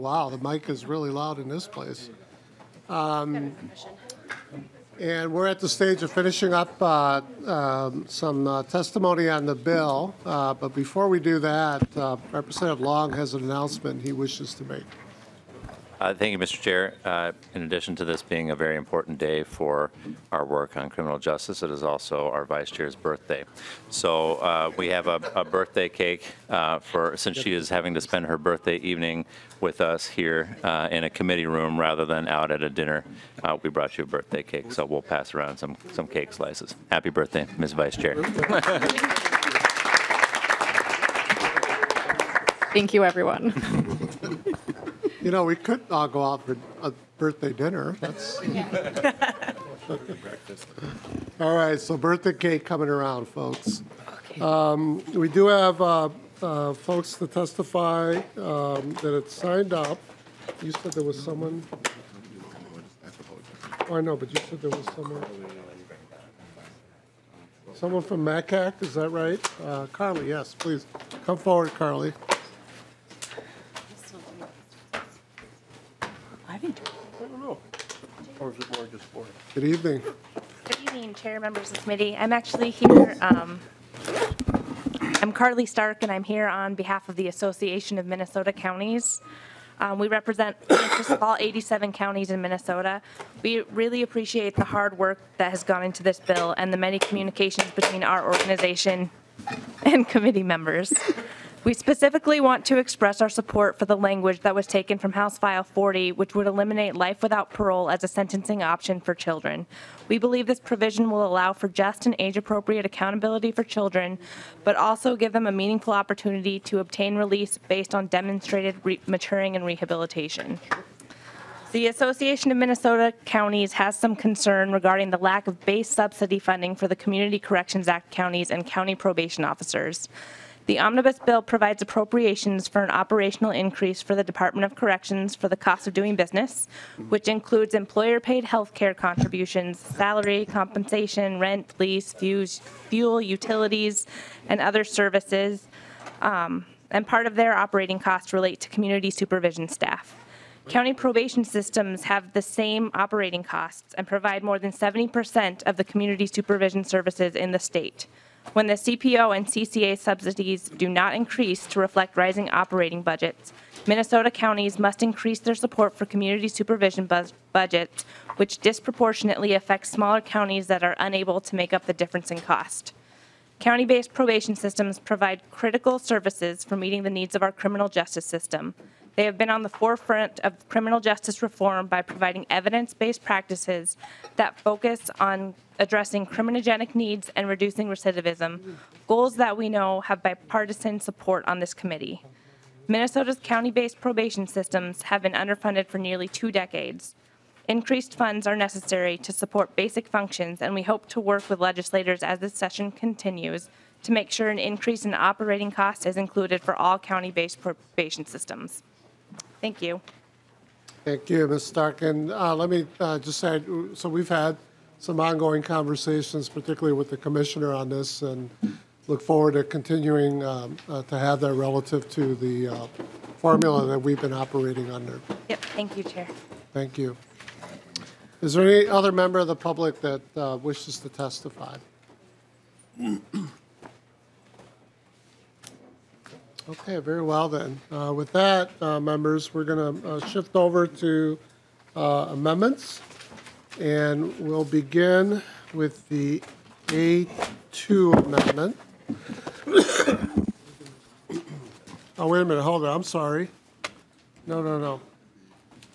wow, the mic is really loud in this place. And we're at the stage of finishing up some testimony on the bill. But before we do that, Representative Long has an announcement he wishes to make. Thank you, Mr. Chair. In addition to this being a very important day for our work on criminal justice, it is also our Vice Chair's birthday. So we have a birthday cake since she is having to spend her birthday evening with us here in a committee room rather than out at a dinner. We brought you a birthday cake, so we'll pass around some cake slices. Happy birthday, Ms. Vice Chair. Thank you, everyone. You know, we could all go out for a birthday dinner. That's all right. So birthday cake coming around, folks. Okay. We do have folks to testify that had signed up. You said there was someone. Oh, I know, but you said there was someone. Someone from MACAC, is that right? Carly, yes, please come forward, Carly. I don't know. Or is it more just for? Good evening. Good evening, Chair, members of the committee. I'm actually here. I'm Carly Stark, and I'm here on behalf of the Association of Minnesota Counties. We represent the interests of all 87 counties in Minnesota. We really appreciate the hard work that has gone into this bill and the many communications between our organization and committee members. We specifically want to express our support for the language that was taken from House File 40, which would eliminate life without parole as a sentencing option for children. We believe this provision will allow for just and age-appropriate accountability for children, but also give them a meaningful opportunity to obtain release based on demonstrated maturing and rehabilitation. The Association of Minnesota Counties has some concern regarding the lack of base subsidy funding for the Community Corrections Act counties and county probation officers. The Omnibus bill provides appropriations for an operational increase for the Department of Corrections for the cost of doing business, which includes employer-paid health care contributions, salary, compensation, rent, lease, fuel, utilities, and other services. And part of their operating costs relate to community supervision staff. County probation systems have the same operating costs and provide more than 70% of the community supervision services in the state. When the CPO and CCA subsidies do not increase to reflect rising operating budgets, Minnesota counties must increase their support for community supervision budgets, which disproportionately affects smaller counties that are unable to make up the difference in cost. County-based probation systems provide critical services for meeting the needs of our criminal justice system. They have been on the forefront of criminal justice reform by providing evidence-based practices that focus on addressing criminogenic needs and reducing recidivism, goals that we know have bipartisan support on this committee. Minnesota's county-based probation systems have been underfunded for nearly 2 decades. Increased funds are necessary to support basic functions, and we hope to work with legislators as this session continues to make sure an increase in operating costs is included for all county-based probation systems. Thank you. Thank you, Ms. Stark. And let me just say, so we've had some ongoing conversations, particularly with the commissioner on this, and look forward to continuing to have that relative to the formula that we've been operating under. Yep. Thank you, Chair. Thank you. Is there any other member of the public that wishes to testify? Okay, very well then. With that, members, we're going to shift over to amendments, and we'll begin with the A2 amendment. Oh, wait a minute, hold on, I'm sorry. No.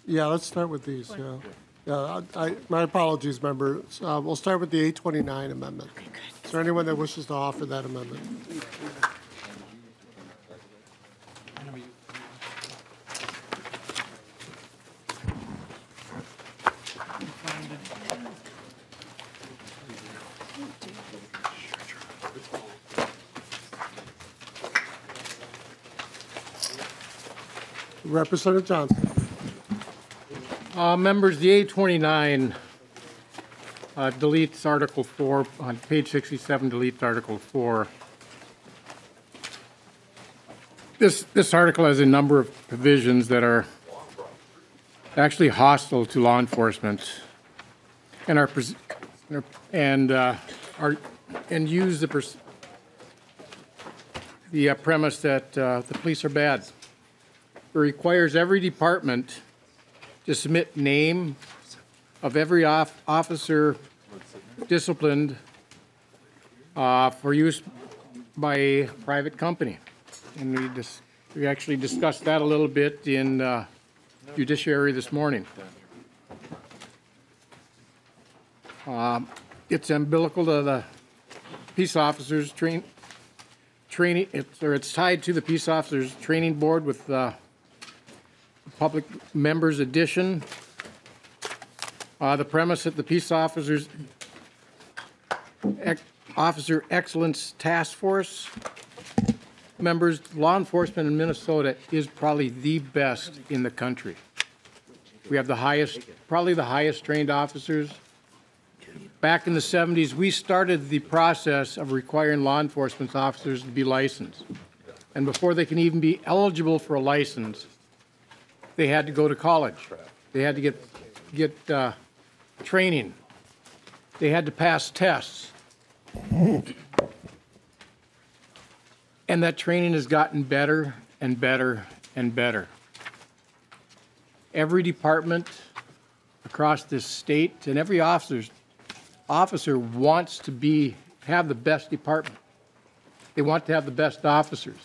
Yeah, let's start with these, yeah. Yeah, my apologies, members. We'll start with the A29 amendment. Okay, good. Is there anyone that wishes to offer that amendment? Representative Johnson. Members, the A29 deletes Article 4 on page 67. Deletes Article 4. This article has a number of provisions that are actually hostile to law enforcement and use the premise that the police are bad. It requires every department to submit name of every officer disciplined for use by a private company. And we actually discussed that a little bit in judiciary this morning. It's umbilical to the peace officers training. It's tied to the peace officers training board with public members addition. The premise that the peace officers officer excellence task force members, law enforcement in Minnesota is probably the best in the country. We have the highest, probably the highest trained officers. Back in the 70s, we started the process of requiring law enforcement officers to be licensed. And before they can even be eligible for a license, they had to go to college. They had to get training. They had to pass tests. And that training has gotten better and better and better. Every department across this state and every officer wants to have the best department. They want to have the best officers.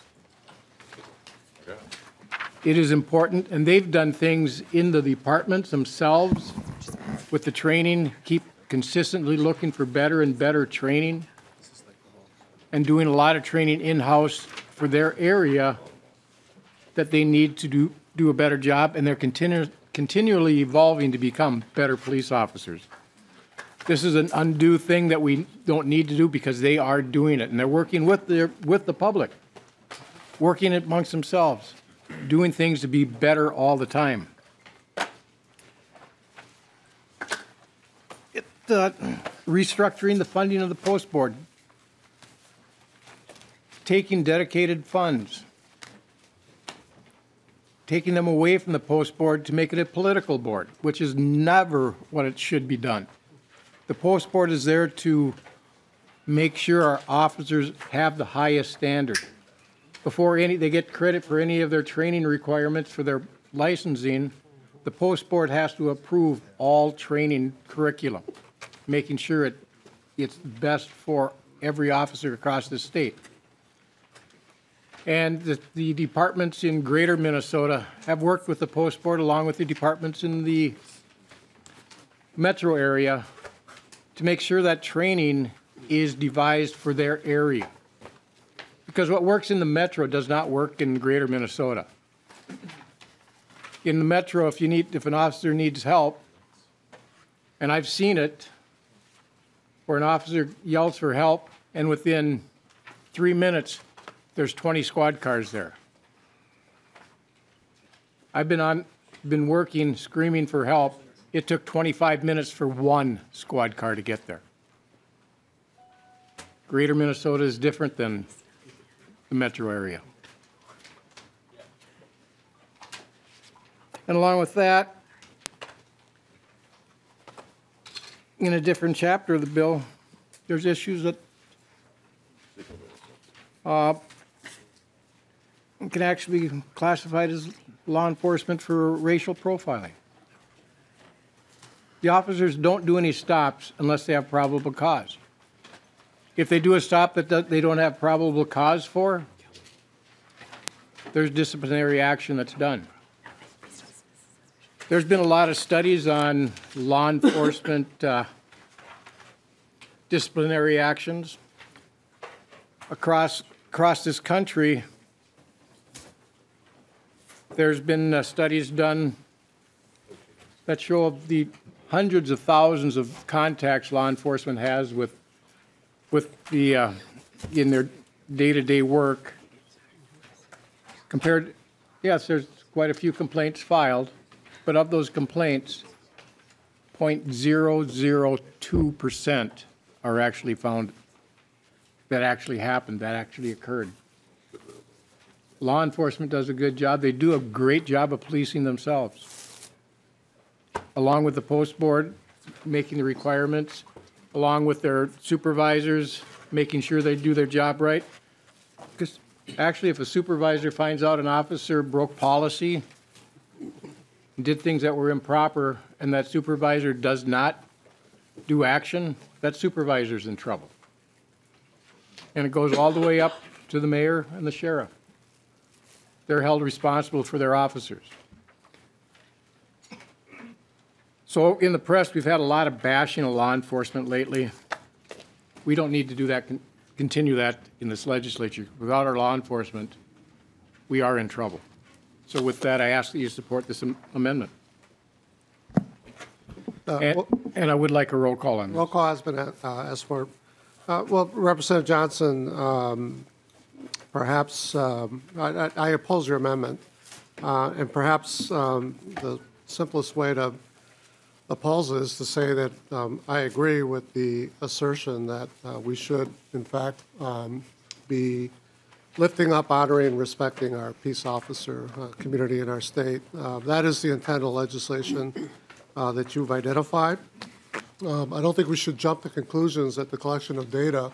It is important, and they've done things in the departments themselves with the training, keep consistently looking for better and better training, and doing a lot of training in-house for their area that they need to do a better job, and they're continually evolving to become better police officers. This is an undue thing that we don't need to do because they are doing it, and they're working with the public, working amongst themselves, doing things to be better all the time. Restructuring the funding of the post board, taking dedicated funds, taking them away from the post board to make it a political board, which is never what it should be done. The post board is there to make sure our officers have the highest standard. Before they get credit for any of their training requirements for their licensing, the post board has to approve all training curriculum, making sure it's best for every officer across the state. And the departments in greater Minnesota have worked with the post board along with the departments in the metro area to make sure that training is devised for their area. Because what works in the metro does not work in greater Minnesota. In the metro, if an officer needs help, and I've seen it, where an officer yells for help, and within 3 minutes, there's 20 squad cars there. I've been working, screaming for help. It took 25 minutes for one squad car to get there. Greater Minnesota is different than the metro area. And along with that, in a different chapter of the bill, there's issues that can actually be classified as law enforcement for racial profiling. The officers don't do any stops unless they have probable cause. If they do a stop that they don't have probable cause for, there's disciplinary action that's done. There's been a lot of studies on law enforcement disciplinary actions across this country. There's been studies done that show the hundreds of thousands of contacts law enforcement has with the in their day-to-day work. Compared, yes, there's quite a few complaints filed, but of those complaints, 0.002% are actually found that actually happened, that actually occurred. Law enforcement does a good job. They do a great job of policing themselves. along with the post board, making the requirements, along with their supervisors, making sure they do their job right. Because actually, if a supervisor finds out an officer broke policy, did things that were improper, and that supervisor does not do action, that supervisor's in trouble. And it goes all the way up to the mayor and the sheriff. They're held responsible for their officers. So in the press, we've had a lot of bashing of law enforcement lately. We don't need to do that, continue that in this legislature. Without our law enforcement, we are in trouble. So with that, I ask that you support this amendment. And I would like a roll call on this. Roll call has been asked for. Well, Representative Johnson, perhaps I oppose your amendment, and perhaps the simplest way to oppose it is to say that I agree with the assertion that we should, in fact, be lifting up, honoring, and respecting our peace officer community in our state. That is the intent of legislation that you've identified. I don't think we should jump to conclusions that the collection of data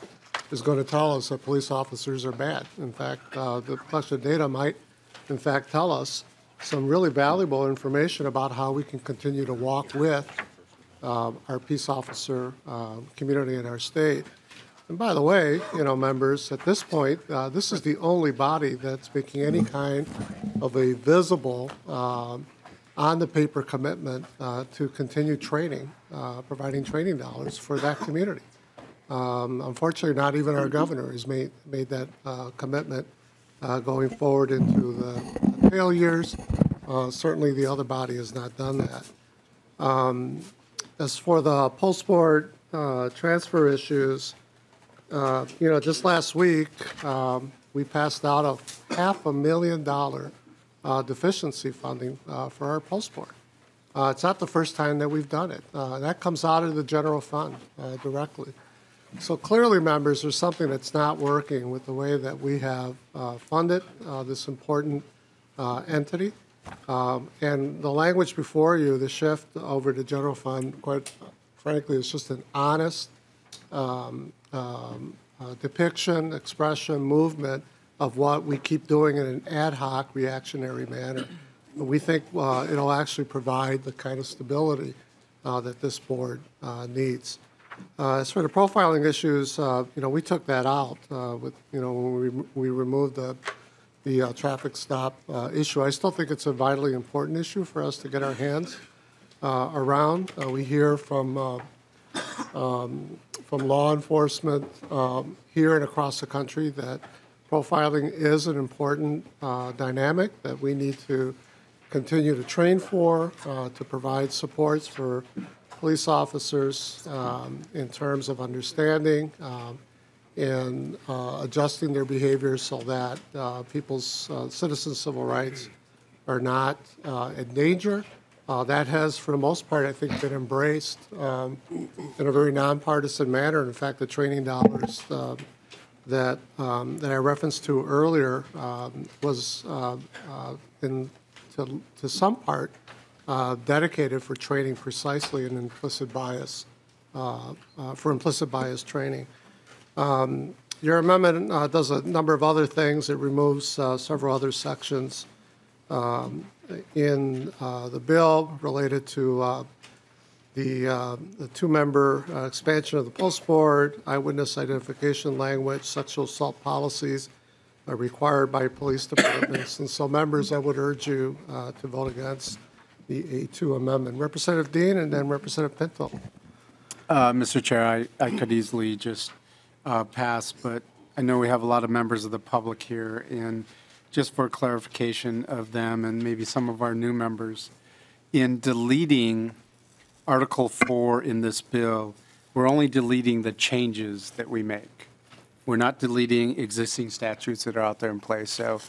is going to tell us that police officers are bad. In fact, the collection of data might, in fact, tell us some really valuable information about how we can continue to walk with our peace officer community in our state. And by the way, members, at this point, this is the only body that's making any kind of a visible on-the-paper commitment to continue training, providing training dollars for that community. Unfortunately, not even our governor has made that commitment going forward into the tail years. Certainly, the other body has not done that. As for the post board transfer issues, just last week, we passed out a $500,000 deficiency funding for our post board. It's not the first time that we've done it. That comes out of the general fund directly. So clearly, members, there's something that's not working with the way that we have funded this important entity. And the language before you, the shift over to general fund, quite frankly, is just an honest depiction, expression, movement of what we keep doing in an ad hoc, reactionary manner. We think it'll actually provide the kind of stability that this board needs. As for the profiling issues, we took that out with, when we removed the traffic stop issue. I still think it's a vitally important issue for us to get our hands around. We hear from law enforcement here and across the country that profiling is an important dynamic that we need to continue to train for, to provide supports for police officers in terms of understanding and adjusting their behavior so that people's citizens' civil rights are not in danger. That has, for the most part, I think, been embraced in a very nonpartisan manner. In fact, the training dollars that I referenced to earlier was to some part dedicated for training precisely in implicit bias, for implicit bias training. Your amendment does a number of other things. It removes several other sections in the bill related to the two-member expansion of the post board, eyewitness identification language, sexual assault policies are required by police departments. And so, members, I would urge you to vote against the A2 amendment. Representative Dean and then Representative Pinto. Mr. Chair, I could easily just pass, but I know we have a lot of members of the public here, and just for clarification of them and maybe some of our new members, in deleting Article 4 in this bill, we're only deleting the changes that we make. We're not deleting existing statutes that are out there in place. So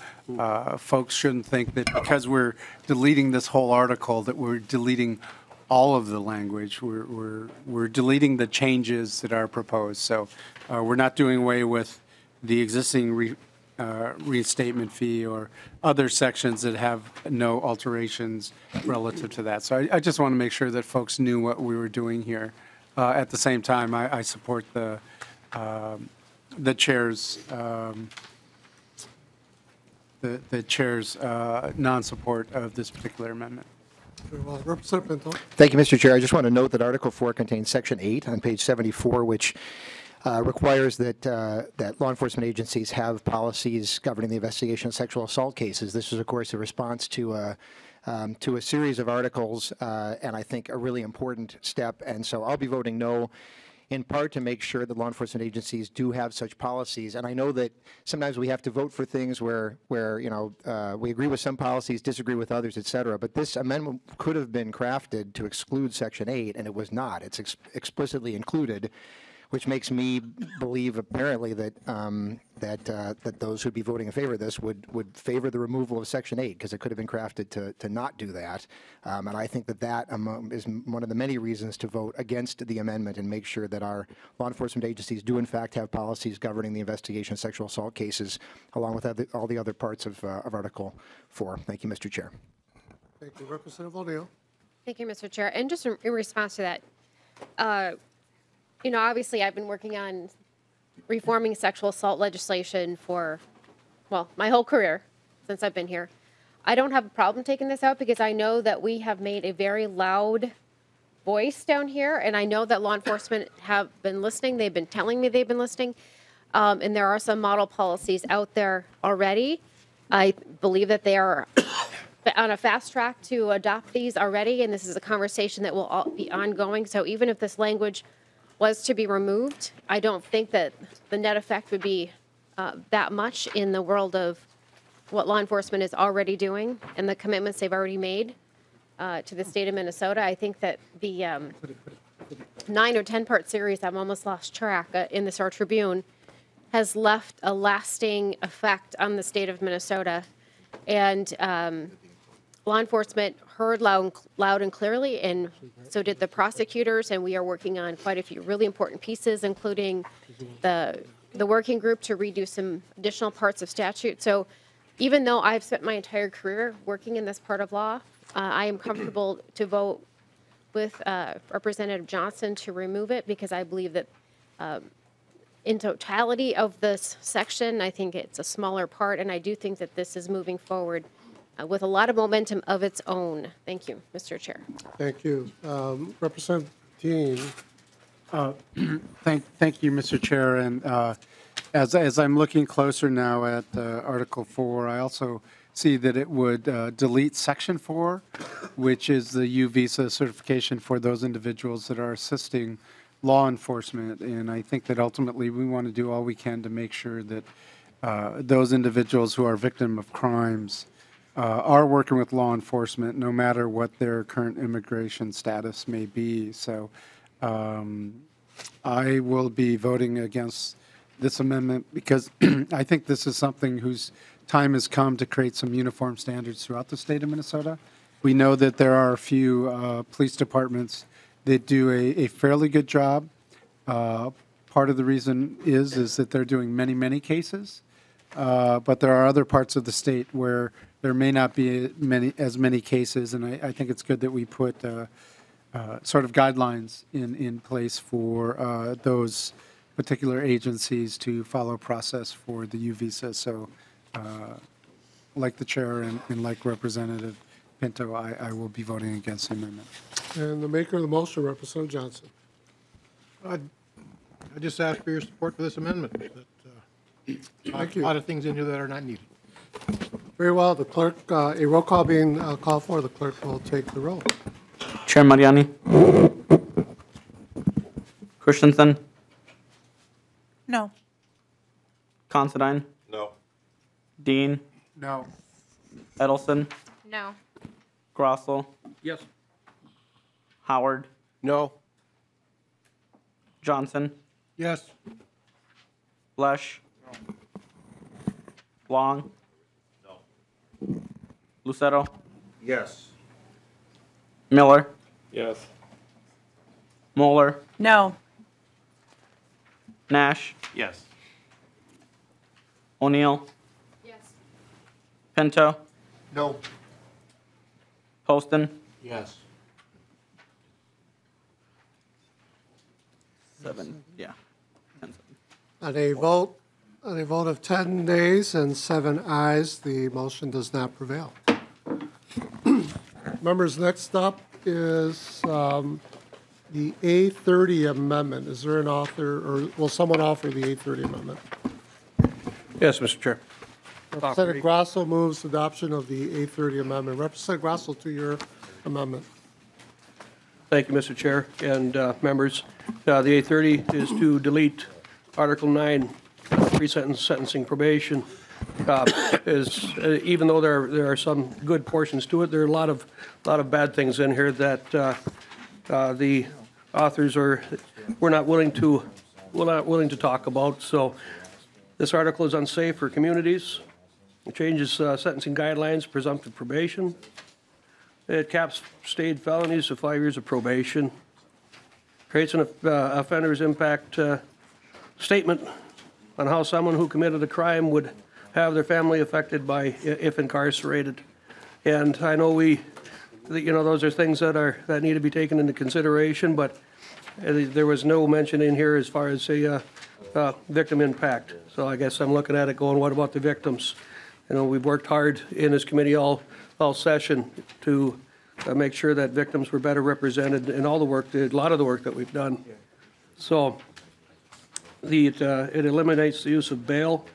folks shouldn't think that because we're deleting this whole article that we're deleting all of the language. We're deleting the changes that are proposed. So we're not doing away with the existing reinstatement fee or other sections that have no alterations relative to that. So I just want to make sure that folks knew what we were doing here. At the same time, I support the chair's the chair's non-support of this particular amendment. Very well. Representative Pinto. Thank you, Mr. Chair. I just want to note that Article 4 contains Section 8 on page 74, which requires that that law enforcement agencies have policies governing the investigation of sexual assault cases. This is, of course, a response to a series of articles, and I think a really important step. And so I'll be voting no, in part to make sure that law enforcement agencies do have such policies. And I know that sometimes we have to vote for things where you know, we agree with some policies, disagree with others, et cetera. But this amendment could have been crafted to exclude Section 8, and it was not. It's explicitly included, which makes me believe apparently that that those who'd be voting in favor of this would favor the removal of Section 8, because it could have been crafted to not do that. And I think that is one of the many reasons to vote against the amendment and make sure that our law enforcement agencies do in fact have policies governing the investigation of sexual assault cases, along with all the other parts of Article 4. Thank you, Mr. Chair. Thank you. Representative O'Neill. Thank you, Mr. Chair. And just in response to that, you know, obviously I've been working on reforming sexual assault legislation for, well, my whole career since I've been here. I don't have a problem taking this out because I know that we have made a very loud voice down here, and I know that law enforcement have been listening. They've been telling me they've been listening, and there are some model policies out there already. I believe that they are on a fast track to adopt these already, and this is a conversation that will be ongoing. So even if this language was to be removed, I don't think that the net effect would be that much in the world of what law enforcement is already doing and the commitments they've already made to the state of Minnesota. I think that the 9 or 10-part series, I've almost lost track, in the Star Tribune has left a lasting effect on the state of Minnesota. And law enforcement heard loud and clearly, and so did the prosecutors, and we are working on quite a few really important pieces, including the working group to redo some additional parts of statute. So even though I've spent my entire career working in this part of law, I am comfortable to vote with Representative Johnson to remove it, because I believe that in totality of this section, I think it's a smaller part, and I do think that this is moving forward with a lot of momentum of its own. Thank you, Mr. Chair. Thank you. Representative Dean. Thank you, Mr. Chair. And as I'm looking closer now at Article 4, I also see that it would delete Section 4, which is the U visa certification for those individuals that are assisting law enforcement. And I think that ultimately we want to do all we can to make sure that those individuals who are victim of crimes are working with law enforcement, no matter what their current immigration status may be. So I will be voting against this amendment because I think this is something whose time has come to create some uniform standards throughout the state of Minnesota. We know that there are a few police departments that do a fairly good job. Part of the reason is that they're doing many cases, but there are other parts of the state where there may not be as many cases, and I think it's good that we put sort of guidelines in place for those particular agencies to follow process for the U visa. So like the chair and like Representative Pinto, I will be voting against the amendment. And the maker of the motion, Representative Johnson. I just ask for your support for this amendment. Thank you. A lot of things in here that are not needed. Very well. The clerk, a roll call being called for, the clerk will take the roll. Chair Mariani. Christensen. No. Considine. No. Dean. No. Edelson. No. Grossel. Yes. Howard. No. Johnson. Yes. Lesh. Long. No. Lucero. Yes. Miller. Yes. Moeller. No. Nash. Yes. O'Neill. Pinto, No. Poston, Yes. 7, yeah. 10-7. On a vote of 10 nays and 7 ayes, the motion does not prevail. Members, next up is the A30 Amendment. Is there an author, or will someone offer the A30 Amendment? Yes, Mr. Chair. Representative Grasso moves adoption of the A30 Amendment. Representative Grasso, to your amendment. Thank you, Mr. Chair and members. The A30 is to delete Article 9, pre-sentence sentencing probation. Even though there are some good portions to it, there are a lot of bad things in here that the authors were not willing to talk about. So this article is unsafe for communities. It changes sentencing guidelines, presumptive probation. It caps state felonies to 5 years of probation. Creates an offender's impact statement on how someone who committed a crime would have their family affected by if incarcerated. And I know those are things that need to be taken into consideration, but there was no mention in here as far as a victim impact. So I guess I'm looking at it going, what about the victims? We've worked hard in this committee all session to make sure that victims were better represented in all the work, a lot of the work that we've done. So it eliminates the use of bail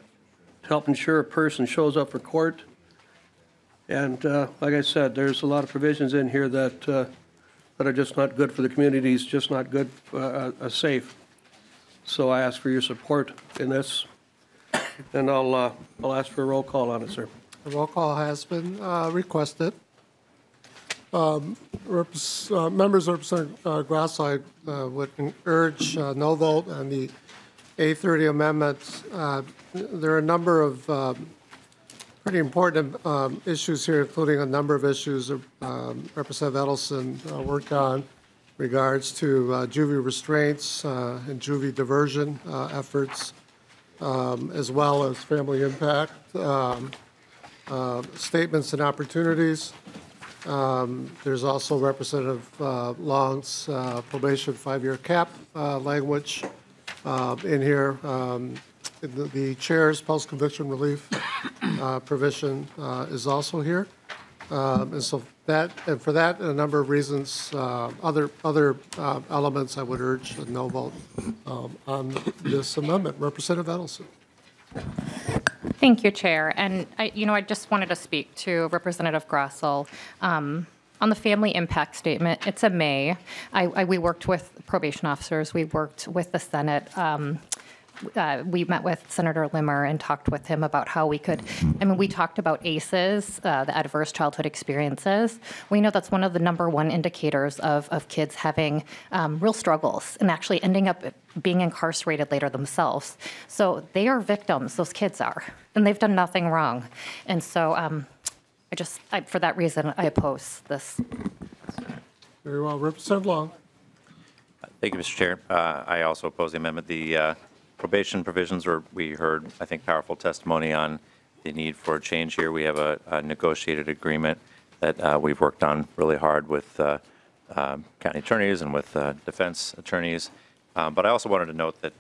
to help ensure a person shows up for court. And like I said, there's a lot of provisions in here that are just not good for the communities, just not good, safe. So I ask for your support in this, and I'll ask for a roll call on it, sir. The roll call has been requested. Members, Representative Grasso, I would urge no vote on the A30 amendments. There are a number of pretty important issues here, including a number of issues Representative Edelson worked on regards to juvie restraints and juvie diversion efforts, as well as family impact statements and opportunities. There's also Representative Long's probation 5-year cap language in here. The chair's post-conviction relief provision is also here. And so for that and a number of reasons, other elements, I would urge a no vote on this amendment. Representative Edelson. Thank you, Chair. And I just wanted to speak to Representative Grassel. On the family impact statement, it's a may. We worked with probation officers. We worked with the Senate. We met with Senator Limmer and talked with him about how we could, we talked about ACEs, the adverse childhood experiences. We know that's one of the #1 indicators of kids having real struggles and actually ending up being incarcerated later themselves. So they are victims, those kids are, and they've done nothing wrong. And so for that reason, I oppose this. Very well. Representative Long. Thank you, Mr. Chair. I also oppose the amendment. The probation provisions we heard, I think, powerful testimony on the need for a change here. We have a negotiated agreement that we've worked on really hard with county attorneys and with defense attorneys. But I also wanted to note that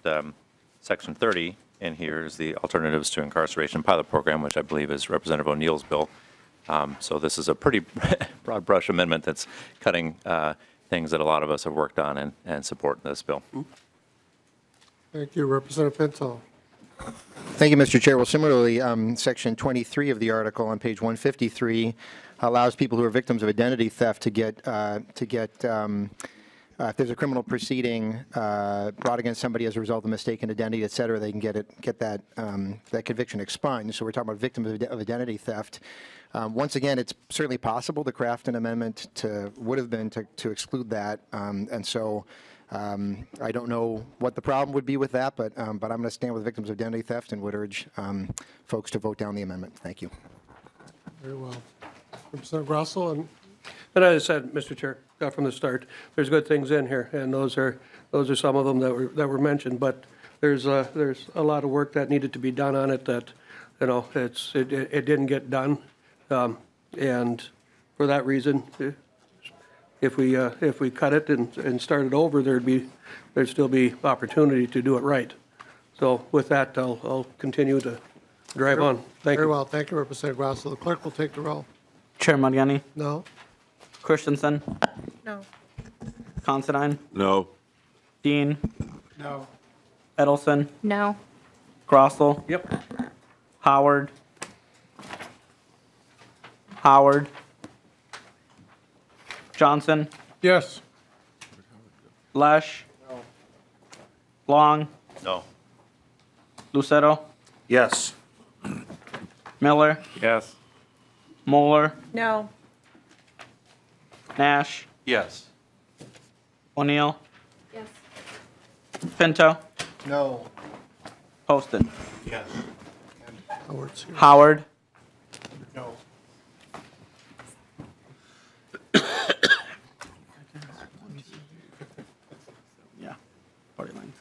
Section 30 in here is the Alternatives to Incarceration Pilot Program, which I believe is Representative O'Neill's bill. So this is a pretty broad brush amendment that's cutting things that a lot of us have worked on and support in this bill. Thank you. Representative Pinto. Thank you, Mr. Chair. Well, similarly, Section 23 of the article on page 153 allows people who are victims of identity theft to get if there's a criminal proceeding brought against somebody as a result of mistaken identity, et cetera, they can get that conviction expunged. So we're talking about victims of identity theft. Once again, it's certainly possible to craft an amendment would have been to exclude that, and so. I don't know what the problem would be with that, but I'm going to stand with victims of identity theft and would urge folks to vote down the amendment. Thank you. Very well. Representative Grasso. And as I said, Mr. Chair, from the start, there's good things in here, and those are some of them that were mentioned. But there's a lot of work that needed to be done on it that You know, it didn't get done. And for that reason, if we cut it and start it over, there'd still be opportunity to do it right. So with that, I'll continue to drive on. Thank Very you. well, thank you, Representative Grosso. The clerk will take the roll. Chair Mariani, No? Christensen, No. Considine, No. Dean, No. Edelson, No. Grossel, Yep. Howard, Howard, Johnson, Yes. Lesh, Long, No. Lucero, Yes. Miller, Yes. Moeller, No. Nash, Yes. O'Neill, Yes. Pinto, No. Poston, Yes. Howard's here. Howard, No. yeah, party lines.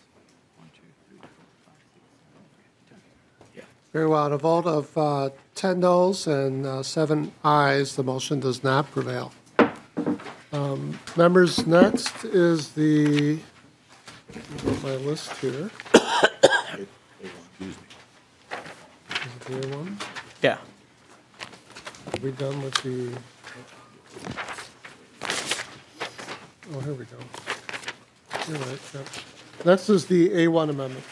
Very well, on a vote of 10 noes and 7 ayes, the motion does not prevail. Members, next is my list here. Is it the A1? Yeah. Are we done with the? Oh, here we go. You're right, yep. Next is the A1 amendment.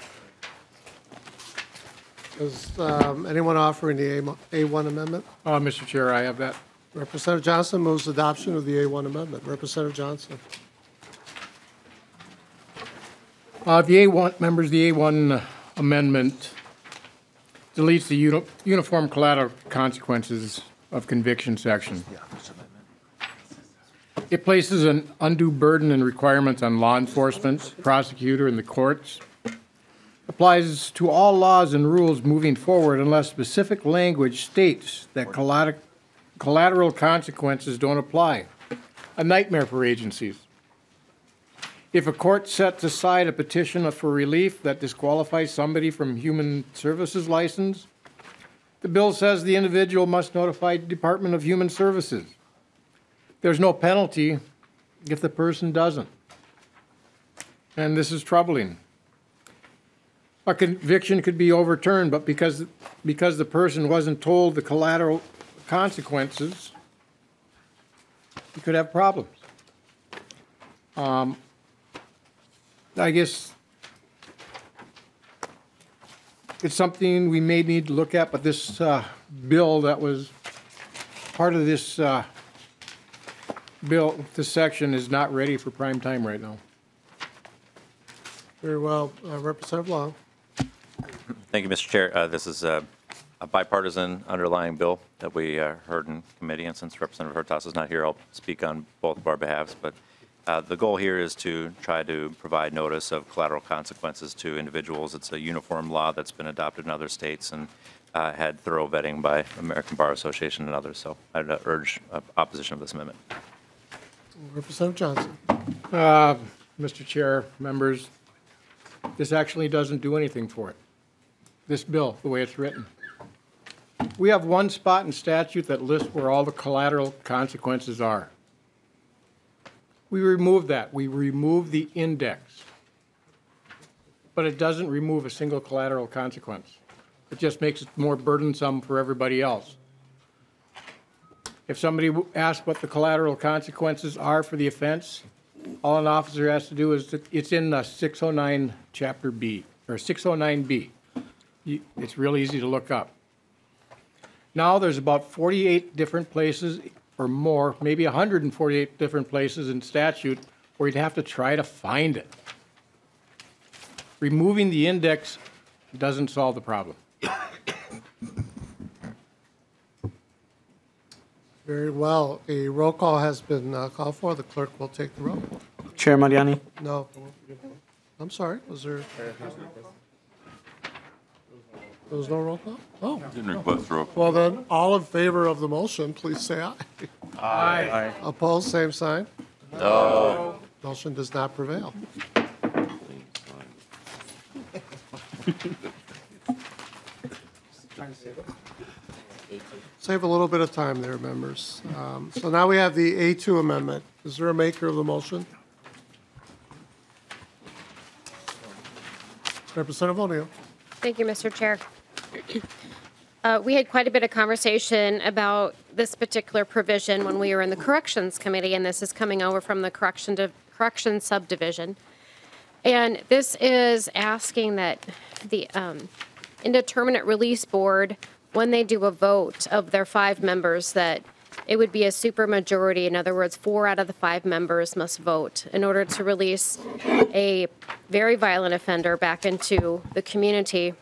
Is anyone offering the A1 amendment? Mr. Chair, I have that. Representative Johnson moves adoption of the A1 amendment. Representative Johnson. The A1, members, the A1 amendment deletes the uniform collateral consequences of conviction section. It places an undue burden and requirements on law enforcement, prosecutor, and the courts. Applies to all laws and rules moving forward unless specific language states that collateral consequences don't apply. A nightmare for agencies. If a court sets aside a petition for relief that disqualifies somebody from human services license, the bill says the individual must notify the Department of Human Services. There's no penalty if the person doesn't. And this is troubling. A conviction could be overturned, but because the person wasn't told the collateral consequences, you could have problems. I guess it's something we may need to look at, but this bill that was part of this bill, this section is not ready for prime time right now. Very well. Representative Long. Thank you, Mr. Chair. This is a bipartisan underlying bill that we heard in committee, and since Representative Hurtas is not here, I'll speak on both of our behalves. But the goal here is to try to provide notice of collateral consequences to individuals. It's a uniform law that's been adopted in other states and had thorough vetting by American Bar Association and others. So I'd urge opposition of this amendment. Representative Johnson. Mr. Chair, members, this actually doesn't do anything for it. This bill, the way it's written. We have one spot in statute that lists where all the collateral consequences are. We remove that. We remove the index. But it doesn't remove a single collateral consequence. It just makes it more burdensome for everybody else. If somebody asks what the collateral consequences are for the offense, all an officer has to do is, it's in the 609 Chapter B, or 609B. It's real easy to look up. Now there's about 48 different places or more, maybe 148 different places in statute where you'd have to try to find it. Removing the index doesn't solve the problem. Very well. A roll call has been called for. The clerk will take the roll. Chair Mariani, No. I'm sorry. Was there? There was no roll call? Oh. Didn't request roll call. Well, then, all in favor of the motion, please say aye. Aye. Opposed, same sign. No. Motion does not prevail. Save a little bit of time there, members. So now we have the A2 amendment. Is there a maker of the motion? Representative O'Neill. Thank you, Mr. Chair. We had quite a bit of conversation about this particular provision when we were in the Corrections Committee, and this is coming over from the Corrections Subdivision. And this is asking that the Indeterminate Release Board, when they do a vote of their 5 members, that it would be a supermajority. In other words, 4 out of the 5 members must vote in order to release a very violent offender back into the community.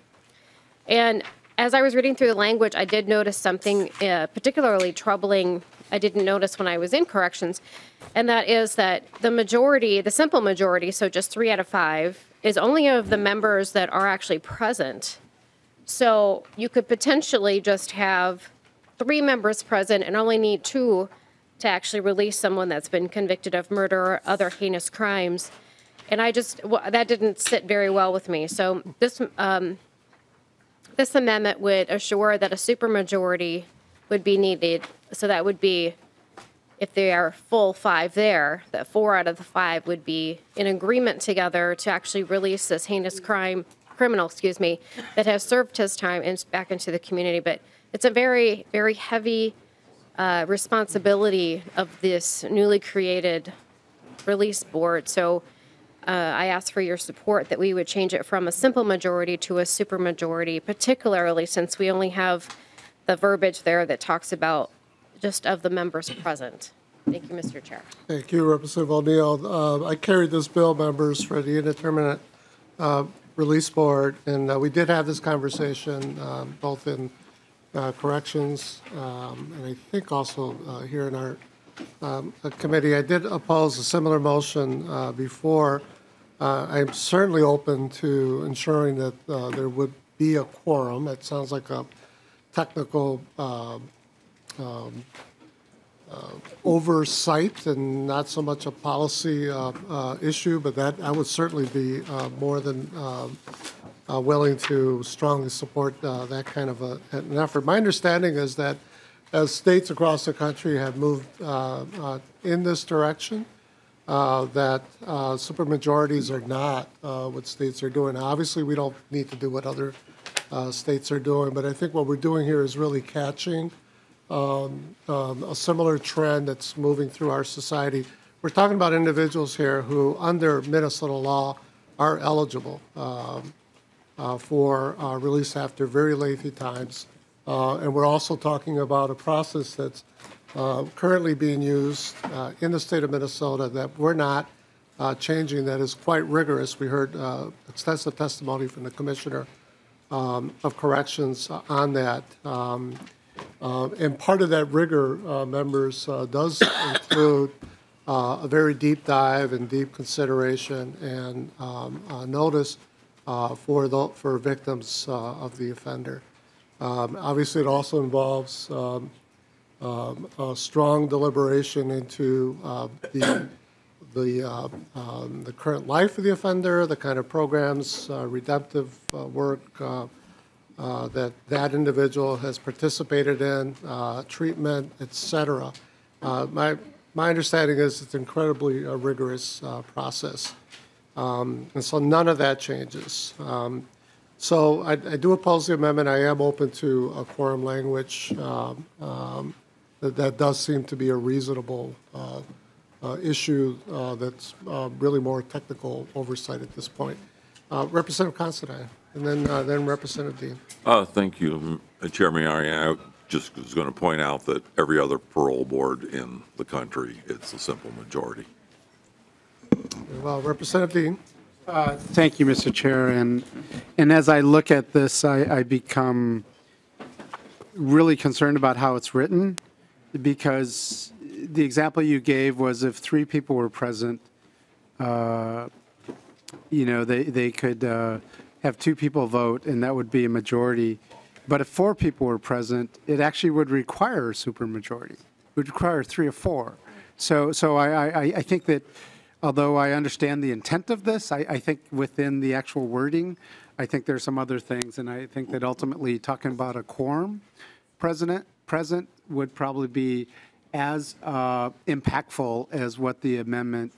And as I was reading through the language, I did notice something particularly troubling I didn't notice when I was in corrections, and that is that the majority, the simple majority, so just 3 out of 5, is only of the members that are actually present. So you could potentially just have 3 members present and only need 2 to actually release someone that's been convicted of murder or other heinous crimes. And that didn't sit very well with me. So this amendment would assure that a supermajority would be needed. So that would be, if there are full 5 there, that 4 out of the 5 would be in agreement together to actually release this heinous criminal, that has served his time back into the community. But it's a very, very heavy responsibility of this newly created release board. So I ask for your support that we would change it from a simple majority to a supermajority, particularly since we only have the verbiage there that talks about just of the members present. Thank you, Mr. Chair. Thank you, Representative O'Neill. I carried this bill, members, for the Indeterminate Release Board, and we did have this conversation both in corrections and I think also here in our committee. I did oppose a similar motion before. I'm certainly open to ensuring that there would be a quorum. It sounds like a technical oversight and not so much a policy issue, but that I would certainly be more than willing to strongly support that kind of an effort. My understanding is that as states across the country have moved in this direction, that supermajorities are not what states are doing. Obviously, we don't need to do what other states are doing, but I think what we're doing here is really catching a similar trend that's moving through our society. We're talking about individuals here who, under Minnesota law, are eligible for release after very lengthy times. And we're also talking about a process that's currently being used in the state of Minnesota that we're not changing, that is quite rigorous. We heard extensive testimony from the Commissioner of Corrections on that. And part of that rigor, members, does include a very deep dive and deep consideration and notice for victims of the offender. Obviously, it also involves a strong deliberation into the current life of the offender, the kind of programs, redemptive work that individual has participated in, treatment, et cetera. My understanding is it's an incredibly rigorous process. And so none of that changes. So I do oppose the amendment. I am open to a quorum language. That does seem to be a reasonable issue that's really more technical oversight at this point. Representative Considine, and then Representative Dean. Thank you, Chair Mariani. I just was going to point out that every other parole board in the country, it's a simple majority. Well, Representative Dean. Thank you, Mr. Chair. And as I look at this, I become really concerned about how it's written, because the example you gave was if 3 people were present, they could have 2 people vote, and that would be a majority. But if 4 people were present, it actually would require a supermajority. It would require 3 or 4. So I think that, although I understand the intent of this, I think within the actual wording I think there's some other things, and I think that ultimately talking about a quorum present would probably be as impactful as what the amendment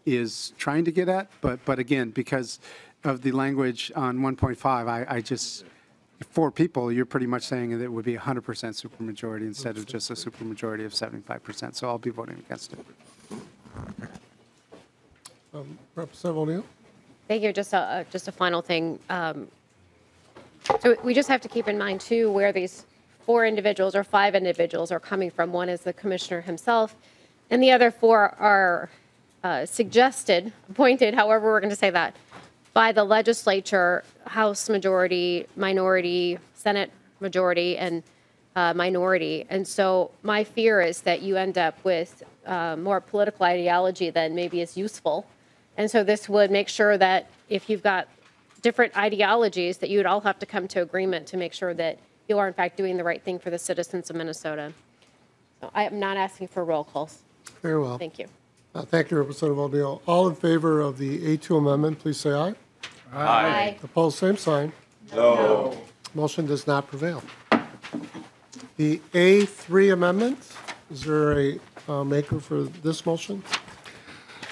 is trying to get at. But again, because of the language on 1.5, I just, for people, you're pretty much saying that it would be 100% supermajority instead of just a supermajority of 75%. So I'll be voting against it. Representative O'Neill? Thank you. Just a final thing. So we just have to keep in mind, too, where these 4 individuals or 5 individuals are coming from. One is the commissioner himself, and the other 4 are suggested, appointed, however we're going to say that, by the legislature, House majority, minority, Senate majority, and minority. And so my fear is that you end up with more political ideology than maybe is useful. And so this would make sure that if you've got different ideologies, that you would all have to come to agreement to make sure that you are in fact doing the right thing for the citizens of Minnesota. So I am not asking for roll calls. Very well. Thank you. Thank you, Representative O'Neill. All in favor of the A2 amendment, please say aye. Aye. Opposed, same sign. No. Motion does not prevail. The A3 amendment, is there a maker for this motion?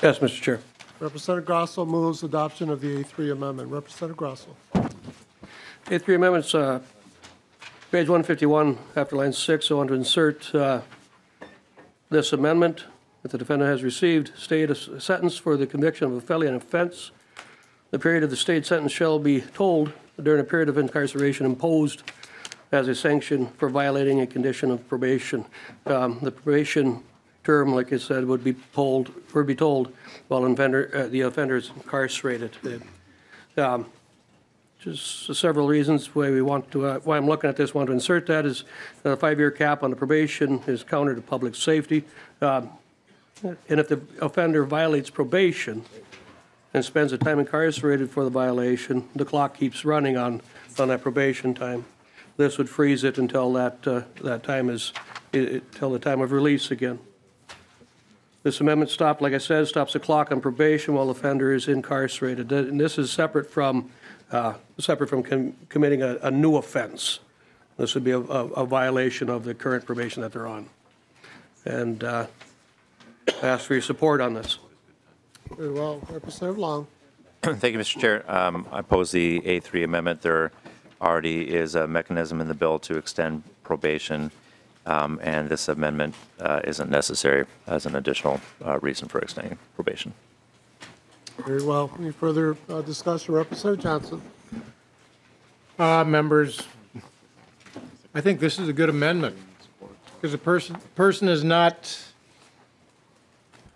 Yes, Mr. Chair. Representative Grosso moves adoption of the A3 amendment. Representative Grosso. A3 amendments, page 151, after line 6, I want to insert this amendment that the defendant has received, state a sentence for the conviction of a felony offense. The period of the state sentence shall be told during a period of incarceration imposed as a sanction for violating a condition of probation. The probation term, like I said, would be told while the offender is incarcerated. Just several reasons why we want to, why I'm looking at this, want to insert that is a 5-year cap on the probation is counter to public safety. And if the offender violates probation and spends the time incarcerated for the violation, the clock keeps running on that probation time. This would freeze it until that time is, until the time of release again. This amendment like I said, stops the clock on probation while the offender is incarcerated. And this is separate from committing a new offense. This would be a violation of the current probation that they're on. And I ask for your support on this. Very well. Representative Long. Thank you, Mr. Chair. I oppose the A3 amendment. There already is a mechanism in the bill to extend probation, and this amendment isn't necessary as an additional reason for extending probation. Very well. Any further discussion? Representative Johnson. Members, I think this is a good amendment because a person is not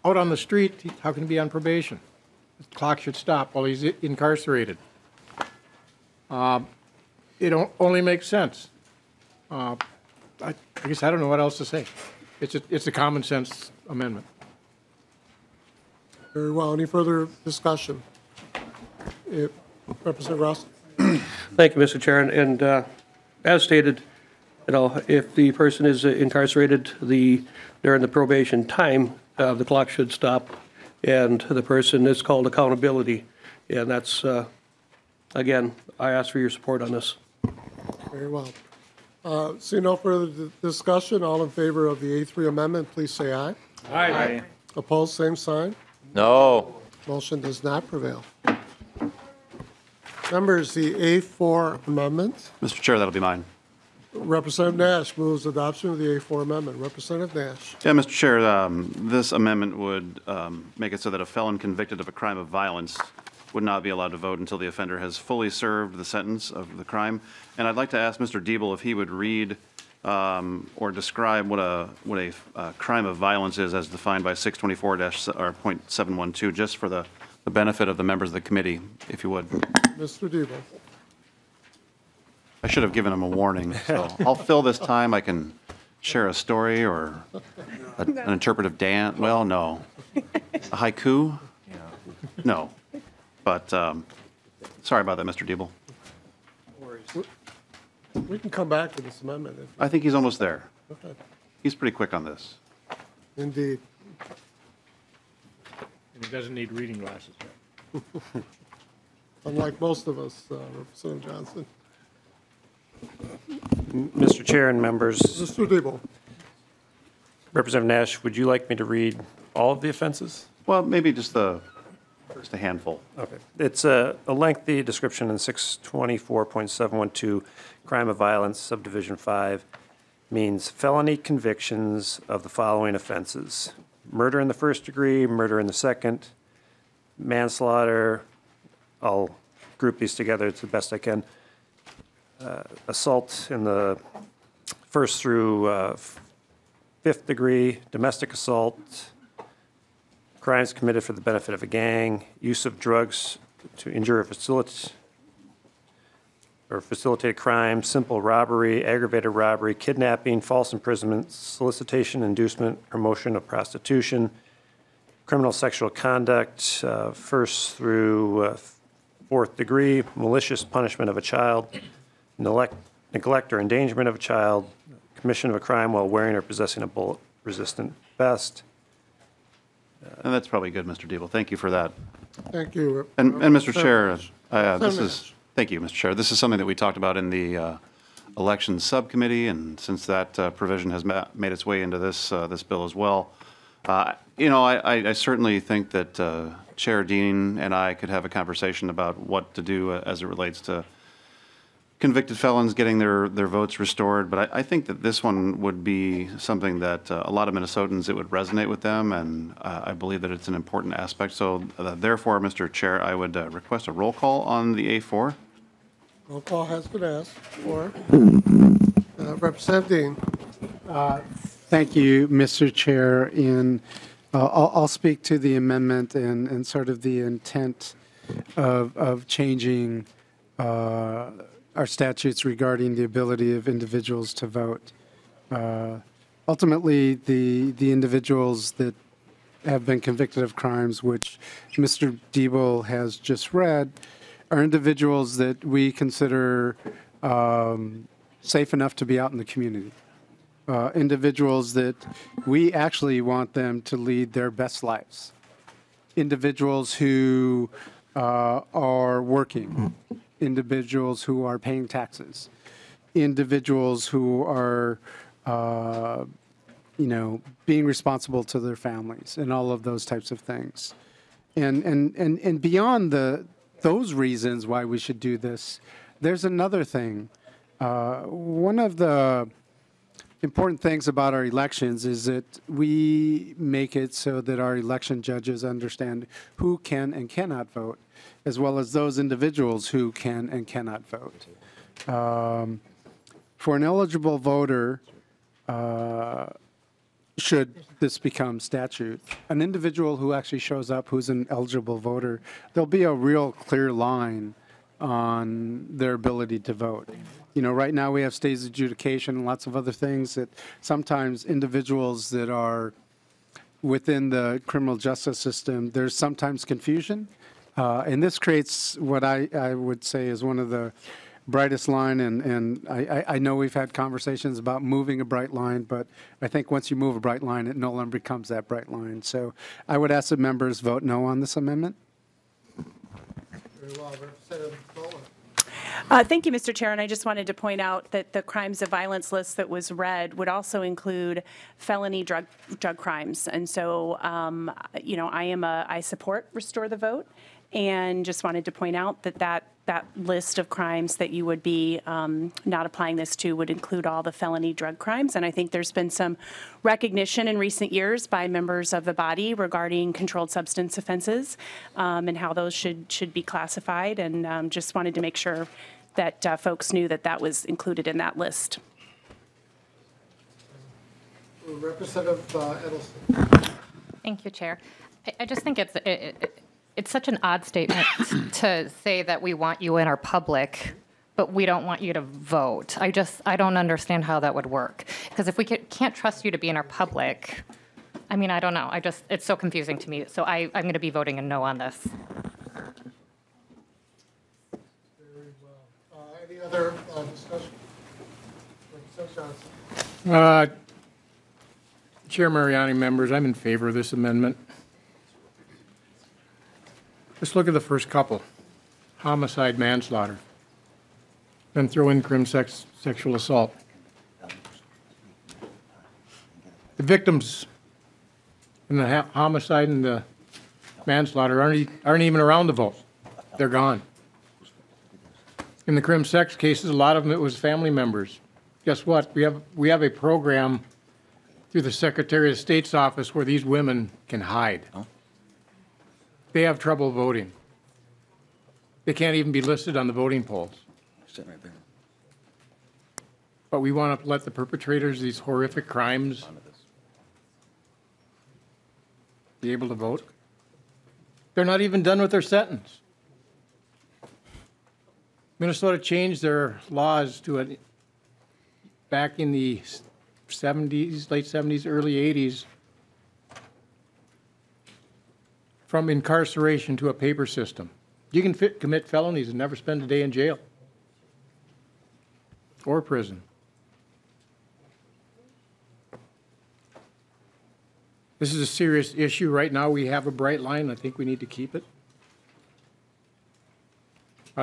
out on the street. How can he be on probation? The clock should stop while he's incarcerated. It only makes sense. I guess I don't know what else to say. It's a common sense amendment. Very well. Any further discussion? Representative Ross. Thank you, Mr. Chair. And as stated, if the person is incarcerated during the probation time, the clock should stop, and the person is called accountability. And that's, again, I ask for your support on this. Very well. See no further discussion. All in favor of the A3 amendment, please say aye. Aye. Opposed, same sign. No. Motion does not prevail. Members, the A4 amendment. Mr. Chair, that'll be mine. Representative Nash moves adoption of the A4 amendment. Representative Nash. Yeah, Mr. Chair, this amendment would make it so that a felon convicted of a crime of violence would not be allowed to vote until the offender has fully served the sentence of the crime. And I'd like to ask Mr. Diebel if he would read or describe what a crime of violence is as defined by 624-.712, just for the benefit of the members of the committee, if you would. Mr. Diebel. I should have given him a warning, so I'll fill this time. I can share a story or an interpretive dance. Well, no. A haiku? No. But sorry about that, Mr. Diebel. We can come back to this amendment. I think he's almost there. Okay. He's pretty quick on this. Indeed. And he doesn't need reading glasses. unlike most of us, Representative Johnson. Mr. Chair and members, Mr. Debo. Representative Nash, would you like me to read all of the offenses? Well, maybe just a handful. Okay. It's a lengthy description in 624.712, crime of violence, subdivision 5, means felony convictions of the following offenses: murder in the first degree, murder in the second, manslaughter, I'll group these together to the best I can, assault in the first through fifth degree, domestic assault, crimes committed for the benefit of a gang, use of drugs to injure or facilitate crime, simple robbery, aggravated robbery, kidnapping, false imprisonment, solicitation, inducement, promotion of prostitution, criminal sexual conduct, first through fourth degree, malicious punishment of a child, neglect or endangerment of a child, commission of a crime while wearing or possessing a bullet-resistant vest. And that's probably good, Mr. Diebel. Thank you for that. Thank you. And Mr. Chair, thank you, Mr. Chair. This is something that we talked about in the Elections Subcommittee, and since that provision has made its way into this bill as well, I certainly think that Chair Dean and I could have a conversation about what to do as it relates to convicted felons getting their votes restored. But I think that this one would be something that a lot of Minnesotans, it would resonate with them, and I believe that it's an important aspect. So therefore, Mr. Chair, I would request a roll call on the A4. Roll call has been asked for. Representative Dean. Thank you, Mr. Chair. I'll speak to the amendment and sort of the intent of changing our statutes regarding the ability of individuals to vote. Ultimately, the individuals that have been convicted of crimes, which Mr. Diebel has just read, are individuals that we consider safe enough to be out in the community. Individuals that we actually want them to lead their best lives. Individuals who are working. Individuals who are paying taxes. Individuals who are, being responsible to their families and all of those types of things. And beyond those reasons why we should do this, there's another thing. One of the important things about our elections is that we make it so that our election judges understand who can and cannot vote, as well as those individuals who can and cannot vote. For an eligible voter, should this become statute, an individual who actually shows up who's an eligible voter, there'll be a real clear line on their ability to vote. Right now we have stays adjudication and lots of other things that sometimes individuals that are within the criminal justice system, there's sometimes confusion. And this creates what I would say is one of the brightest line, and I know we've had conversations about moving a bright line, but I think once you move a bright line, it no longer becomes that bright line. So I would ask that members vote no on this amendment. Very well, Representative Boland. Thank you, Mr. Chair. And I just wanted to point out that the crimes of violence list that was read would also include felony drug crimes. And so, I support Restore the Vote, and just wanted to point out that list of crimes that you would be not applying this to would include all the felony drug crimes. And I think there's been some recognition in recent years by members of the body regarding controlled substance offenses and how those should be classified. And just wanted to make sure that folks knew that was included in that list. Representative Edelson. Thank you, Chair. I just think it's such an odd statement to say that we want you in our public, but we don't want you to vote. I don't understand how that would work. Because if we can't trust you to be in our public, I don't know. It's so confusing to me. So I'm going to be voting a no on this. Very well. Any other discussion? Representative Johnson. Chair Mariani, members, I'm in favor of this amendment. Let's look at the first couple. homicide, manslaughter. Then throw in sexual assault. The victims in the homicide and the manslaughter aren't even around to vote. They're gone. In the crim sex cases, a lot of them, it was family members. Guess what? We have a program through the Secretary of State's office where these women can hide. They have trouble voting. They can't even be listed on the voting polls. But we want to let the perpetrators of these horrific crimes be able to vote. They're not even done with their sentence. Minnesota changed their laws to back in the 70s, late 70s, early 80s, from incarceration to a paper system. You can commit felonies and never spend a day in jail or prison. This is a serious issue. Right now, we have a bright line. I think we need to keep it.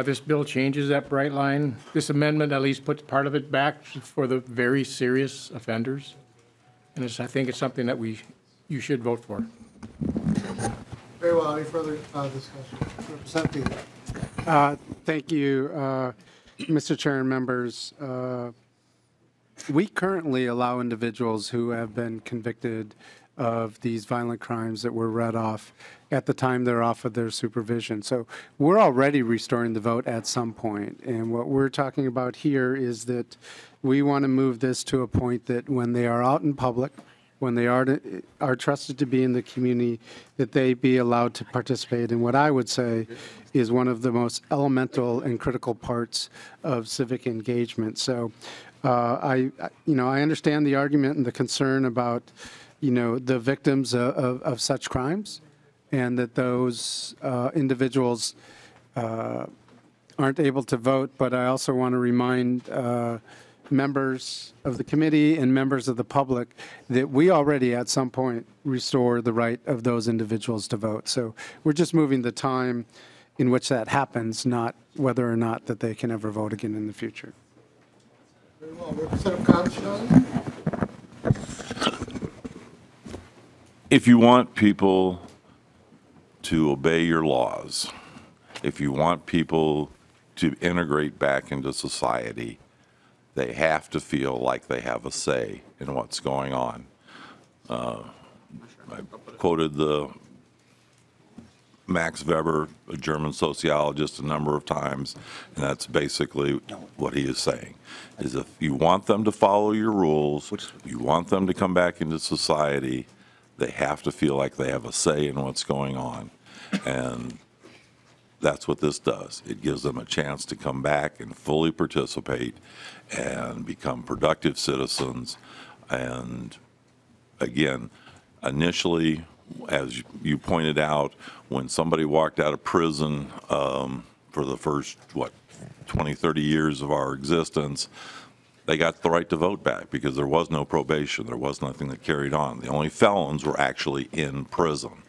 This bill changes that bright line. This amendment at least puts part of it back for the very serious offenders. And I think it's something that you should vote for. Very well. Any further discussion? Representative. Thank you, Mr. Chair and members. We currently allow individuals who have been convicted of these violent crimes that were read off at the time they're off of their supervision. So we're already restoring the vote at some point. And what we're talking about here is that we want to move this to a point that when they are out in public, when they are trusted to be in the community, that they be allowed to participate in what I would say is one of the most elemental and critical parts of civic engagement. So I understand the argument and the concern about the victims of such crimes, and that those individuals aren't able to vote. But I also want to remind members of the committee and members of the public that we already at some point restore the right of those individuals to vote. So we're just moving the time in which that happens, not whether or not that they can ever vote again in the future. Very well. Representative Constantine? If you want people to obey your laws, if you want people to integrate back into society, they have to feel like they have a say in what's going on. I quoted the Max Weber, a German sociologist, a number of times, and that's basically what he is saying, is if you want them to follow your rules, you want them to come back into society, they have to feel like they have a say in what's going on. And that's what this does. It gives them a chance to come back and fully participate and become productive citizens. And again, initially, as you pointed out, when somebody walked out of prison for the first, 20, 30 years of our existence, they got the right to vote back because there was no probation. There was nothing that carried on. The only felons were actually in prison.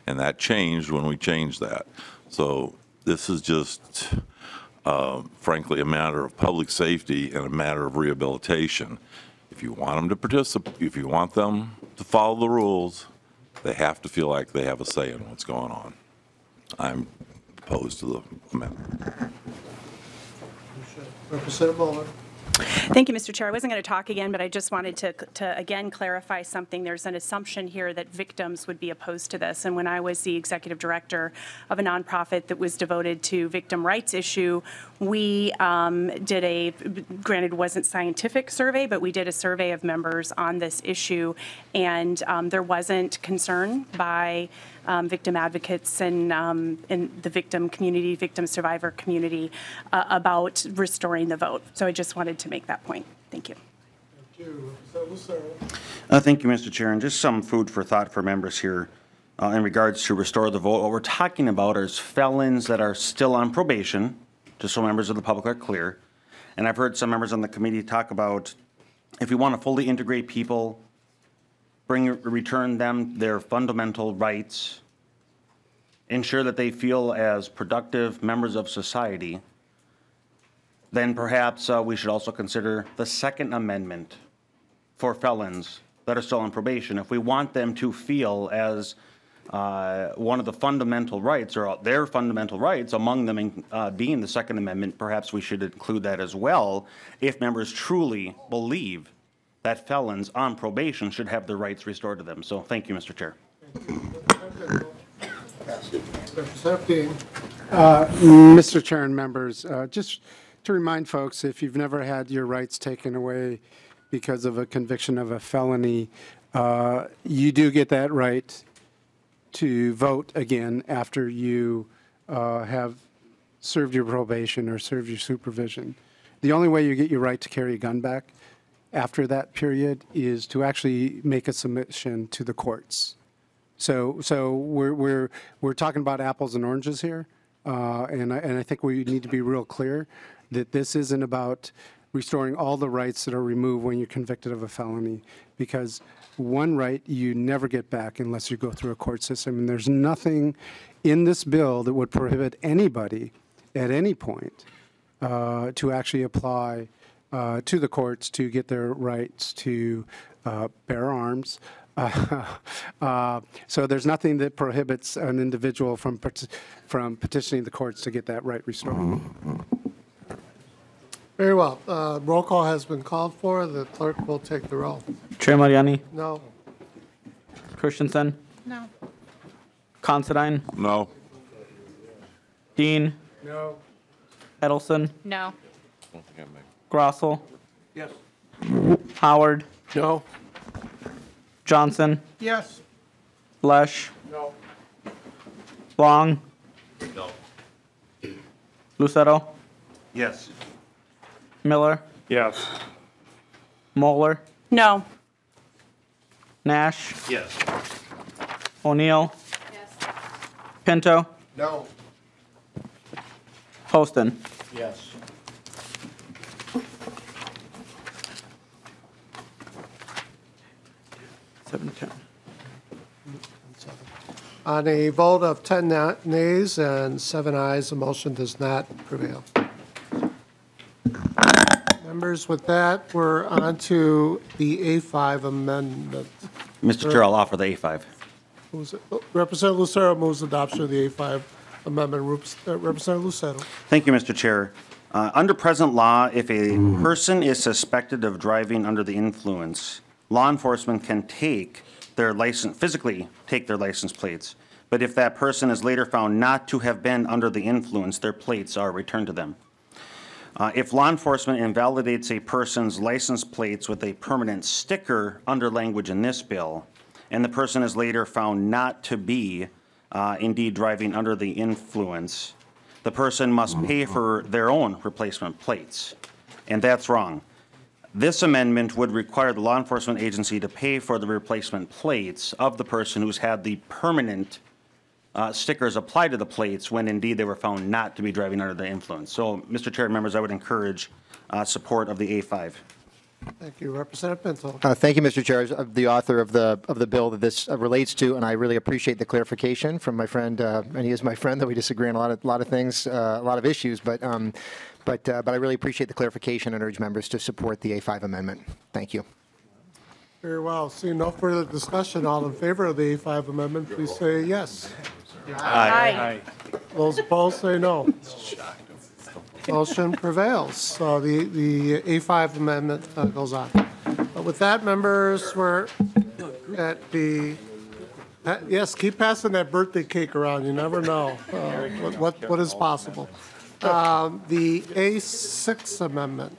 And that changed when we changed that. So this is just, frankly, a matter of public safety and a matter of rehabilitation. If you want them to participate, if you want them to follow the rules, they have to feel like they have a say in what's going on. I'm opposed to the amendment. Representative Muller. Thank you, Mr. Chair. I wasn't going to talk again, but I just wanted to again clarify something. There's an assumption here that victims would be opposed to this. And when I was the executive director of a nonprofit that was devoted to victim rights issue, we granted it wasn't scientific survey, but we did a survey of members on this issue. And there wasn't concern by victim advocates and the victim community, victim survivor community about restoring the vote. So I just wanted to make that point. Thank you. Thank you. Representative Lucero. Thank you, Mr. Chair. And just some food for thought for members here in regards to restore the vote. What we're talking about is felons that are still on probation, just so members of the public are clear. And I've heard some members on the committee talk about if we want to fully integrate people, return them their fundamental rights, ensure that they feel as productive members of society, then perhaps we should also consider the Second Amendment for felons that are still on probation. If we want them to feel as one of the fundamental rights, or their fundamental rights, among them being the Second Amendment, perhaps we should include that as well, if members truly believe that felons on probation should have their rights restored to them. So thank you, Mr. Chair. Mr. Chair and members, just to remind folks, if you've never had your rights taken away because of a conviction of a felony, you do get that right to vote again after you have served your probation or served your supervision. The only way you get your right to carry a gun back after that period is to actually make a submission to the courts. So we're talking about apples and oranges here, and I think we need to be real clear that this isn't about restoring all the rights that are removed when you're convicted of a felony, because one right you never get back unless you go through a court system, and there's nothing in this bill that would prohibit anybody at any point to actually apply to the courts to get their rights to bear arms. So there's nothing that prohibits an individual from petitioning the courts to get that right restored. Very well. Roll call has been called for. The clerk will take the roll. Chair Mariani, No. Christensen, No. No. Considine, Dean, No. Edelson, No. Grossel, Yes. Howard, No. Johnson, Yes. Lesh, No. Long, No. Lucero, Yes. Miller, Yes. Moeller, No. Nash, Yes. O'Neill, Pinto, No. Poston. Yes. Seven, 10. On a vote of 10 nays and 7 ayes, the motion does not prevail. Members, with that, we're on to the A5 amendment. Mr. Chair, I'll offer the A5. Representative Lucero moves adoption of the A5 amendment. Representative Lucero. Thank you, Mr. Chair. Under present law, if a person is suspected of driving under the influence, law enforcement can take their license, physically take their license plates. But if that person is later found not to have been under the influence, their plates are returned to them. If law enforcement invalidates a person's license plates with a permanent sticker under language in this bill, and the person is later found not to be indeed driving under the influence, the person must pay for their own replacement plates. And that's wrong. This amendment would require the law enforcement agency to pay for the replacement plates of the person who's had the permanent stickers applied to the plates when indeed they were found not to be driving under the influence. So, Mr. Chair and members, I would encourage support of the A5. Thank you. Representative Pinto. Thank you, Mr. Chair. I'm the author of the bill that this relates to, and I really appreciate the clarification from my friend, and he is my friend, though we disagree on a lot of things, a lot of issues, but I really appreciate the clarification and urge members to support the A5 amendment. Thank you. Very well. Seeing no further discussion, all in favor of the A5 amendment, please say yes. Aye. Those opposed, say no. Motion prevails. So the A5 amendment goes on. With that, members, we're at the, yes, keep passing that birthday cake around. You never know what is possible. The A6 amendment.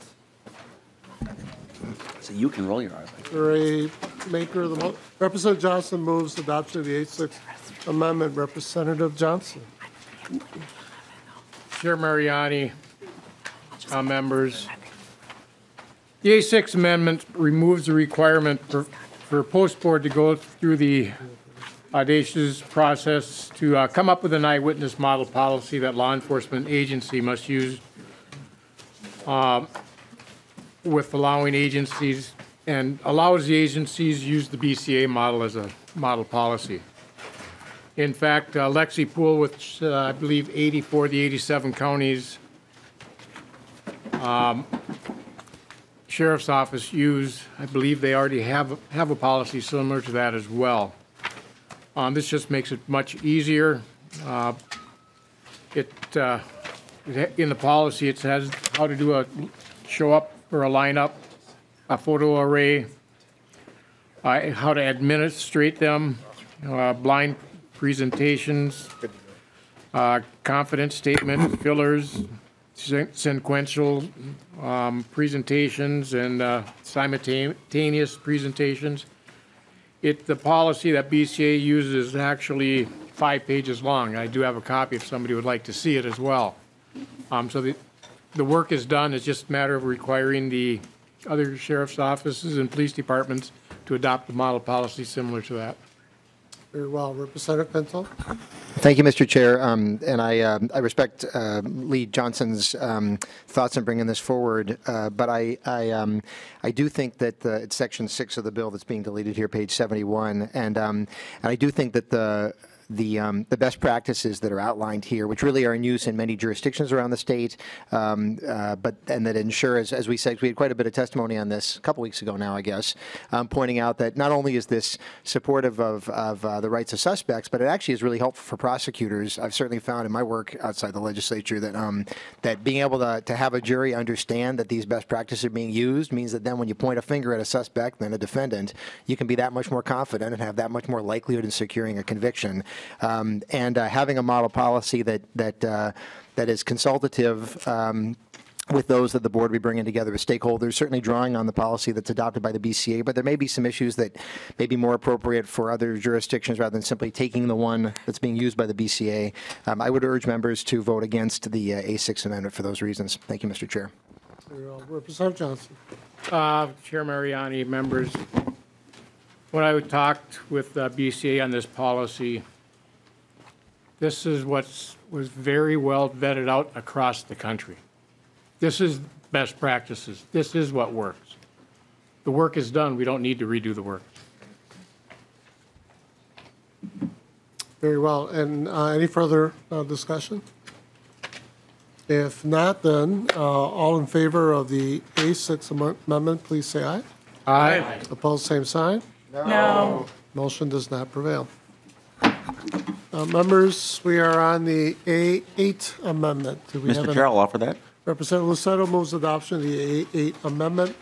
So you can roll your eyes. For a maker of the motion. Representative Johnson moves adoption of the A6 amendment. Representative Johnson. Chair Mariani, members. The A6 amendment removes the requirement for a post board to go through the audacious process to come up with an eyewitness model policy that law enforcement agency must use with allowing agencies, and allows the agencies to use the BCA model as a model policy. In fact, Lexi Pool, which I believe 84 of the 87 counties Sheriff's Office use, I believe they already have a policy similar to that as well. This just makes it much easier. In the policy, it says how to do a show up or a lineup, a photo array, how to administrate them, blind presentations, confidence statements, fillers, sequential presentations, and simultaneous presentations. The policy that BCA uses is actually 5 pages long. I do have a copy if somebody would like to see it as well. So the work is done. It's just a matter of requiring the other sheriff's offices and police departments to adopt a model policy similar to that. Very well. Representative Pinto? Thank you, Mr. Chair. And I respect Lee Johnson's thoughts on bringing this forward, but I do think that it's Section 6 of the bill that's being deleted here, page 71, and I do think that the best practices that are outlined here, which really are in use in many jurisdictions around the state, and that ensure, as we said, we had quite a bit of testimony on this a couple weeks ago now, I guess, pointing out that not only is this supportive of the rights of suspects, but it actually is really helpful for prosecutors. I've certainly found in my work outside the legislature that that being able to have a jury understand that these best practices are being used means that then when you point a finger at a suspect, then a defendant, you can be that much more confident and have that much more likelihood in securing a conviction. Having a model policy that is consultative with those that the board will be bringing together as stakeholders, certainly drawing on the policy that's adopted by the BCA, but there may be some issues that may be more appropriate for other jurisdictions rather than simply taking the one that's being used by the BCA. I would urge members to vote against the A6 amendment for those reasons. Thank you, Mr. Chair. Representative Johnson. Chair Mariani, members, when I talked with BCA on this policy, this is what was very well vetted out across the country. This is best practices. This is what works. The work is done. We don't need to redo the work. Very well. And any further discussion? If not, then all in favor of the A6 amendment, please say aye. Aye. Opposed, same sign. No. Motion does not prevail. Members, we are on the A8 amendment. Do we have Mr. Chair, I'll offer that. Representative Lucetto moves adoption of the A8 amendment.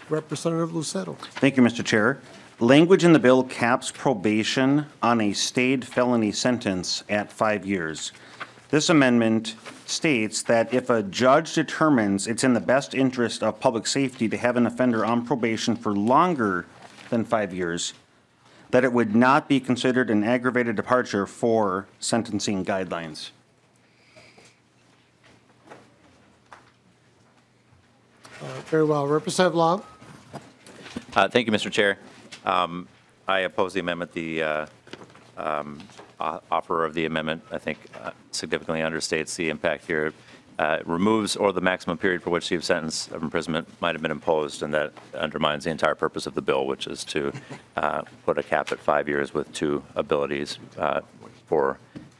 Representative Lucetto. Thank you, Mr. Chair. Language in the bill caps probation on a stayed felony sentence at 5 years. This amendment states that if a judge determines it's in the best interest of public safety to have an offender on probation for longer than 5 years, that it would not be considered an aggravated departure for sentencing guidelines. Very well. Representative Long. Thank you, Mr. Chair. I oppose the amendment. The offerer of the amendment, I think, significantly understates the impact here. Removes or the maximum period for which the sentence of imprisonment might have been imposed, and that undermines the entire purpose of the bill, which is to put a cap at 5 years with two abilities for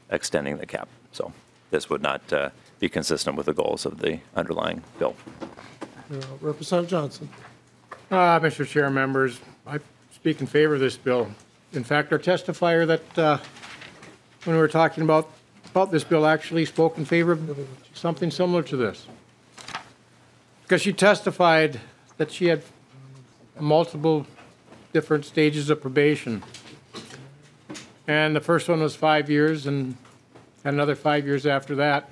extending the cap. So this would not be consistent with the goals of the underlying bill. Representative Johnson. Mr. Chair, members, I speak in favor of this bill. In fact, our testifier that when we were talking about this bill actually spoke in favor of something similar to this. Because she testified that she had multiple different stages of probation. And the first one was 5 years and another 5 years after that.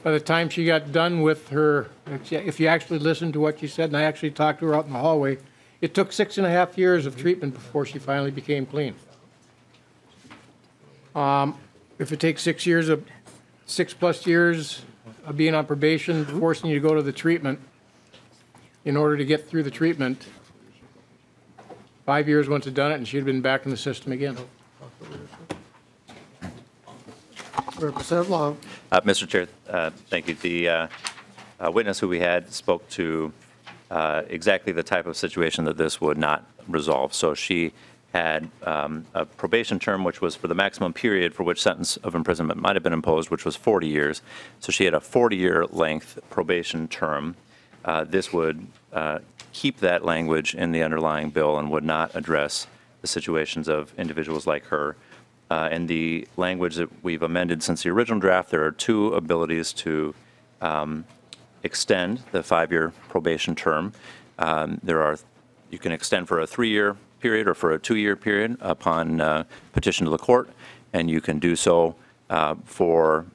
By the time she got done with her, if you actually listened to what she said, and I actually talked to her out in the hallway, it took 6.5 years of treatment before she finally became clean. If it takes 6 plus years of being on probation, forcing you to go to the treatment in order to get through the treatment, 5 years once it done it, and she'd been back in the system again. Representative Long. Mr. Chair, thank you. The witness who we had spoke to exactly the type of situation that this would not resolve. So she had a probation term which was for the maximum period for which sentence of imprisonment might have been imposed, which was 40 years. So she had a 40-year length probation term. This would keep that language in the underlying bill and would not address the situations of individuals like her. And the language that we've amended since the original draft, there are two abilities to extend the 5-year probation term. You can extend for a 3-year period or for a 2-year period upon petition to the court, and you can do so for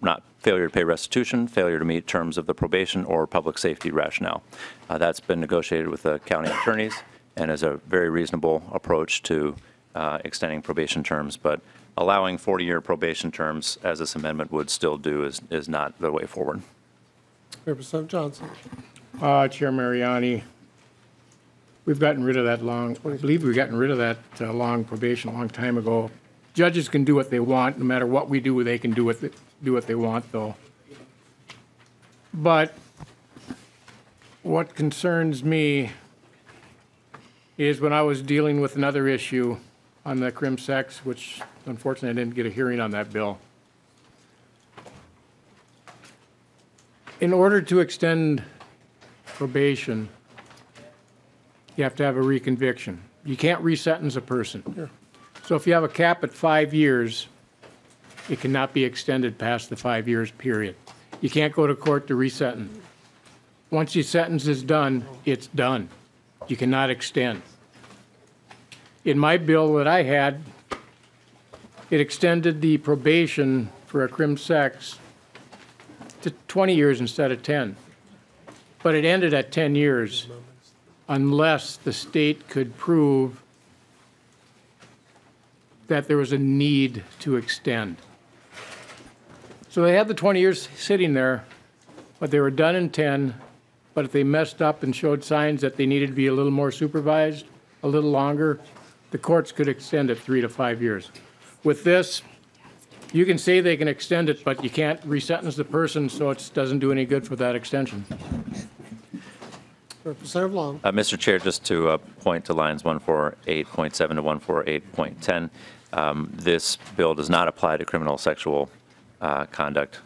not failure to pay restitution, failure to meet terms of the probation, or public safety rationale. That's been negotiated with the county attorneys and is a very reasonable approach to extending probation terms, but allowing 40-year probation terms, as this amendment would still do, is not the way forward. Representative Johnson. Chair Mariani, we've gotten rid of that long, I believe we've gotten rid of that long probation a long time ago. Judges can do what they want, no matter what we do, they can do what they want, though. But what concerns me is when I was dealing with another issue on the crim sex, which unfortunately I didn't get a hearing on that bill. In order to extend probation, you have to have a reconviction. You can't resentence a person. So if you have a cap at 5 years, it cannot be extended past the 5 years period. You can't go to court to resentence. Once your sentence is done, it's done. You cannot extend. In my bill that I had, it extended the probation for a crim sex to 20 years instead of 10. But it ended at 10 years unless the state could prove that there was a need to extend. So they had the 20 years sitting there, but they were done in 10. But if they messed up and showed signs that they needed to be a little more supervised, a little longer, the courts could extend it 3 to 5 years. With this, you can say they can extend it, but you can't resentence the person, so it doesn't do any good for that extension. Representative Long. Mr. Chair, just to point to lines 148.7 to 148.10, this bill does not apply to criminal sexual conduct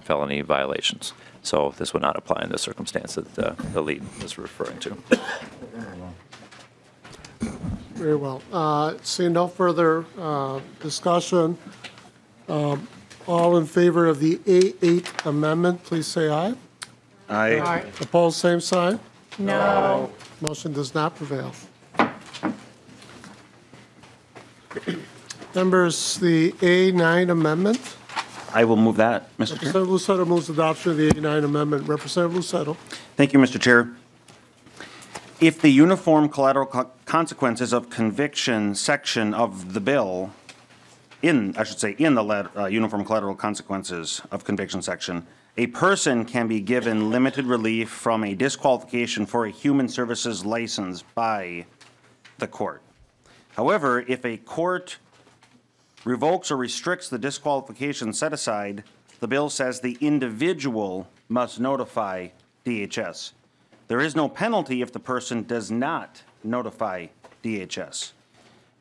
felony violations. So this would not apply in the circumstance that the lead is referring to. Very well. Seeing no further discussion, all in favor of the A8 amendment, please say aye. Aye. Aye. Opposed, same sign. No. Motion does not prevail. Members, the A9 amendment. I will move that, Mr. Chair. Representative Lucetto moves adoption of the A9 amendment. Representative Lucetto. Thank you, Mr. Chair. If the uniform collateral consequences of conviction section of the bill, in the uniform collateral consequences of conviction section, a person can be given limited relief from a disqualification for a human services license by the court. However, if a court revokes or restricts the disqualification set aside, the bill says the individual must notify DHS. There is no penalty if the person does not notify DHS.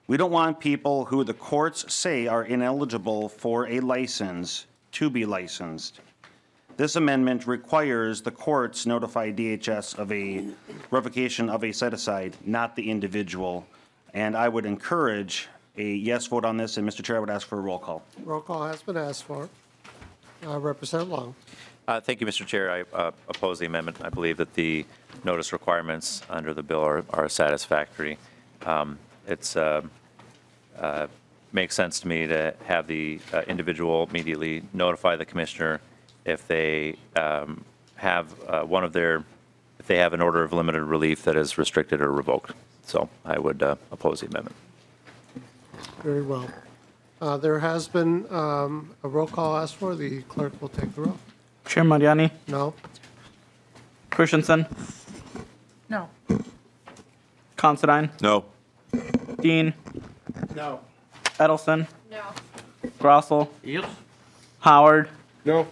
We don't want people who the courts say are ineligible for a license to be licensed. This amendment requires the courts notify DHS of a revocation of a set-aside, not the individual. And I would encourage a yes vote on this, and Mr. Chair, I would ask for a roll call. Roll call has been asked for. Representative Long. Thank you, Mr. Chair. I oppose the amendment. I believe that the notice requirements under the bill are satisfactory. It's makes sense to me to have the individual immediately notify the commissioner if they have if they have an order of limited relief that is restricted or revoked. So I would oppose the amendment. Very well. There has been a roll call asked for. The clerk will take the roll. Chair Mariani, No. Christensen, No. Considine, No. Dean, No. Edelson, No. Grossel, Yes. Howard, No.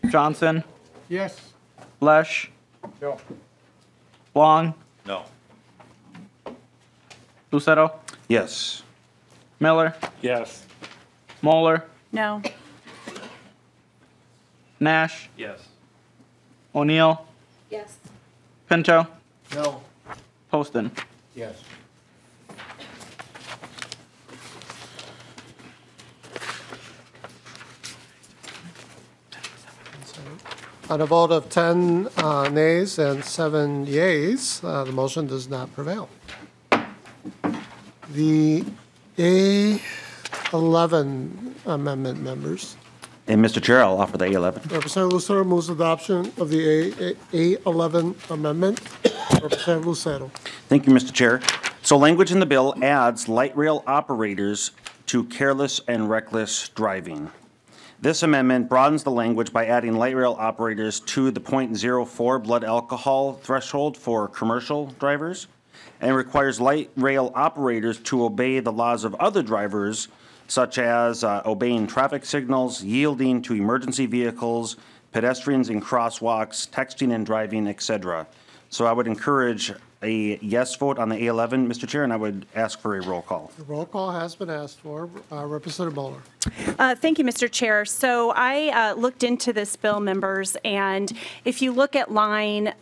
Johnson, Yes. Lesh, No. Long, No. Lucero, Yes. Miller, Yes. Moeller, No. Nash, Yes. O'Neill, Yes. Pinto, No. Poston. Yes. On a vote of 10 nays and 7 yeas, the motion does not prevail. The A11 Amendment members. And Mr. Chair, I'll offer the A11. Representative Lucero moves adoption of the A11 Amendment. Representative Lucero. Thank you, Mr. Chair. So language in the bill adds light rail operators to careless and reckless driving. This amendment broadens the language by adding light rail operators to the .04 blood alcohol threshold for commercial drivers and requires light rail operators to obey the laws of other drivers, such as obeying traffic signals, yielding to emergency vehicles, pedestrians in crosswalks, texting and driving, etc. So I would encourage a yes vote on the A11, Mr. Chair, and I would ask for a roll call. The roll call has been asked for. Representative Moeller. Thank you, Mr. Chair. So I looked into this bill, members, and if you look at line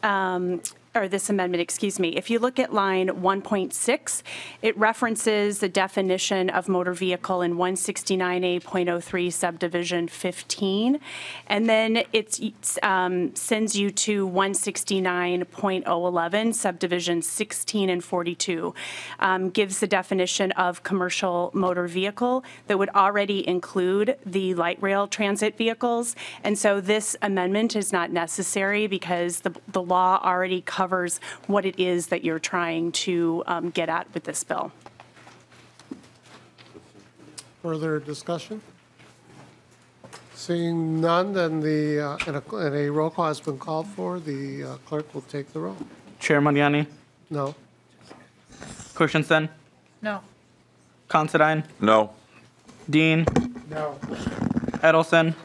or this amendment, excuse me, if you look at line 1.6, it references the definition of motor vehicle in 169A.03 subdivision 15, and then it sends you to 169.011 subdivision 16 and 42, gives the definition of commercial motor vehicle that would already include the light rail transit vehicles, and so this amendment is not necessary because the law already covers what it is that you're trying to get at with this bill. Further discussion? Seeing none, then and a roll call has been called for. The clerk will take the roll. Chair Mariani, No. Christensen, No. Considine, No. Dean, No. Edelson,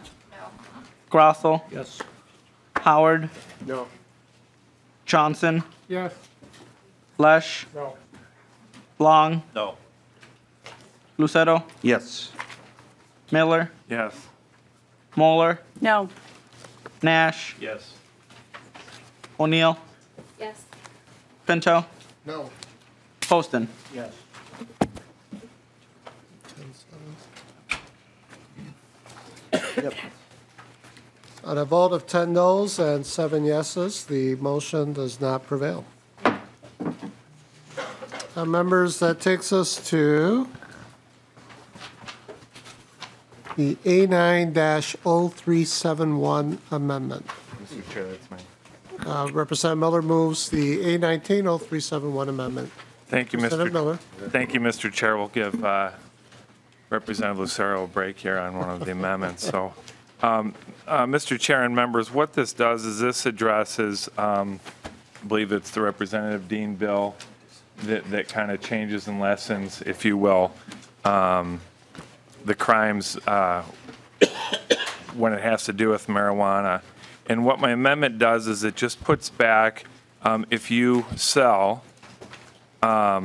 Grossel, Yes. Howard, No. Johnson, Yes. Lesh, No. Long, No. Lucero, Yes. Miller, Yes. Moeller, No. Nash, Yes. O'Neill, Yes. Pinto, No. Poston. Yes. On a vote of 10 noes and 7 yeses, the motion does not prevail. Members, that takes us to the A9-0371 Amendment. Mr. Chair, that's mine. Representative Miller moves the A19-0371 Amendment. Thank you, Representative Miller. Thank you, Mr. Chair. We'll give Representative Lucero a break here on one of the amendments. So, Mr. Chair and members, what this does is this addresses, I believe it's the Representative Dean bill that kind of changes and lessens, if you will, the crimes when it has to do with marijuana. And what my amendment does is it just puts back, if you sell, let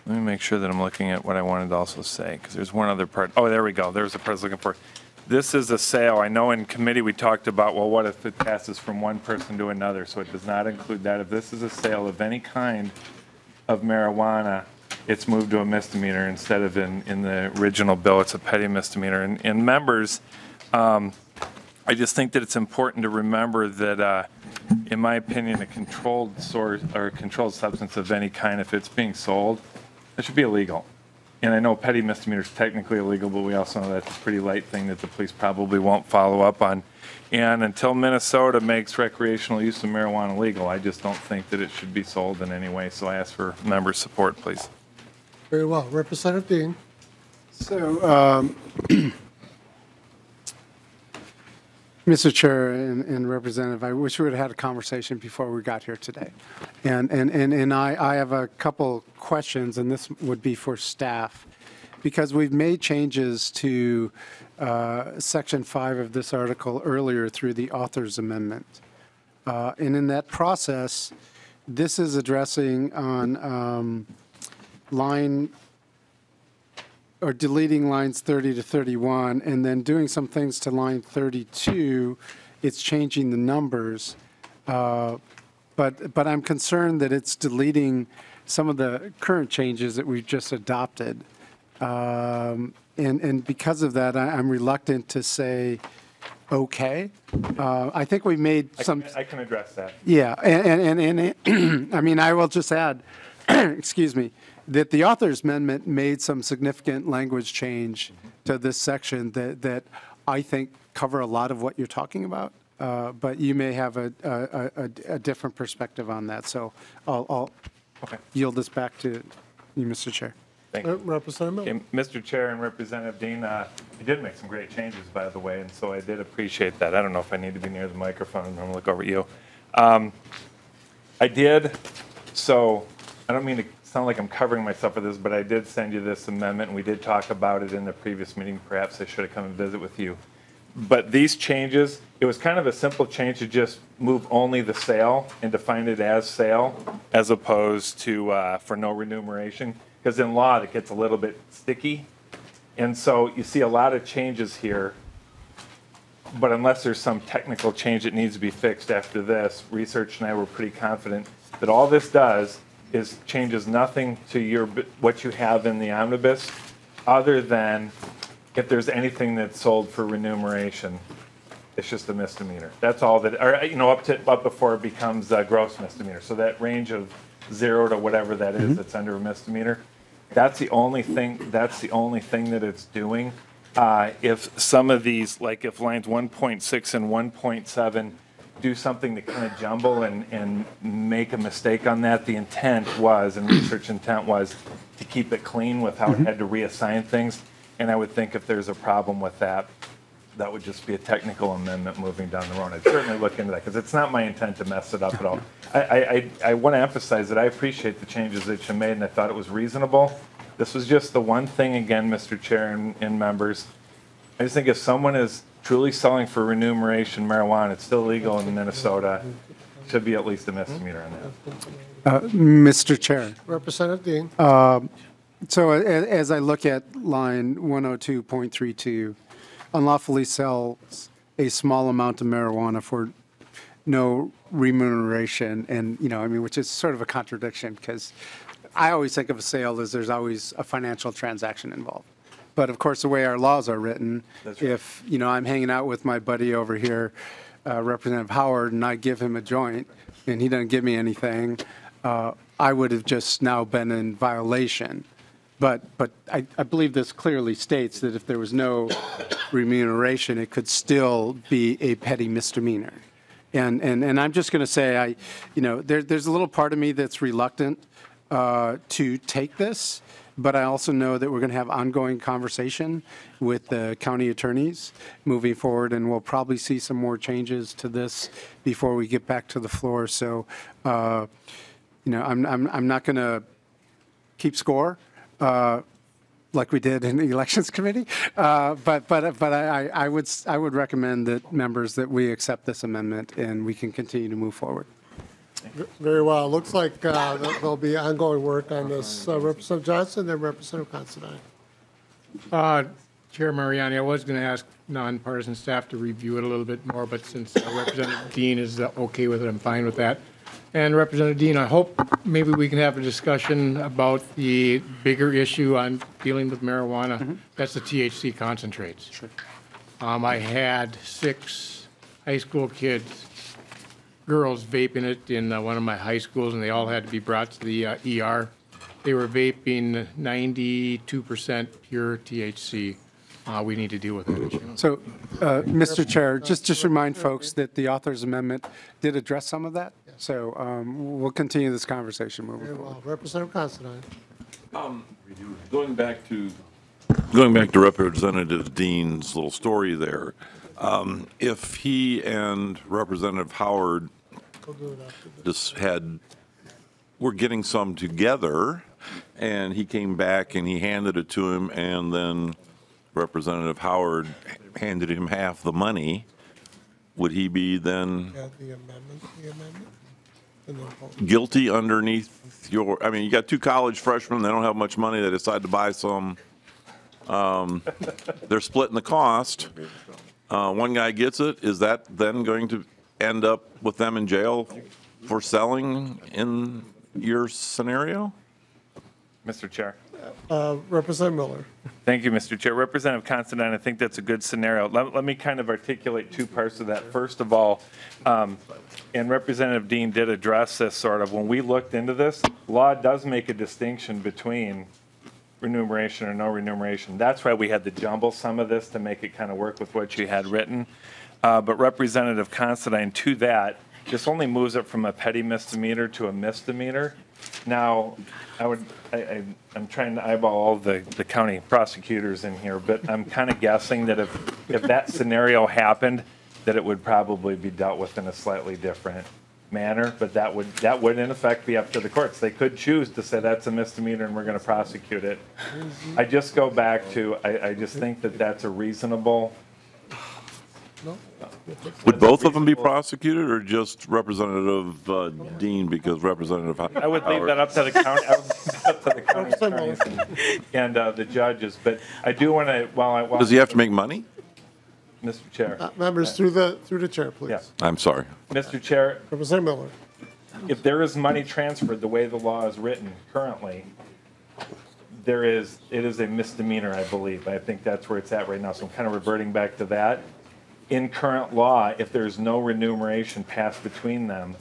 me make sure that I'm looking at what I wanted to also say, because there's one other part. Oh, there we go. There's the part I was looking for. This is a sale. I know in committee we talked about, well, what if it passes from one person to another? So it does not include that. If this is a sale of any kind of marijuana, it's moved to a misdemeanor instead of in the original bill, it's a petty misdemeanor. And members, I just think that it's important to remember that, in my opinion, a controlled source or a controlled substance of any kind, if it's being sold, it should be illegal. And I know petty misdemeanor is technically illegal, but we also know that's a pretty light thing that the police probably won't follow up on. And until Minnesota makes recreational use of marijuana legal, I just don't think that it should be sold in any way. So I ask for member support, please. Very well. Representative Dean. So, Mr. Chair and Representative, I wish we would have had a conversation before we got here today. And I have a couple questions, and this would be for staff, because we've made changes to Section 5 of this article earlier through the author's amendment. And in that process, this is addressing on line or deleting lines 30 to 31 and then doing some things to line 32, it's changing the numbers. But I'm concerned that it's deleting some of the current changes that we've just adopted. And because of that, I'm reluctant to say, okay. I think we made some. I can address that. Yeah, and I mean, I will just add, excuse me, that the author's amendment made some significant language change to this section that I think cover a lot of what you're talking about. But you may have a different perspective on that. So I'll yield this back to you, Mr. Chair. Thank you. Representative Miller. Okay, Mr. Chair and Representative Dean, you did make some great changes, by the way, and so I did appreciate that. I don't know if I need to be near the microphone. I'm going to look over at you. I did, so I don't mean to sound like I'm covering myself for this, but I did send you this amendment, and we did talk about it in the previous meeting. Perhaps I should have come and visit with you. But these changes, it was kind of a simple change to just move only the sale and define it as sale as opposed to for no remuneration. Because in law, it gets a little bit sticky. And so you see a lot of changes here. But unless there's some technical change that needs to be fixed after this, Research and I were pretty confident that all this does is changes nothing to what you have in the omnibus other than if there's anything that's sold for remuneration, it's just a misdemeanor. That's all that, or up before it becomes a gross misdemeanor. So that range of 0 to whatever that is that's under a misdemeanor, that's the only thing. That's the only thing that it's doing. If some of these, like if lines 1.6 and 1.7 do something to kind of jumble and make a mistake on that, the intent was, and research intent was, to keep it clean with how it had to reassign things. And I would think if there's a problem with that, that would just be a technical amendment moving down the road. I'd certainly look into that because it's not my intent to mess it up at all. I want to emphasize that I appreciate the changes that you made and I thought it was reasonable. This was just the one thing, again, Mr. Chair and members. I just think if someone is truly selling for remuneration marijuana, it's still legal in Minnesota, should be at least a misdemeanor on that. Mr. Chair. Representative Dean. So as I look at line 102.32, unlawfully sells a small amount of marijuana for no remuneration, and I mean, which is sort of a contradiction because I always think of a sale as there's always a financial transaction involved. But of course, the way our laws are written, if I'm hanging out with my buddy over here, Representative Howard, and I give him a joint, and he doesn't give me anything, I would have just now been in violation. But I believe this clearly states that if there was no remuneration, it could still be a petty misdemeanor. And I'm just going to say, there's a little part of me that's reluctant to take this, but I also know that we're going to have ongoing conversation with the county attorneys moving forward, and we'll probably see some more changes to this before we get back to the floor. So, I'm not going to keep score like we did in the elections committee, but I would recommend that members that we accept this amendment and we can continue to move forward. Very well. Looks like there'll be ongoing work on this. Representative Johnson and Representative Considine. Chair Mariani, I was going to ask nonpartisan staff to review it a little bit more, but since Representative Dean is okay with it, I'm fine with that. And Representative Dean, I hope maybe we can have a discussion about the bigger issue on dealing with marijuana. That's the THC concentrates. Sure. I had 6 high school kids, girls, vaping it in one of my high schools, and they all had to be brought to the ER. They were vaping 92% pure THC. We need to deal with that issue. So, Mr. Chair, just remind folks that the author's amendment did address some of that. So we'll continue this conversation moving Very forward. well. Representative Considine. Going back to Representative Dean's little story there, if he and Representative Howard just were getting some together, and he came back and he handed it to him, and then Representative Howard handed him half the money, would he be then? The amendment. guilty underneath your, I mean, you got two college freshmen, they don't have much money, they decide to buy some. They're splitting the cost. One guy gets it. Is that then going to end up with them in jail for selling in your scenario? Mr. Chair. Representative Miller. Thank you, Mr. Chair. Representative Considine, I think that's a good scenario. Let me kind of articulate two parts of that. First of all, and Representative Dean did address this sort of, when we looked into this, law does make a distinction between remuneration or no remuneration. That's why we had to jumble some of this to make it kind of work with what you had written. But Representative Considine, to that, this only moves it from a petty misdemeanor to a misdemeanor. Now, I'm trying to eyeball all the county prosecutors in here, but I'm kind of guessing that if that scenario happened, that it would probably be dealt with in a slightly different manner, but that would in effect be up to the courts. They could choose to say that's a misdemeanor and we're going to prosecute it. I just go back to, I just think that that's a reasonable. Would both of them be prosecuted or just Representative Dean because Representative Howard? I would leave that up to the county, I would leave that up to the county attorneys and the judges, but I do want to, while Does he have to make money? Mr. Chair. Members, through the chair, please. Yes. I'm sorry. Mr. Chair. Representative Miller. If there is money transferred the way the law is written currently, it is a misdemeanor, I believe. I think that's where it's at right now. So I'm kind of reverting back to that. In current law, if there's no remuneration passed between them,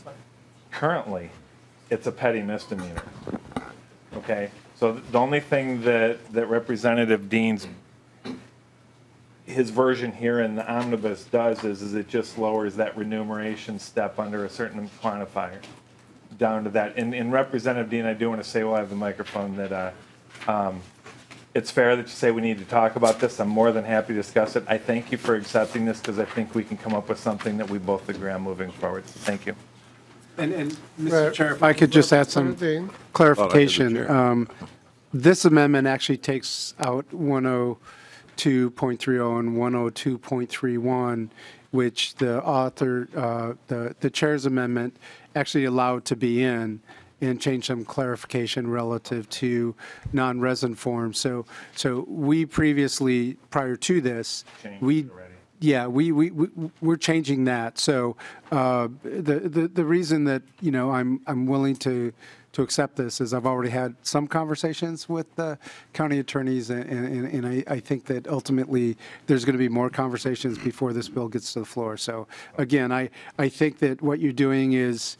currently, it's a petty misdemeanor. Okay? So the only thing that Representative Dean's his version here in the Omnibus does is it just lowers that remuneration step under a certain quantifier down to that. And Representative Dean, I do want to say while I have the microphone that it's fair that you say we need to talk about this. I'm more than happy to discuss it. I thank you for accepting this because I think we can come up with something that we both agree on moving forward. Thank you. And Mr. Chair, if I could just add some Dean. clarification. This amendment actually takes out 102.30 and 102.31, which the author, the chair's amendment actually allowed to be in, and change some clarification relative to non-resident forms. So we previously, prior to this, we're changing that. So the reason that I'm willing to accept this is I've already had some conversations with the county attorneys, and I think that ultimately there's going to be more conversations before this bill gets to the floor. So again, I think that what you're doing is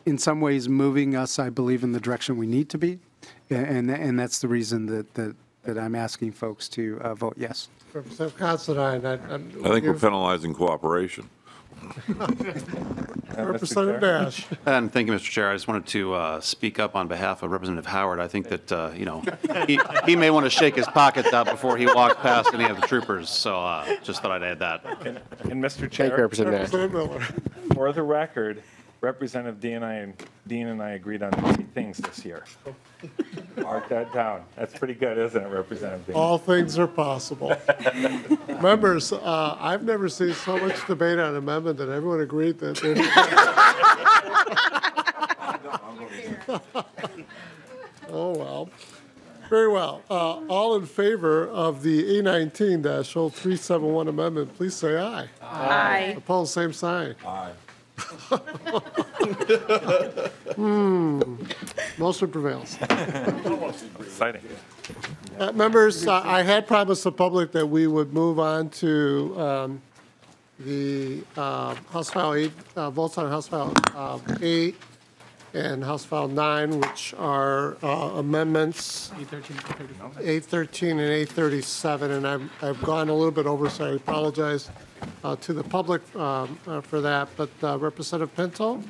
in some ways moving us, I believe, in the direction we need to be, and that's the reason that I'm asking folks to vote yes. Representative Considine. I think we're penalizing cooperation. Representative Nash. And thank you, Mr. Chair. I just wanted to speak up on behalf of Representative Howard. I think that, he may want to shake his pockets out before he walks past any of the troopers. So just thought I'd add that. And Mr. Chair. Thank you, Representative Nash. Representative Miller. For the record, Representative Dean and I agreed on 3 things this year. Mark that down. That's pretty good, isn't it, Representative Dean? All things are possible. Members, I've never seen so much debate on an amendment that everyone agreed that. Oh, well. Very well. All in favor of the A19-0371 amendment, please say aye. Aye. Opposed, same sign. Aye. Motion prevails. Exciting. Members, I had promised the public that we would move on to the House File 8, votes on House File 8 and House File 9, which are amendments 813 and 837, and I've gone a little bit over, so I apologize to the public for that. But Representative Pinto?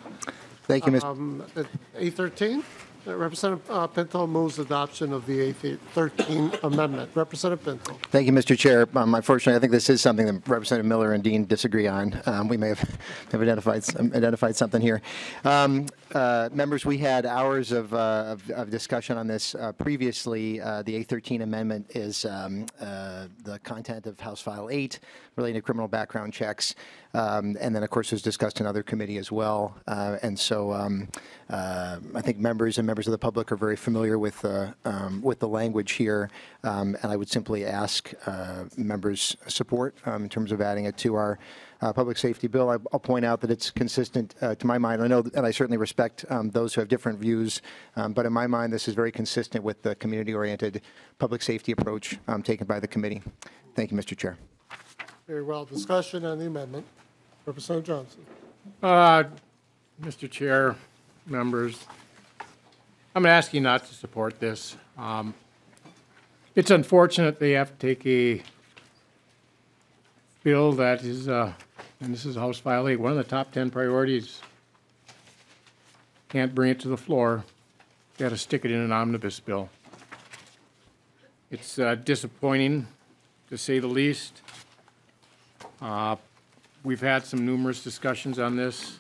Thank you, Mr. 813? Representative Pinto moves adoption of the A13 Amendment. Representative Pinto. Thank you, Mr. Chair. Unfortunately, I think this is something that Representative Miller and Dean disagree on. We may have identified something here. Members, we had hours of discussion on this previously. The A13 Amendment is the content of House File 8 relating to criminal background checks. And then, of course, it was discussed in other committee as well. And so I think members and members of the public are very familiar with the language here. And I would simply ask members' support in terms of adding it to our public safety bill. I'll point out that it's consistent to my mind. I know, and I certainly respect those who have different views, but in my mind, this is very consistent with the community-oriented public safety approach taken by the committee. Thank you, Mr. Chair. Very well. Discussion on the amendment. Representative Johnson. Mr. Chair, members, I'm asking not to support this. It's unfortunate they have to take a bill that is, and this is House File 8, one of the top 10 priorities. Can't bring it to the floor. Got to stick it in an omnibus bill. It's disappointing, to say the least. We've had some numerous discussions on this.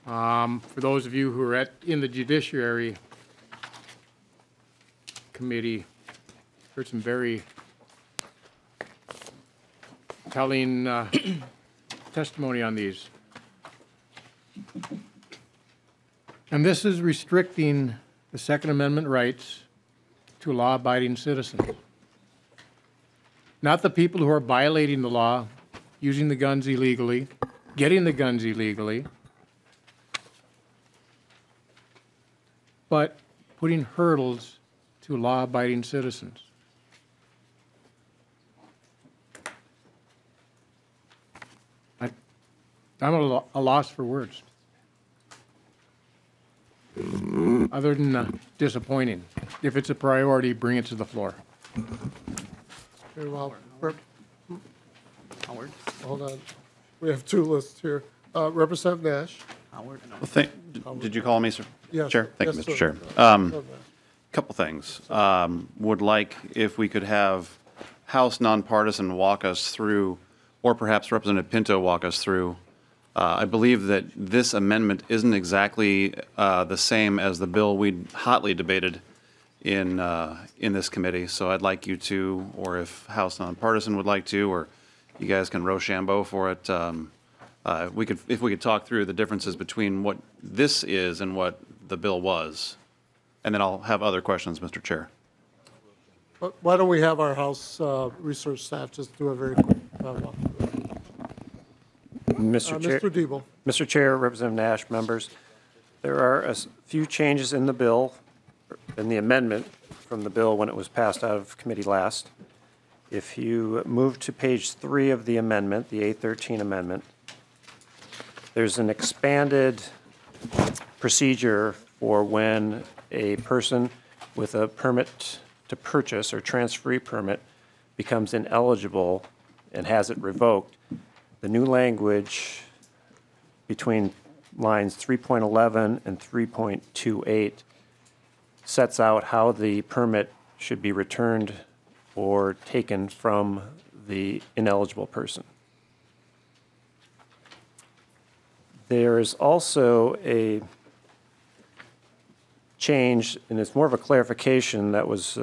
For those of you who are in the Judiciary Committee, heard some very telling testimony on these. And this is restricting the Second Amendment rights to law-abiding citizens. Not the people who are violating the law, using the guns illegally, getting the guns illegally, but putting hurdles to law-abiding citizens. I'm at a loss for words. Other than disappointing. If it's a priority, bring it to the floor. Very well. Howard. Hold on. We have two lists here. Representative Nash. Howard. Did you call me, sir? Yes. Chair? Thank you, Yes, Mr. sir. Chair. Couple things. Would like if we could have House nonpartisan walk us through, or perhaps Representative Pinto walk us through. I believe that this amendment isn't exactly the same as the bill we hotly debated in this committee. So I'd like you to, or if House nonpartisan would like to, or you guys can Rochambeau for it. If we could talk through the differences between what this is and what the bill was, and then I'll have other questions, Mr. Chair. Why don't we have our House research staff just do a very quick walkthrough. Mr. Chair, Mr. Diebel. Mr. Chair, Representative Nash, members, there are a few changes in the bill, in the amendment from the bill when it was passed out of committee last. If you move to page 3 of the amendment, the A13 Amendment, there's an expanded procedure for when a person with a permit to purchase or transferee permit becomes ineligible and has it revoked. The new language between lines 3.11 and 3.28 sets out how the permit should be returned or taken from the ineligible person. There is also a change, and it's more of a clarification that was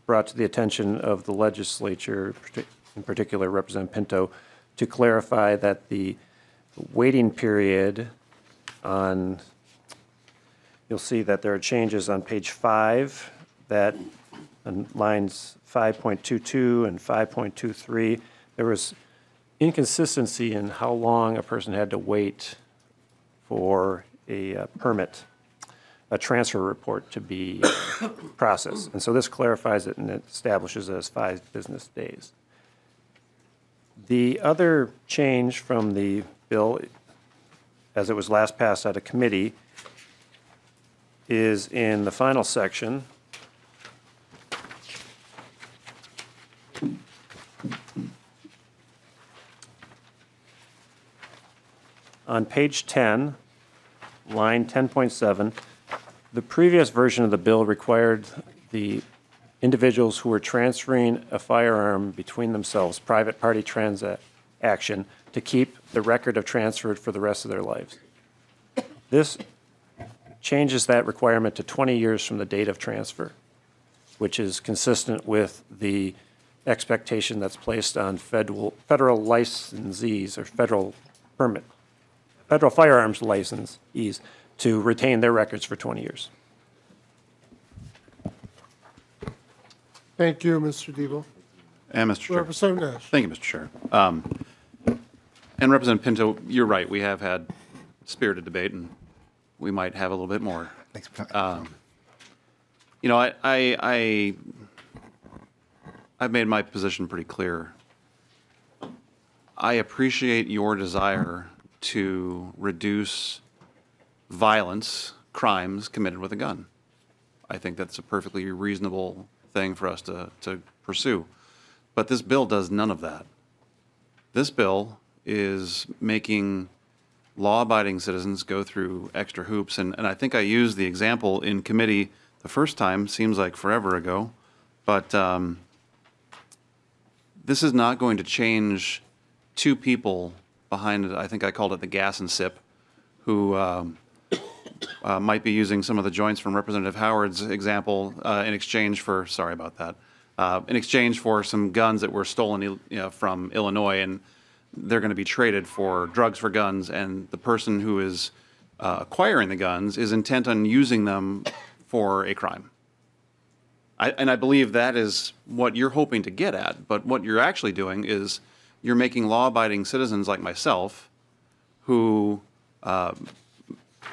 brought to the attention of the legislature, in particular Representative Pinto, to clarify that the waiting period on, you'll see that there are changes on page 5 that on lines 5.22 and 5.23, there was inconsistency in how long a person had to wait for a permit, a transfer report to be processed. And so this clarifies it and it establishes it as 5 business days. The other change from the bill, as it was last passed out of committee, is in the final section. On page 10, line 10.7, The previous version of the bill required the individuals who were transferring a firearm between themselves, private party transaction, to keep the record of transfer for the rest of their lives. This changes that requirement to 20 years from the date of transfer, which is consistent with the expectation that's placed on federal licensees or federal firearms licensees to retain their records for 20 years. Thank you, Mr. Debo. And Mr. Chair. Representative Nash. Thank you, Mr. Chair. And Representative Pinto, you're right. We have had spirited debate, and we might have a little bit more. You know, I've made my position pretty clear. I appreciate your desire to reduce violence, crimes committed with a gun. I think that's a perfectly reasonable thing for us to pursue. But this bill does none of that. This bill is making law-abiding citizens go through extra hoops. And I think I used the example in committee the first time, seems like forever ago. But this is not going to change two people behind it. I think I called it the gas and sip, who might be using some of the joints from Representative Howard's example in exchange for, sorry about that, in exchange for some guns that were stolen from Illinois, and they're going to be traded for drugs for guns, and the person who is acquiring the guns is intent on using them for a crime. And I believe that is what you're hoping to get at, but what you're actually doing is you're making law-abiding citizens like myself who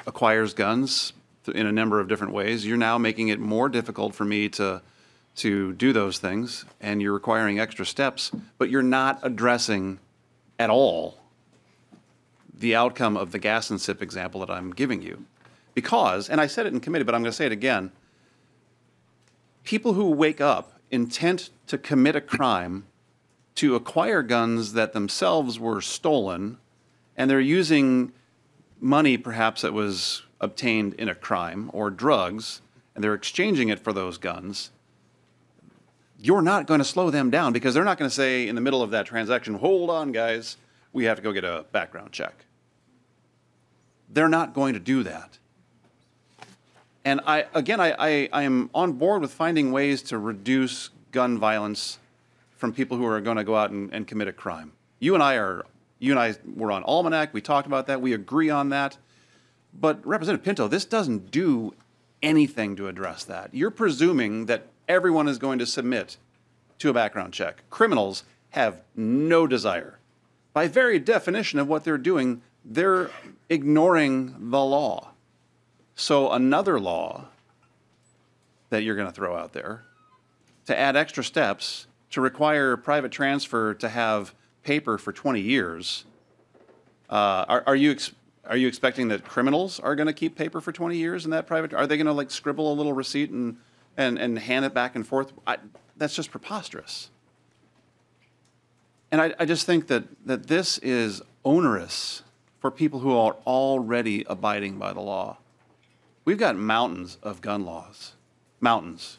acquires guns in a number of different ways. You're now making it more difficult for me to do those things, and you're requiring extra steps, but you're not addressing at all the outcome of the gas and sip example that I'm giving you. Because, and I said it in committee, but I'm going to say it again, people who wake up intent to commit a crime to acquire guns that themselves were stolen, and they're using money perhaps that was obtained in a crime or drugs, and they're exchanging it for those guns, you're not going to slow them down, because they're not going to say in the middle of that transaction, hold on, guys, we have to go get a background check. They're not going to do that. And I am on board with finding ways to reduce gun violence from people who are going to go out and commit a crime. You and I were on Almanac. We talked about that. We agree on that. But Representative Pinto, this doesn't do anything to address that. You're presuming that everyone is going to submit to a background check. Criminals have no desire. By very definition of what they're doing, they're ignoring the law. So another law that you're going to throw out there to add extra steps to require private transfer to have paper for 20 years, are you expecting that criminals are going to keep paper for 20 years in that private? Are they going to like scribble a little receipt and hand it back and forth? That's just preposterous. And I just think that this is onerous for people who are already abiding by the law. We've got mountains of gun laws, mountains.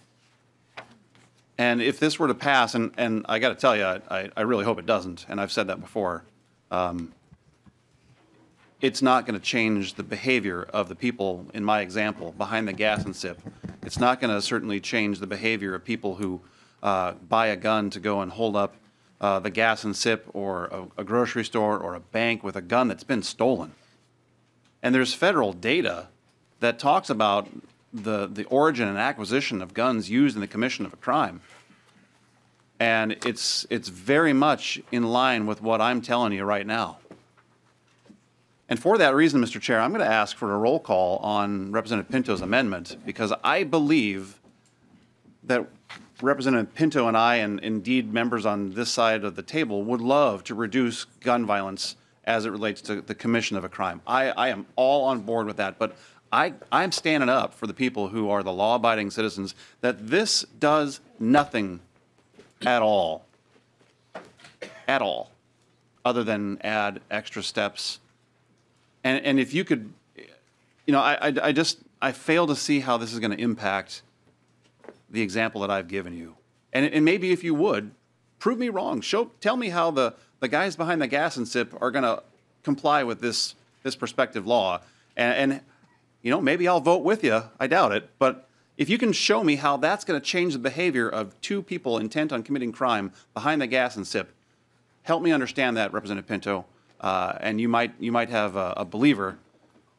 And if this were to pass, and I got to tell you, I really hope it doesn't, and I've said that before, it's not going to change the behavior of the people, in my example, behind the gas and sip. It's not going to certainly change the behavior of people who buy a gun to go and hold up the gas and sip or a grocery store or a bank with a gun that's been stolen. And there's federal data that talks about the origin and acquisition of guns used in the commission of a crime. And it's very much in line with what I'm telling you right now. And for that reason, Mr. Chair, I'm going to ask for a roll call on Representative Pinto's amendment, because I believe that Representative Pinto and I, and indeed members on this side of the table, would love to reduce gun violence as it relates to the commission of a crime. I am all on board with that, but I'm standing up for the people who are the law-abiding citizens, that this does nothing at all, other than add extra steps. And if you could, you know, I fail to see how this is going to impact the example that I've given you. And maybe if you would, prove me wrong. Tell me how the guys behind the gas and sip are going to comply with this prospective law. And you know, maybe I'll vote with you. I doubt it. But if you can show me how that's going to change the behavior of two people intent on committing crime behind the gas and sip, help me understand that, Representative Pinto. And you might have a believer.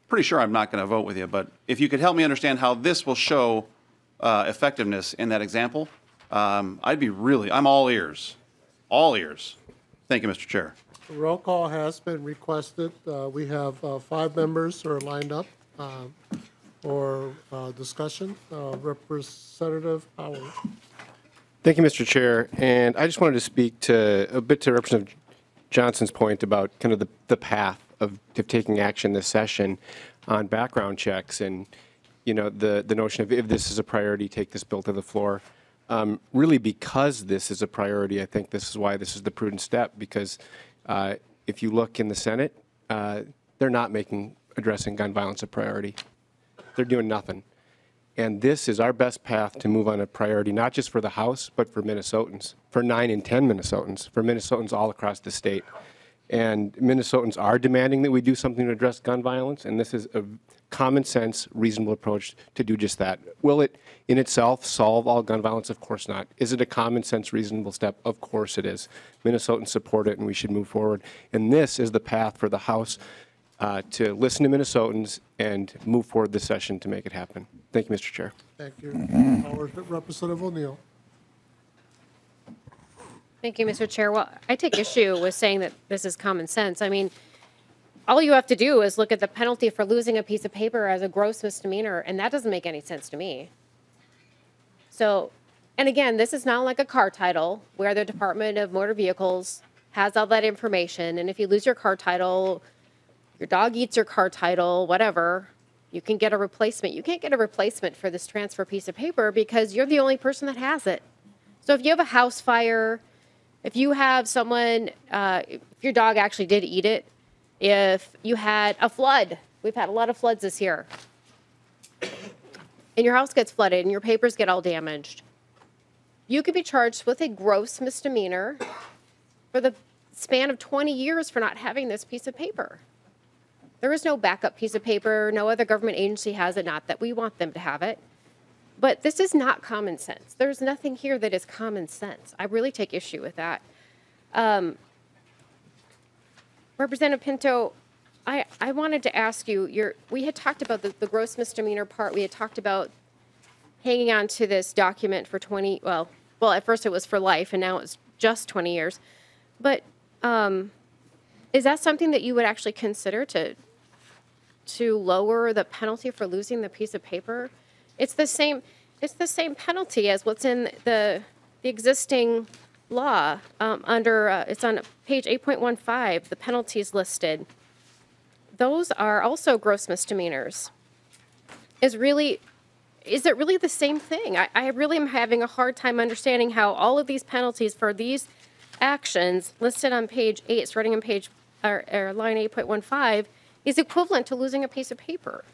Pretty sure I'm not going to vote with you, but if you could help me understand how this will show effectiveness in that example, I'm all ears. All ears. Thank you, Mr. Chair. The roll call has been requested. We have 5 members who are lined up for discussion. Representative Howard. Thank you, Mr. Chair. And I just wanted to speak a bit to Representative Johnson's point about kind of the path of taking action this session on background checks and, you know, the notion of if this is a priority, take this bill to the floor. Really, because this is a priority, I think this is why this is the prudent step, because if you look in the Senate, they're not addressing gun violence a priority. They're doing nothing. And this is our best path to move on a priority, not just for the House, but for Minnesotans, for 9 in 10 Minnesotans, for Minnesotans all across the state. And Minnesotans are demanding that we do something to address gun violence, and this is a common sense, reasonable approach to do just that. Will it in itself solve all gun violence? Of course not. Is it a common sense, reasonable step? Of course it is. Minnesotans support it, and we should move forward. And this is the path for the House to listen to Minnesotans and move forward this session to make it happen. Thank you, Mr. Chair. Thank you. Representative O'Neill. Thank you, Mr. Chair. Well, I take issue with saying that this is common sense. I mean, all you have to do is look at the penalty for losing a piece of paper as a gross misdemeanor, and that doesn't make any sense to me. So, and again, this is not like a car title where the Department of Motor Vehicles has all that information, and if you lose your car title, your dog eats your car title, whatever, you can get a replacement. You can't get a replacement for this transfer piece of paper because you're the only person that has it. So if you have a house fire, if you have someone, if your dog actually did eat it, if you had a flood, we've had a lot of floods this year, and your house gets flooded and your papers get all damaged, you could be charged with a gross misdemeanor for the span of 20 years for not having this piece of paper. There is no backup piece of paper. No other government agency has it, not that we want them to have it. But this is not common sense. There's nothing here that is common sense. I really take issue with that. Representative Pinto, I wanted to ask you, we had talked about the gross misdemeanor part. We had talked about hanging on to this document for 20, well, at first it was for life, and now it's just 20 years. But is that something that you would actually consider to lower the penalty for losing the piece of paper? It's the same penalty as what's in the existing law it's on page 8.15, the penalties listed. Those are also gross misdemeanors. Is it really the same thing? I really am having a hard time understanding how all of these penalties for these actions listed on page 8, starting on page or line 8.15, is equivalent to losing a piece of paper.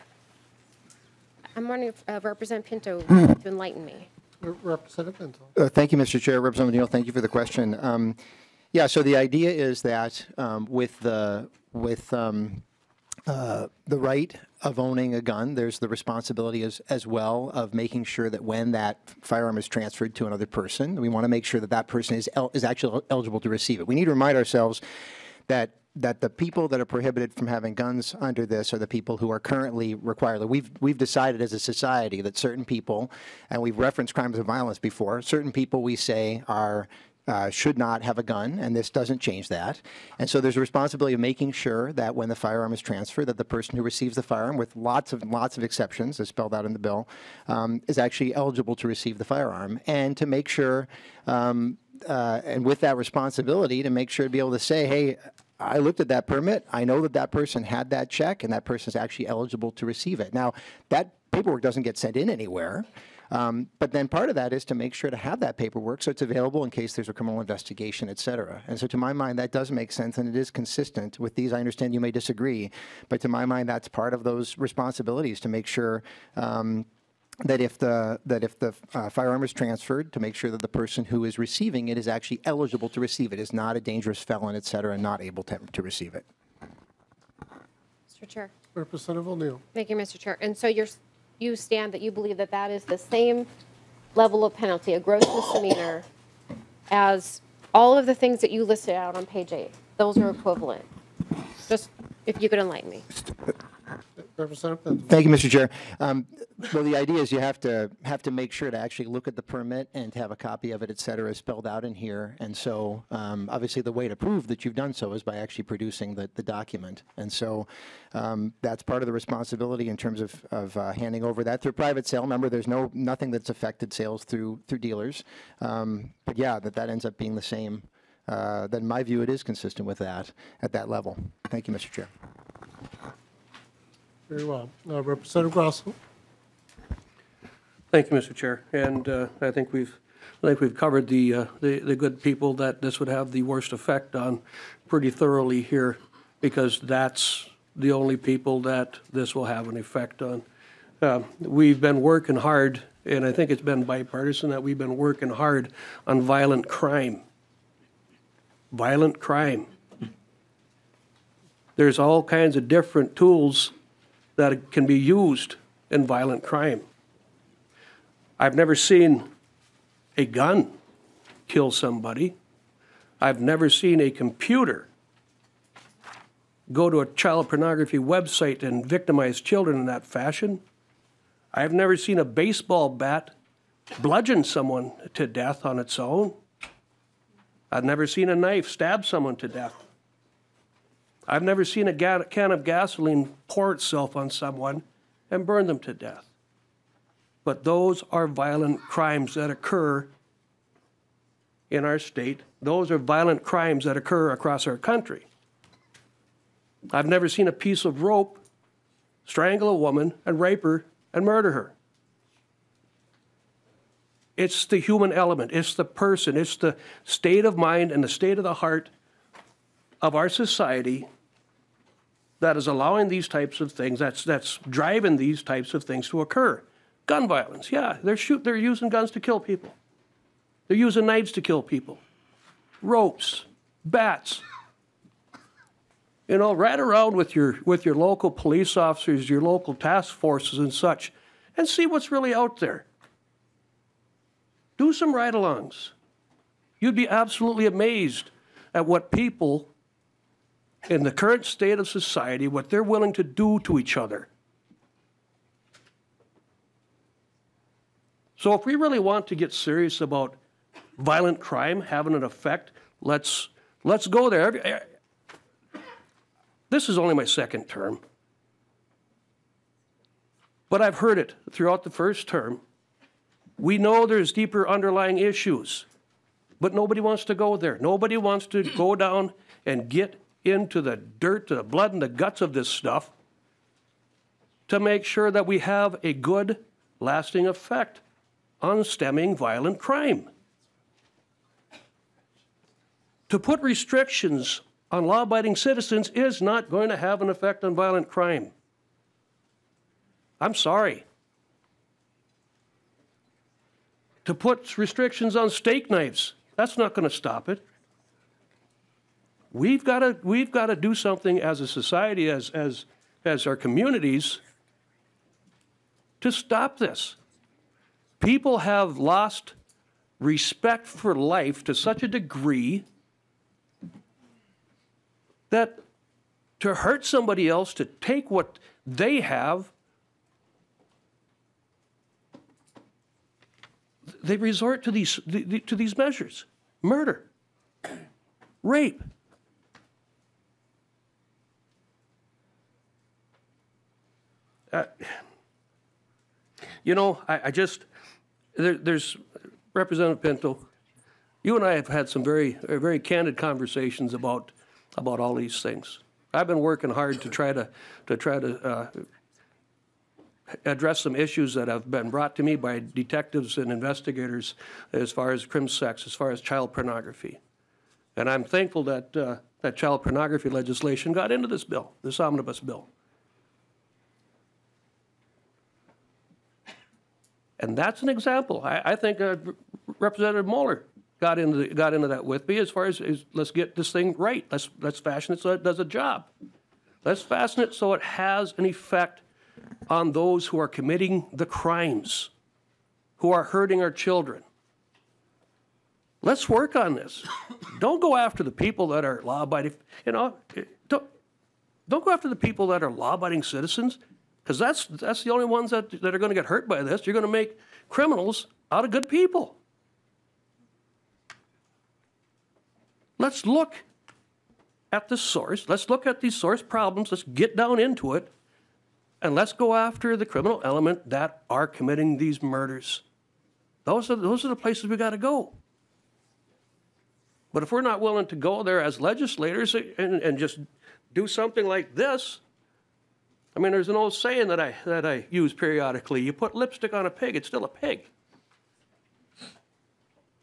I'm wondering if Representative Pinto to enlighten me. Representative Pinto. Thank you, Mr. Chair. Representative O'Neill, thank you for the question. Yeah, so the idea is that with the right of owning a gun, there's the responsibility as well of making sure that when that firearm is transferred to another person, we want to make sure that that person is actually eligible to receive it. We need to remind ourselves that the people that are prohibited from having guns under this are the people who are currently required. We've decided as a society that certain people, and we've referenced crimes of violence before, certain people we say should not have a gun, and this doesn't change that. And so there's a responsibility of making sure that when the firearm is transferred, that the person who receives the firearm, with lots of exceptions as spelled out in the bill, is actually eligible to receive the firearm, and to make sure, and with that responsibility, to make sure to be able to say, hey, I looked at that permit. I know that that person had that check, and that person is actually eligible to receive it. Now, that paperwork doesn't get sent in anywhere. But then part of that is to make sure to have that paperwork so it's available in case there's a criminal investigation, et cetera. And so to my mind, that does make sense, and it is consistent with these. I understand you may disagree, but to my mind, that's part of those responsibilities to make sure that if the firearm is transferred, to make sure that the person who is receiving it is actually eligible to receive it, is not a dangerous felon, et cetera, and not able to receive it. Mr. Chair. Representative O'Neill. Thank you, Mr. Chair. And so you stand that you believe that that is the same level of penalty, a gross misdemeanor, as all of the things that you listed out on page 8. Those are equivalent. Just if you could enlighten me. Representative. Thank you, Mr. Chair. Well, the idea is you have to make sure to actually look at the permit and to have a copy of it, et cetera, spelled out in here. And so, obviously, the way to prove that you've done so is by actually producing the document. And so, that's part of the responsibility in terms of handing over that through private sale. Remember, there's nothing that's affected sales through dealers. But yeah, that ends up being the same. Then, in my view, it is consistent with that at that level. Thank you, Mr. Chair. Very well. Representative Grosso. Thank you, Mr. Chair. And I think we've covered the good people that this would have the worst effect on pretty thoroughly here, because that's the only people that this will have an effect on. We've been working hard, and I think it's been bipartisan that we've been working hard on violent crime. Violent crime. There's all kinds of different tools that can be used in violent crime. I've never seen a gun kill somebody. I've never seen a computer go to a child pornography website and victimize children in that fashion. I've never seen a baseball bat bludgeon someone to death on its own. I've never seen a knife stab someone to death. I've never seen a can of gasoline pour itself on someone and burn them to death. But those are violent crimes that occur in our state. Those are violent crimes that occur across our country. I've never seen a piece of rope strangle a woman and rape her and murder her. It's the human element. It's the person. It's the state of mind and the state of the heart of our society that is allowing these types of things, that's driving these types of things to occur. Gun violence, yeah, they're using guns to kill people. They're using knives to kill people. Ropes, bats. You know, ride around with your local police officers, your local task forces and such, and see what's really out there. Do some ride-alongs. You'd be absolutely amazed at what people in the current state of society, what they're willing to do to each other. So if we really want to get serious about violent crime having an effect, let's go there. This is only my second term, but I've heard it throughout the first term. We know there's deeper underlying issues, but nobody wants to go there. Nobody wants to go down and get into the dirt, the blood and the guts of this stuff to make sure that we have a good, lasting effect on stemming violent crime. To put restrictions on law-abiding citizens is not going to have an effect on violent crime. I'm sorry. To put restrictions on steak knives, that's not going to stop it. We've got to do something as a society, as our communities, to stop this. People have lost respect for life to such a degree that to hurt somebody else, to take what they have, they resort to these measures. Murder, rape. You know, there's Representative Pinto, you and I have had some very candid conversations about about all these things. I've been working hard to try to address some issues that have been brought to me by detectives and investigators as far as crim sex, as far as child pornography. And I'm thankful that that child pornography legislation got into this bill, this omnibus bill. And that's an example. I think Representative Mueller got into that with me as far as let's get this thing right. Let's fashion it so it does a job. Let's fashion it so it has an effect on those who are committing the crimes, who are hurting our children. Let's work on this. Don't go after the people that are law-abiding, you know, don't go after the people that are law-abiding citizens, because that's the only ones that are going to get hurt by this. You're going to make criminals out of good people. Let's look at the source. Let's look at these source problems. Let's get down into it. And let's go after the criminal element that are committing these murders. Those are the places we got to go. But if we're not willing to go there as legislators and just do something like this, I mean, there's an old saying that I use periodically. You put lipstick on a pig, it's still a pig.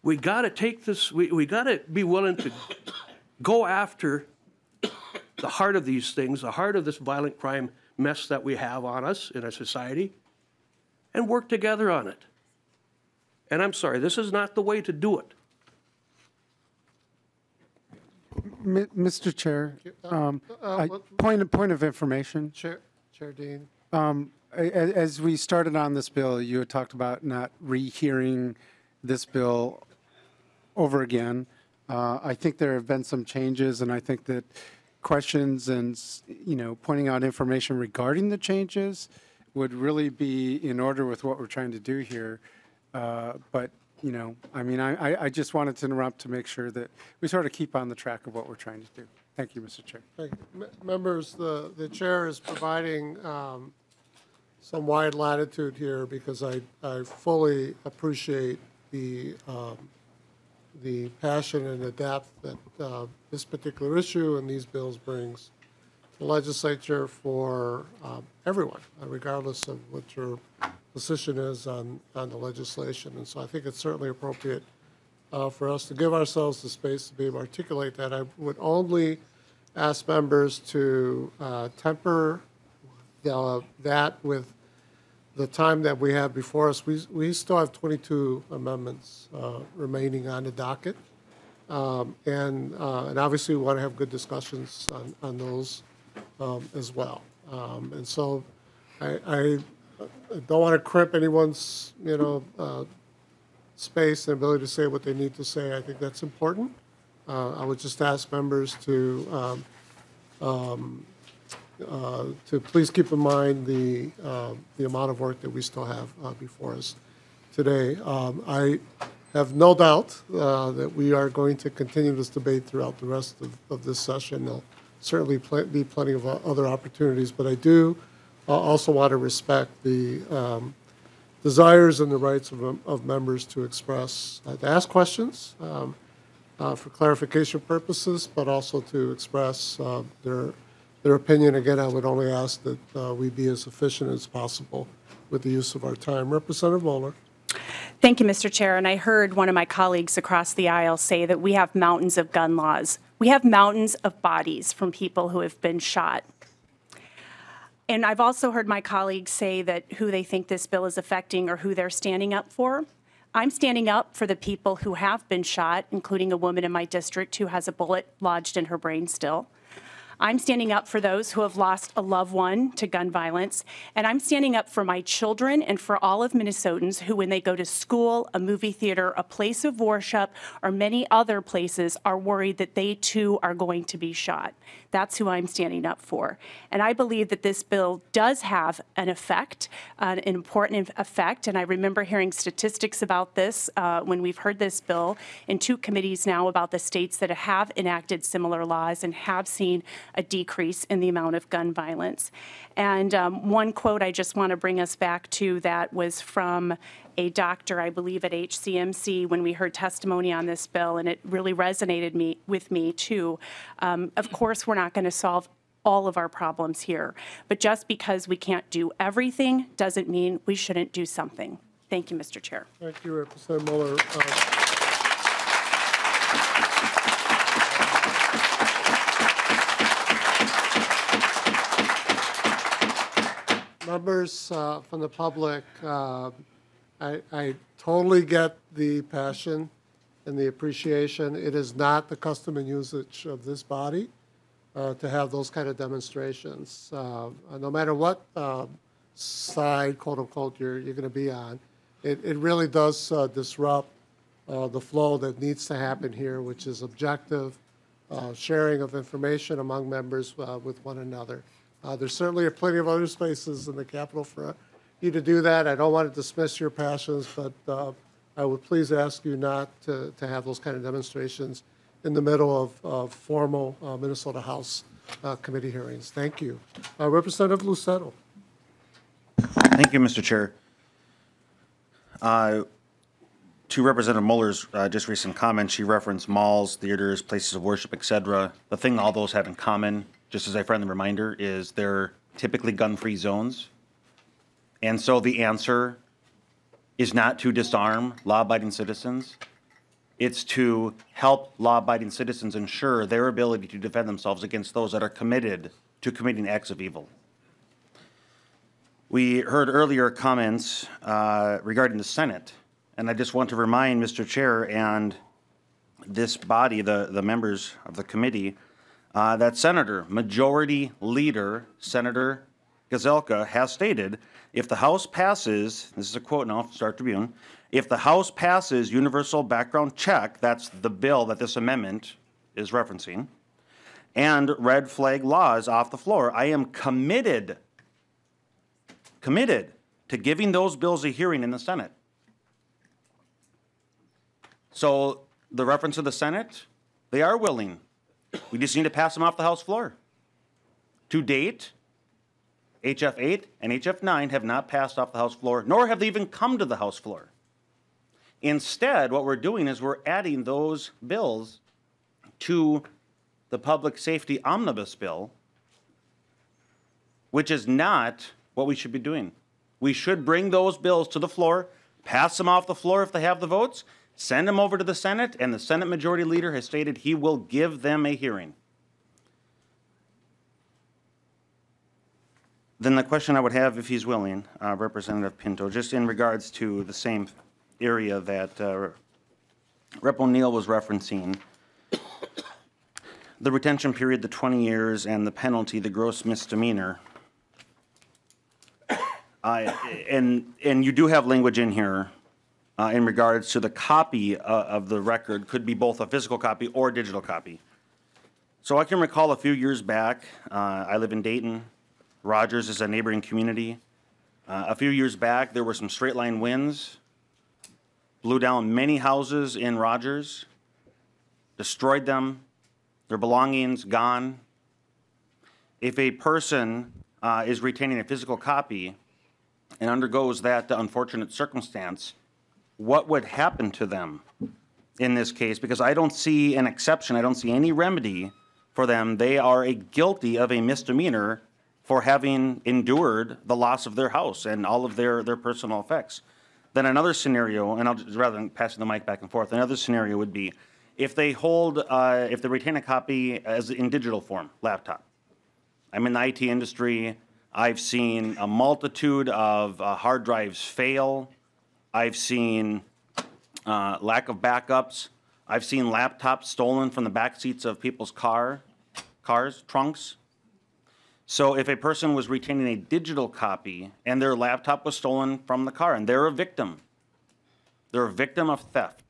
We got to take this, we got to be willing to go after the heart of these things, the heart of this violent crime mess that we have on us in our society, and work together on it. And I'm sorry, this is not the way to do it. Mr. Chair, point of information. Chair Dean. As we started on this bill, you had talked about not rehearing this bill over again. I think there have been some changes, and I think that questions and, you know, pointing out information regarding the changes would really be in order with what we're trying to do here. But, you know, I mean, I just wanted to interrupt to make sure that we sort of keep on the track of what we're trying to do. Thank you, Mr. Chair. Thank you. Members, the chair is providing some wide latitude here because I fully appreciate the passion and the depth that this particular issue and these bills brings to the legislature for everyone, regardless of what your position is on the legislation. And so I think it's certainly appropriate for us to give ourselves the space to be able to articulate that. I would only ask members to temper that with the time that we have before us. We still have 22 amendments remaining on the docket. And obviously we want to have good discussions on those as well. And so I don't want to crimp anyone's, you know, space and ability to say what they need to say. I think that's important. I would just ask members to please keep in mind the amount of work that we still have before us today. I have no doubt that we are going to continue this debate throughout the rest of this session. There'll certainly be plenty of other opportunities, but I do also want to respect the desires and the rights of members to express, to ask questions for clarification purposes, but also to express their opinion. Again, I would only ask that we be as efficient as possible with the use of our time. Representative Mueller. Thank you, Mr. Chair. And I heard one of my colleagues across the aisle say that we have mountains of gun laws. We have mountains of bodies from people who have been shot. And I've also heard my colleagues say that who they think this bill is affecting or who they're standing up for. I'm standing up for the people who have been shot, including a woman in my district who has a bullet lodged in her brain still. I'm standing up for those who have lost a loved one to gun violence, and I'm standing up for my children and for all of Minnesotans who, when they go to school, a movie theater, a place of worship, or many other places, are worried that they too are going to be shot. That's who I'm standing up for. And I believe that this bill does have an effect, an important effect, and I remember hearing statistics about this when we've heard this bill in 2 committees now about the states that have enacted similar laws and have seen a decrease in the amount of gun violence. And one quote I just want to bring us back to that was from a doctor, I believe, at HCMC when we heard testimony on this bill, and it really resonated with me too. Of course, we're not going to solve all of our problems here, but just because we can't do everything doesn't mean we shouldn't do something. Thank you, Mr. Chair. Thank you, Representative Muller. Members from the public, I totally get the passion and the appreciation. It is not the custom and usage of this body to have those kind of demonstrations. No matter what side, quote unquote, you're going to be on, it really does disrupt the flow that needs to happen here, which is objective sharing of information among members with one another. There certainly are plenty of other spaces in the Capitol for you to do that. I don't want to dismiss your passions, but I would please ask you not to have those kind of demonstrations in the middle of formal Minnesota House committee hearings. Thank you. Representative Lucetto. Thank you, Mr. Chair. To Representative Muller's just recent comment, she referenced malls, theaters, places of worship, etc. The thing all those have in common, just as a friendly reminder, is they're typically gun-free zones. And so the answer is not to disarm law-abiding citizens. It's to help law-abiding citizens ensure their ability to defend themselves against those that are committed to committing acts of evil. We heard earlier comments regarding the Senate, and I just want to remind Mr. Chair and this body, the members of the committee, that Majority Leader Senator Gazelka has stated, if the House passes, this is a quote now from Star Tribune, if the House passes universal background check, that's the bill that this amendment is referencing, and red flag laws off the floor, I am committed to giving those bills a hearing in the Senate. So the reference to the Senate, they are willing. We just need to pass them off the House floor. To date, HF 8 and HF 9 have not passed off the House floor, nor have they even come to the House floor. Instead, what we're doing is we're adding those bills to the Public Safety Omnibus bill, which is not what we should be doing. We should bring those bills to the floor, pass them off the floor if they have the votes, send them over to the Senate, and the Senate Majority Leader has stated he will give them a hearing. Then the question I would have, if he's willing, Representative Pinto, just in regards to the same area that Rep. O'Neill was referencing, the retention period, the 20 years, and the penalty, the gross misdemeanor. And you do have language in here in regards to the copy of the record, could be both a physical copy or digital copy. So I can recall a few years back, I live in Dayton. Rogers is a neighboring community. A few years back, there were some straight line winds, blew down many houses in Rogers, destroyed them, their belongings gone. If a person is retaining a physical copy and undergoes that unfortunate circumstance, what would happen to them in this case? Because I don't see an exception. I don't see any remedy for them. They are guilty of a misdemeanor for having endured the loss of their house and all of their personal effects. Then another scenario, and I'll just, rather than passing the mic back and forth, another scenario would be if they hold, if they retain a copy as in digital form, laptop. I'm in the IT industry. I've seen a multitude of hard drives fail. I've seen lack of backups. I've seen laptops stolen from the back seats of people's cars, trunks. So if a person was retaining a digital copy and their laptop was stolen from the car and they're a victim of theft,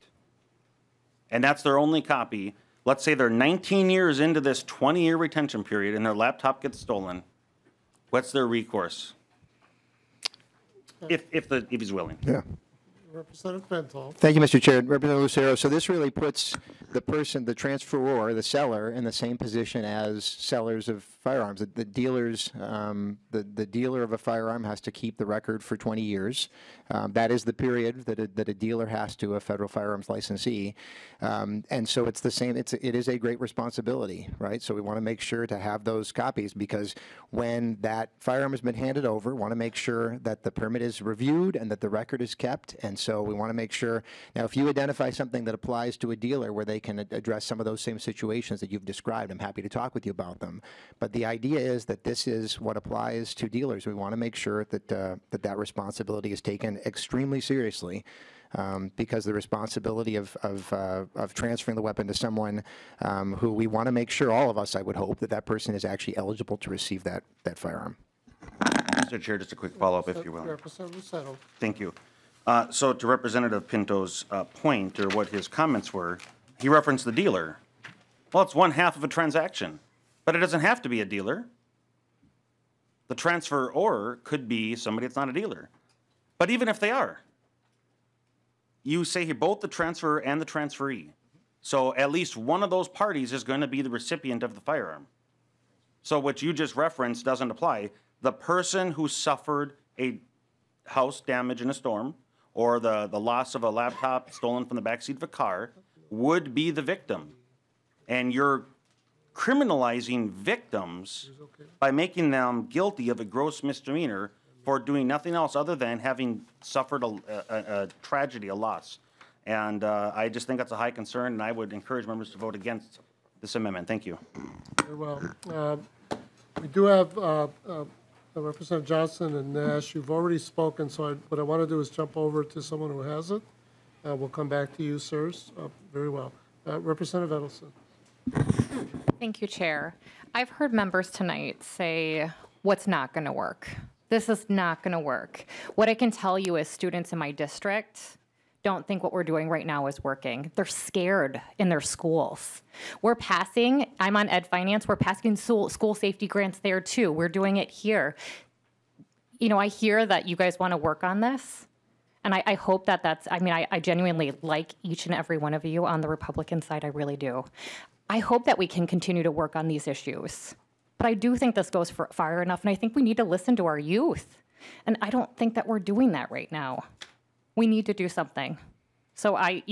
and that's their only copy, let's say they're 19 years into this 20-year retention period and their laptop gets stolen, what's their recourse? If he's willing. Yeah. Representative Pinto. Thank you, Mr. Chair. Representative Lucero, so this really puts the person, the transferor, the seller, in the same position as sellers of firearms. The dealers, the dealer of a firearm has to keep the record for 20 years. That is the period that a dealer has to, a federal firearms licensee. And so it's the same, it is a great responsibility, right? So we want to make sure to have those copies, because when that firearm has been handed over, we want to make sure that the permit is reviewed and that the record is kept. And so we want to make sure, now if you identify something that applies to a dealer where they can address some of those same situations that you've described, I'm happy to talk with you about them. But the idea is that this is what applies to dealers. We want to make sure that that responsibility is taken extremely seriously, because the responsibility of transferring the weapon to someone who we want to make sure, all of us, I would hope, that person is actually eligible to receive that firearm. Mr. Chair, just a quick follow-up, if you will. Representative Lucero. Thank you. So to Representative Pinto's point, or what his comments were, he referenced the dealer. Well, it's one half of a transaction, but it doesn't have to be a dealer. The transferor could be somebody that's not a dealer. But even if they are, you say here both the transferor and the transferee. So at least one of those parties is going to be the recipient of the firearm. So what you just referenced doesn't apply. The person who suffered a house damage in a storm, or the loss of a laptop stolen from the backseat of a car, would be the victim. And you're criminalizing victims by making them guilty of a gross misdemeanor for doing nothing else other than having suffered a tragedy, a loss. And I just think that's a high concern, and I would encourage members to vote against this amendment. Thank you. Very well. We do have Representative Johnson and Nash. You've already spoken, so what I want to do is jump over to someone who hasn't. We'll come back to you, sirs. Very well. Representative Edelson. Thank you, Chair. I've heard members tonight say what's not going to work. This is not going to work. What I can tell you is students in my district don't think what we're doing right now is working. They're scared in their schools. We're passing, I'm on Ed Finance, we're passing school safety grants there too. We're doing it here. You know, I hear that you guys want to work on this, and I hope that I genuinely like each and every one of you on the Republican side, I really do. I hope that we can continue to work on these issues. But I do think this goes far enough, and I think we need to listen to our youth. And I don't think that we're doing that right now. We need to do something. So I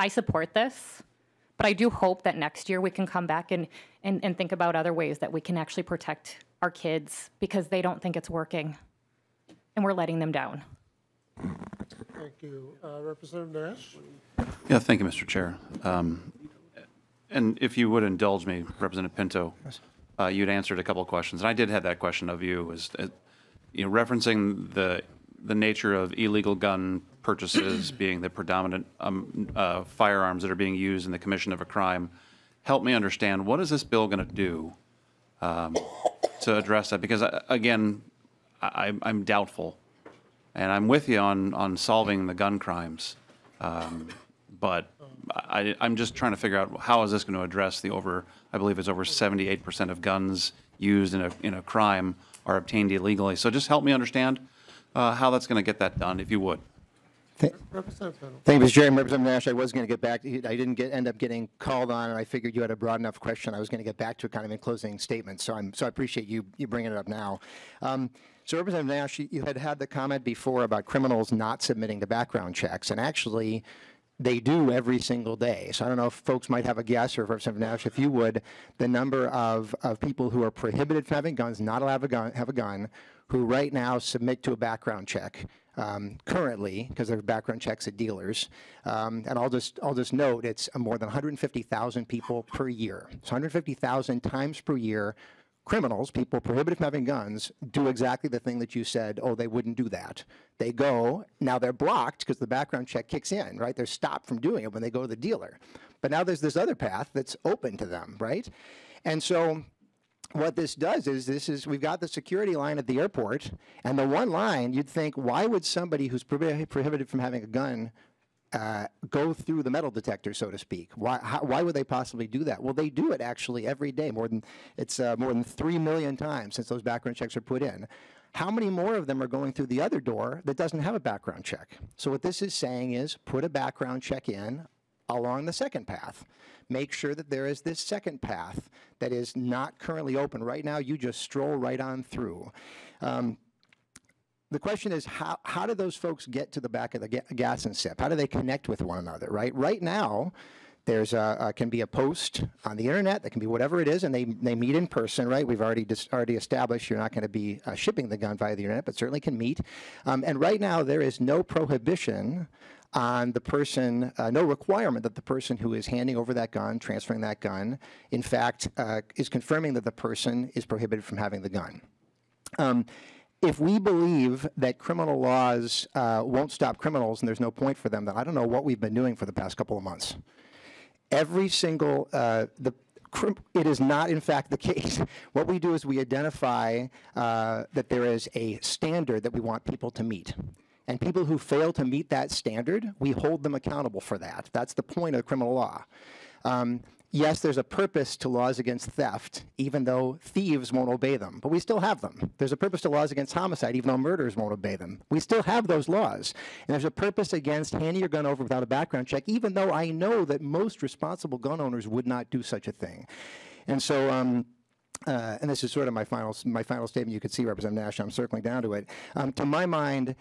support this, but I do hope that next year we can come back and think about other ways that we can actually protect our kids, because they don't think it's working, and we're letting them down. Thank you. Representative Nash? Yeah, thank you, Mr. Chair. And if you would indulge me, Representative Pinto, you'd answered a couple of questions, and I did have that question of you, was referencing the nature of illegal gun purchases being the predominant firearms that are being used in the commission of a crime. Help me understand, what is this bill going to do to address that? Because again, I'm doubtful, and I'm with you on solving the gun crimes, but I'm just trying to figure out, how is this going to address I believe it's over 78% of guns used in a crime are obtained illegally. So just help me understand how that's going to get that done, if you would. Thank you, Mr. Chair. Representative Nash, I was going to get back. I didn't end up getting called on, and I figured you had a broad enough question. I was going to get back to it kind of in closing statements. So I appreciate you bringing it up now. So Representative Nash, you had the comment before about criminals not submitting to background checks, and actually, they do every single day. So I don't know if folks might have a guess, or Representative Nash, if you would, the number of people who are prohibited from having guns, not allowed to have a gun, who right now submit to a background check currently, because there are background checks at dealers. And I'll just note, it's more than 150,000 people per year. So 150,000 times per year, criminals, people prohibited from having guns, do exactly the thing that you said, oh, they wouldn't do that. They go, now they're blocked because the background check kicks in, right? They're stopped from doing it when they go to the dealer. But now there's this other path that's open to them, right? And so what this does is we've got the security line at the airport, and the one line, you'd think, why would somebody who's prohibited from having a gun go through the metal detector, so to speak? Why would they possibly do that? Well, they do it actually every day, more than 3 million times since those background checks are put in. How many more of them are going through the other door that doesn't have a background check? So what this is saying is put a background check in along the second path. Make sure that there is this second path that is not currently open. Right now, you just stroll right on through. The question is, how do those folks get to the back of the gas and sip? How do they connect with one another, right? Right now, there's can be a post on the internet, that can be whatever it is, and they meet in person, right? We've already established you're not going to be shipping the gun via the internet, but certainly can meet. And right now, there is no prohibition on the person, no requirement that the person who is handing over that gun, transferring that gun, in fact, is confirming that the person is prohibited from having the gun. If we believe that criminal laws won't stop criminals and there's no point for them, then I don't know what we've been doing for the past couple of months. Every single, it is not in fact the case. What we do is we identify that there is a standard that we want people to meet. And people who fail to meet that standard, we hold them accountable for that. That's the point of criminal law. Yes, there's a purpose to laws against theft, even though thieves won't obey them, but we still have them. There's a purpose to laws against homicide, even though murderers won't obey them. We still have those laws. And there's a purpose against handing your gun over without a background check, even though I know that most responsible gun owners would not do such a thing. And so, and this is sort of my final statement. You could see Representative Nash, I'm circling down to it. To my mind,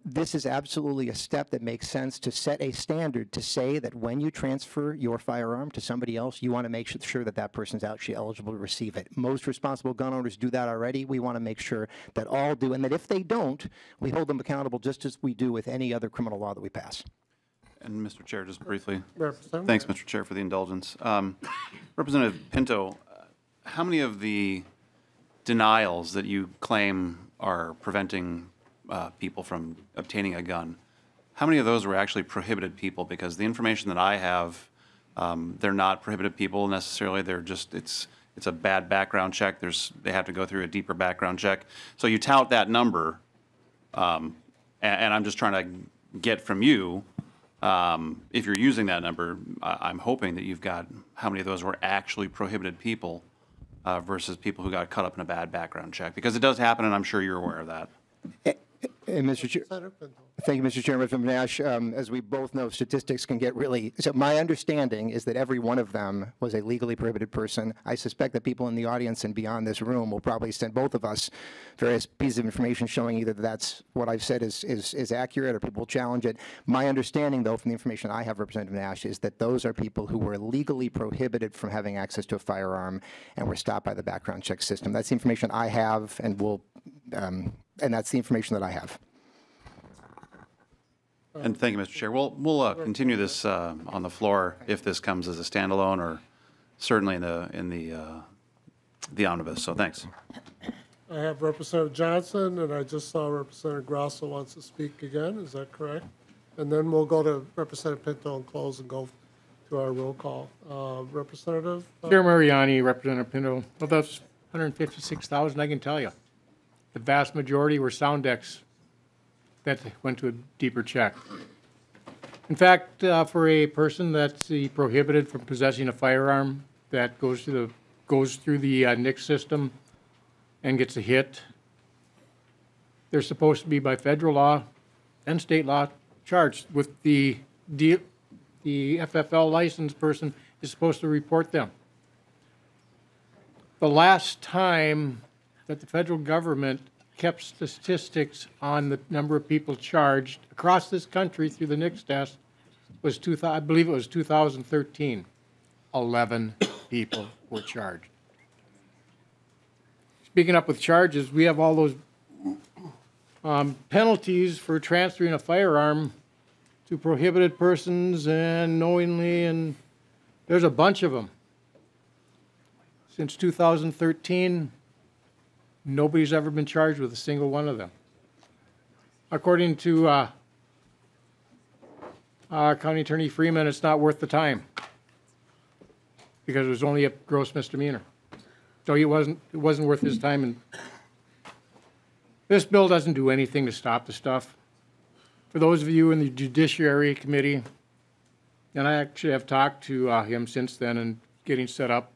this is absolutely a step that makes sense to set a standard to say that when you transfer your firearm to somebody else, you want to make sure that that person's actually eligible to receive it. Most responsible gun owners do that already. We want to make sure that all do, and that if they don't, we hold them accountable just as we do with any other criminal law that we pass. And Mr. Chair, just briefly. Representative? Thanks, Mr. Chair, for the indulgence. Representative Pinto, how many of the denials that you claim are preventing people from obtaining a gun, how many of those were actually prohibited people? Because the information that I have, they're not prohibited people necessarily. They're just, it's a bad background check. They have to go through a deeper background check. So you tout that number, and I'm just trying to get from you, if you're using that number, I'm hoping that you've got how many of those were actually prohibited people versus people who got caught up in a bad background check, because it does happen, and I'm sure you're aware of that. And Mr. Chair, thank you, Mr. Chairman. From Nash, as we both know, statistics can get really. So my understanding is that every one of them was a legally prohibited person. I suspect that people in the audience and beyond this room will probably send both of us various pieces of information showing either that that's what I've said is accurate, or people will challenge it. My understanding, though, from the information I have, Representative Nash, is that those are people who were legally prohibited from having access to a firearm and were stopped by the background check system. That's the information I have, and will. And that's the information that I have. And thank you, Mr. Chair. We'll continue this on the floor if this comes as a standalone, or certainly in the omnibus. So thanks. I have Representative Johnson, and I just saw Representative Grosso wants to speak again. Is that correct? And then we'll go to Representative Pinto and close and go to our roll call. Representative? Chair Mariani, Representative Pinto. Well, that's 156,000, I can tell you. The vast majority were sound decks that went to a deeper check. In fact, for a person that's prohibited from possessing a firearm that goes through the NICS system and gets a hit, they're supposed to be, by federal law and state law, charged with the FFL licensed person is supposed to report them. The last time that the federal government kept statistics on the number of people charged across this country through the NICS test was, I believe it was 2013. 11 people were charged. Speaking up with charges, we have all those penalties for transferring a firearm to prohibited persons and knowingly, and there's a bunch of them. Since 2013, nobody's ever been charged with a single one of them. According to County Attorney Freeman, it's not worth the time because it was only a gross misdemeanor. So it wasn't worth his time. And this bill doesn't do anything to stop the stuff. For those of you in the Judiciary Committee, and I actually have talked to him since then and getting set up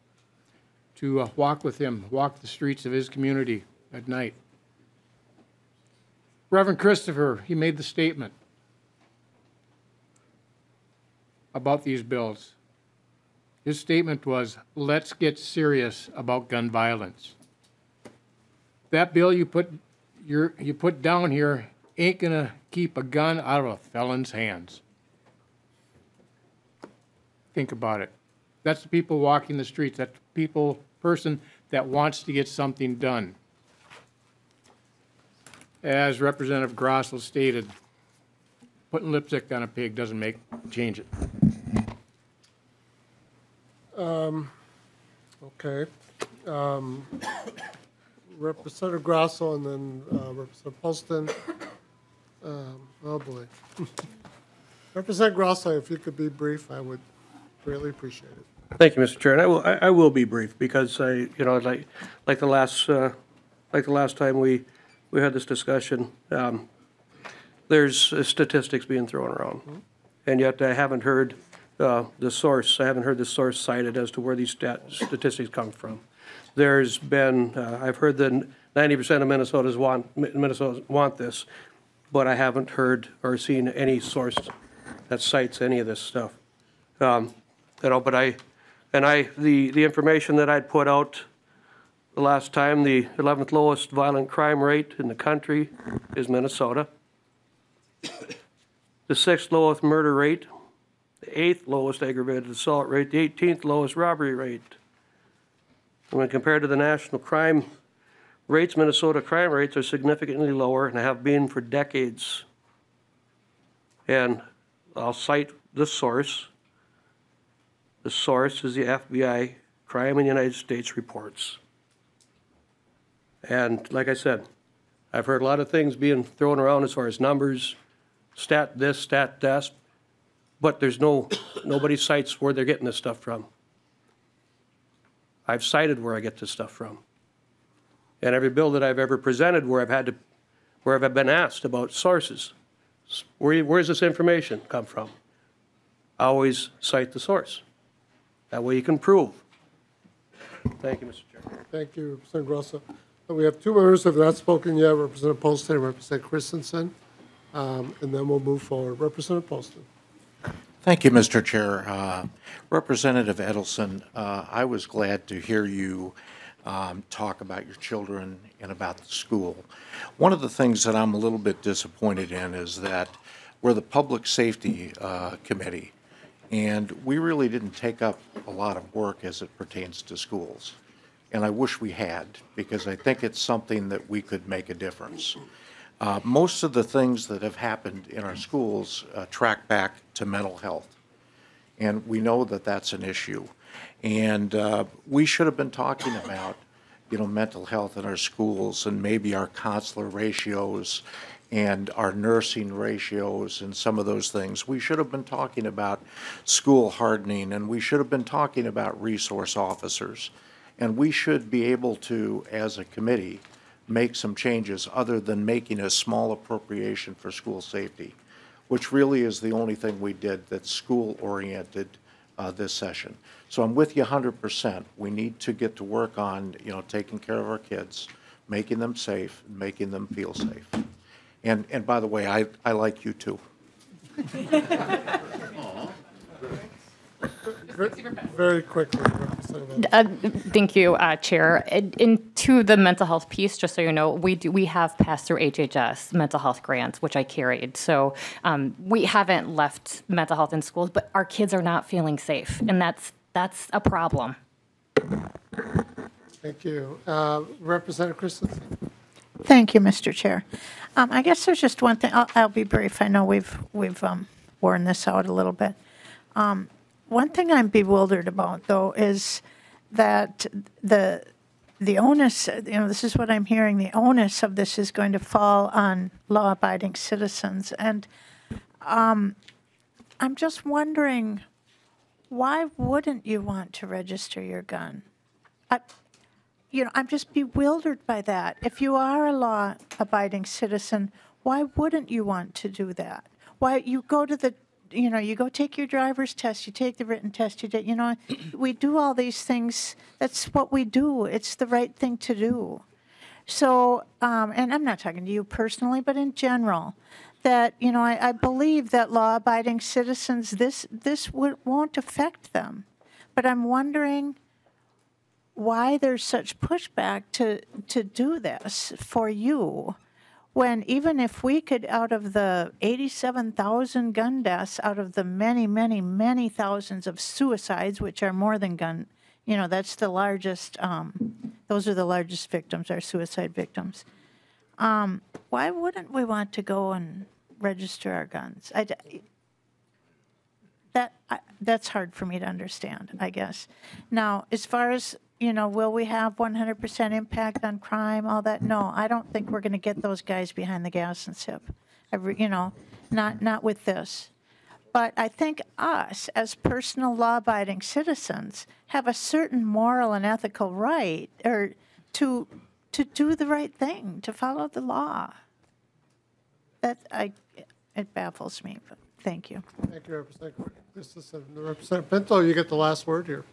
to walk with him, walk the streets of his community at night. Reverend Christopher, he made the statement about these bills. His statement was, let's get serious about gun violence. That bill you put down here ain't gonna keep a gun out of a felon's hands. Think about it. That's the people walking the streets. That's the person that wants to get something done. As Representative Grossell stated, putting lipstick on a pig doesn't change it. Okay. Representative Grosso and then Representative Poston. Oh, boy. Representative Grosso, if you could be brief, I would greatly appreciate it. Thank you, Mr. Chair. And I will be brief because like the last time we had this discussion, there's statistics being thrown around. And yet I haven't heard the source. I haven't heard the source cited as to where these statistics come from. There's been, I've heard that 90% of Minnesotans want this, but I haven't heard or seen any source that cites any of this stuff. But the information that I'd put out the last time, the 11th lowest violent crime rate in the country is Minnesota. The 6th lowest murder rate, the 8th lowest aggravated assault rate, the 18th lowest robbery rate. And when compared to the national crime rates, Minnesota crime rates are significantly lower and have been for decades. And I'll cite the source. The source is the FBI Crime in the United States reports. And like I said, I've heard a lot of things being thrown around as far as numbers, stat this, stat that, but there's nobody cites where they're getting this stuff from. I've cited where I get this stuff from. And every bill that I've ever presented where I've been asked about sources, where's this information come from? I always cite the source. That way you can prove. Thank you, Mr. Chair. Thank you, Representative Grosso. We have two members who have not spoken yet, Representative Poston and Representative Christensen, and then we'll move forward. Representative Poston. Thank you, Mr. Chair. Representative Edelson, I was glad to hear you talk about your children and about the school. One of the things that I'm a little bit disappointed in is that we're the Public Safety Committee, and we really didn't take up a lot of work as it pertains to schools. And I wish we had, because I think it's something that we could make a difference. Most of the things that have happened in our schools track back to mental health. And we know that that's an issue. And we should have been talking about, mental health in our schools and maybe our counselor ratios and our nursing ratios and some of those things. We should have been talking about school hardening, and we should have been talking about resource officers. And we should be able to, as a committee, make some changes other than making a small appropriation for school safety, which really is the only thing we did that's school-oriented this session. So I'm with you 100%. We need to get to work on, taking care of our kids, making them safe, making them feel safe. And by the way, I like you too. Very quickly, Thank you, Chair. Into the mental health piece, just so you know, we have passed through HHS mental health grants, which I carried. So we haven't left mental health in schools, but our kids are not feeling safe, and that's a problem. Thank you. Representative Christensen. Thank you, Mr. Chair. I guess there's just one thing. I'll be brief. I know we've worn this out a little bit. One thing I'm bewildered about, though, is that the onus, this is what I'm hearing, the onus of this is going to fall on law-abiding citizens. And I'm just wondering, why wouldn't you want to register your gun? I'm just bewildered by that. If you are a law-abiding citizen, why wouldn't you want to do that? Why you go to you go take your driver's test, you take the written test, we do all these things. That's what we do. It's the right thing to do. So, and I'm not talking to you personally, but in general, that, you know, I believe that law-abiding citizens, this won't affect them. But I'm wondering why there's such pushback to do this for you, when even if we could, out of the 87,000 gun deaths, out of the many, many, many thousands of suicides, which are more than gun, you know, that's the largest, those are the largest victims, are suicide victims. Why wouldn't we want to go and register our guns? That's hard for me to understand, I guess. Now, as far as, you know, will we have 100% impact on crime, all that? No, I don't think we're going to get those guys behind the gas and sip. You know, not with this. But I think us, as personal law-abiding citizens, have a certain moral and ethical right, or to do the right thing, to follow the law. It baffles me, but thank you. Thank you, Representative Christensen. Representative Pinto, you get the last word here.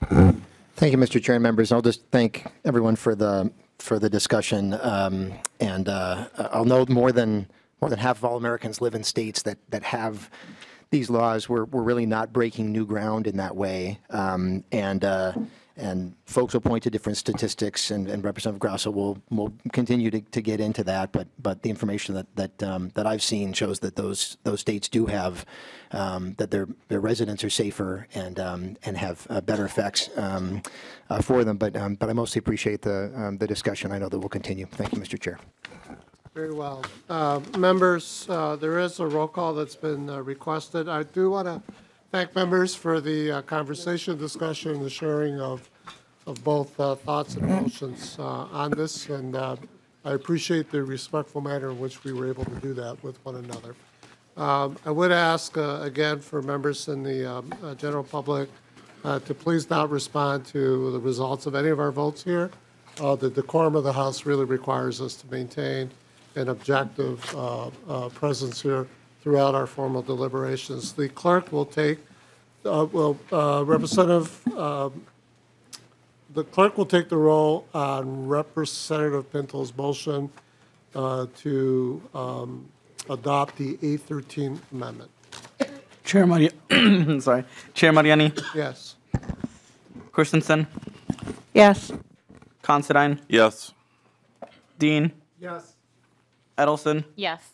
Thank you, Mr. Chair and members. I'll just thank everyone for the discussion. And I'll note more than half of all Americans live in states that have these laws. We're really not breaking new ground in that way. And folks will point to different statistics, and Representative Grosso will continue to get into that. But the information that I've seen shows that those states do have that their residents are safer and have better effects for them. But I mostly appreciate the discussion. I know that will continue. Thank you, Mr. Chair. Very well. Members, there is a roll call that's been requested. I do want to thank members for the conversation, discussion, and the sharing of both thoughts and emotions on this. And I appreciate the respectful manner in which we were able to do that with one another. I would ask, again, for members in the general public to please not respond to the results of any of our votes here. The decorum of the House really requires us to maintain an objective presence here throughout our formal deliberations. The clerk will take, the clerk will take the roll on Representative Pinto's motion to adopt the A13 Amendment. Chair Mariani, sorry. Chair Mariani, Yes. Christensen, Yes. Considine, Yes. Dean, Yes. Edelson, Yes.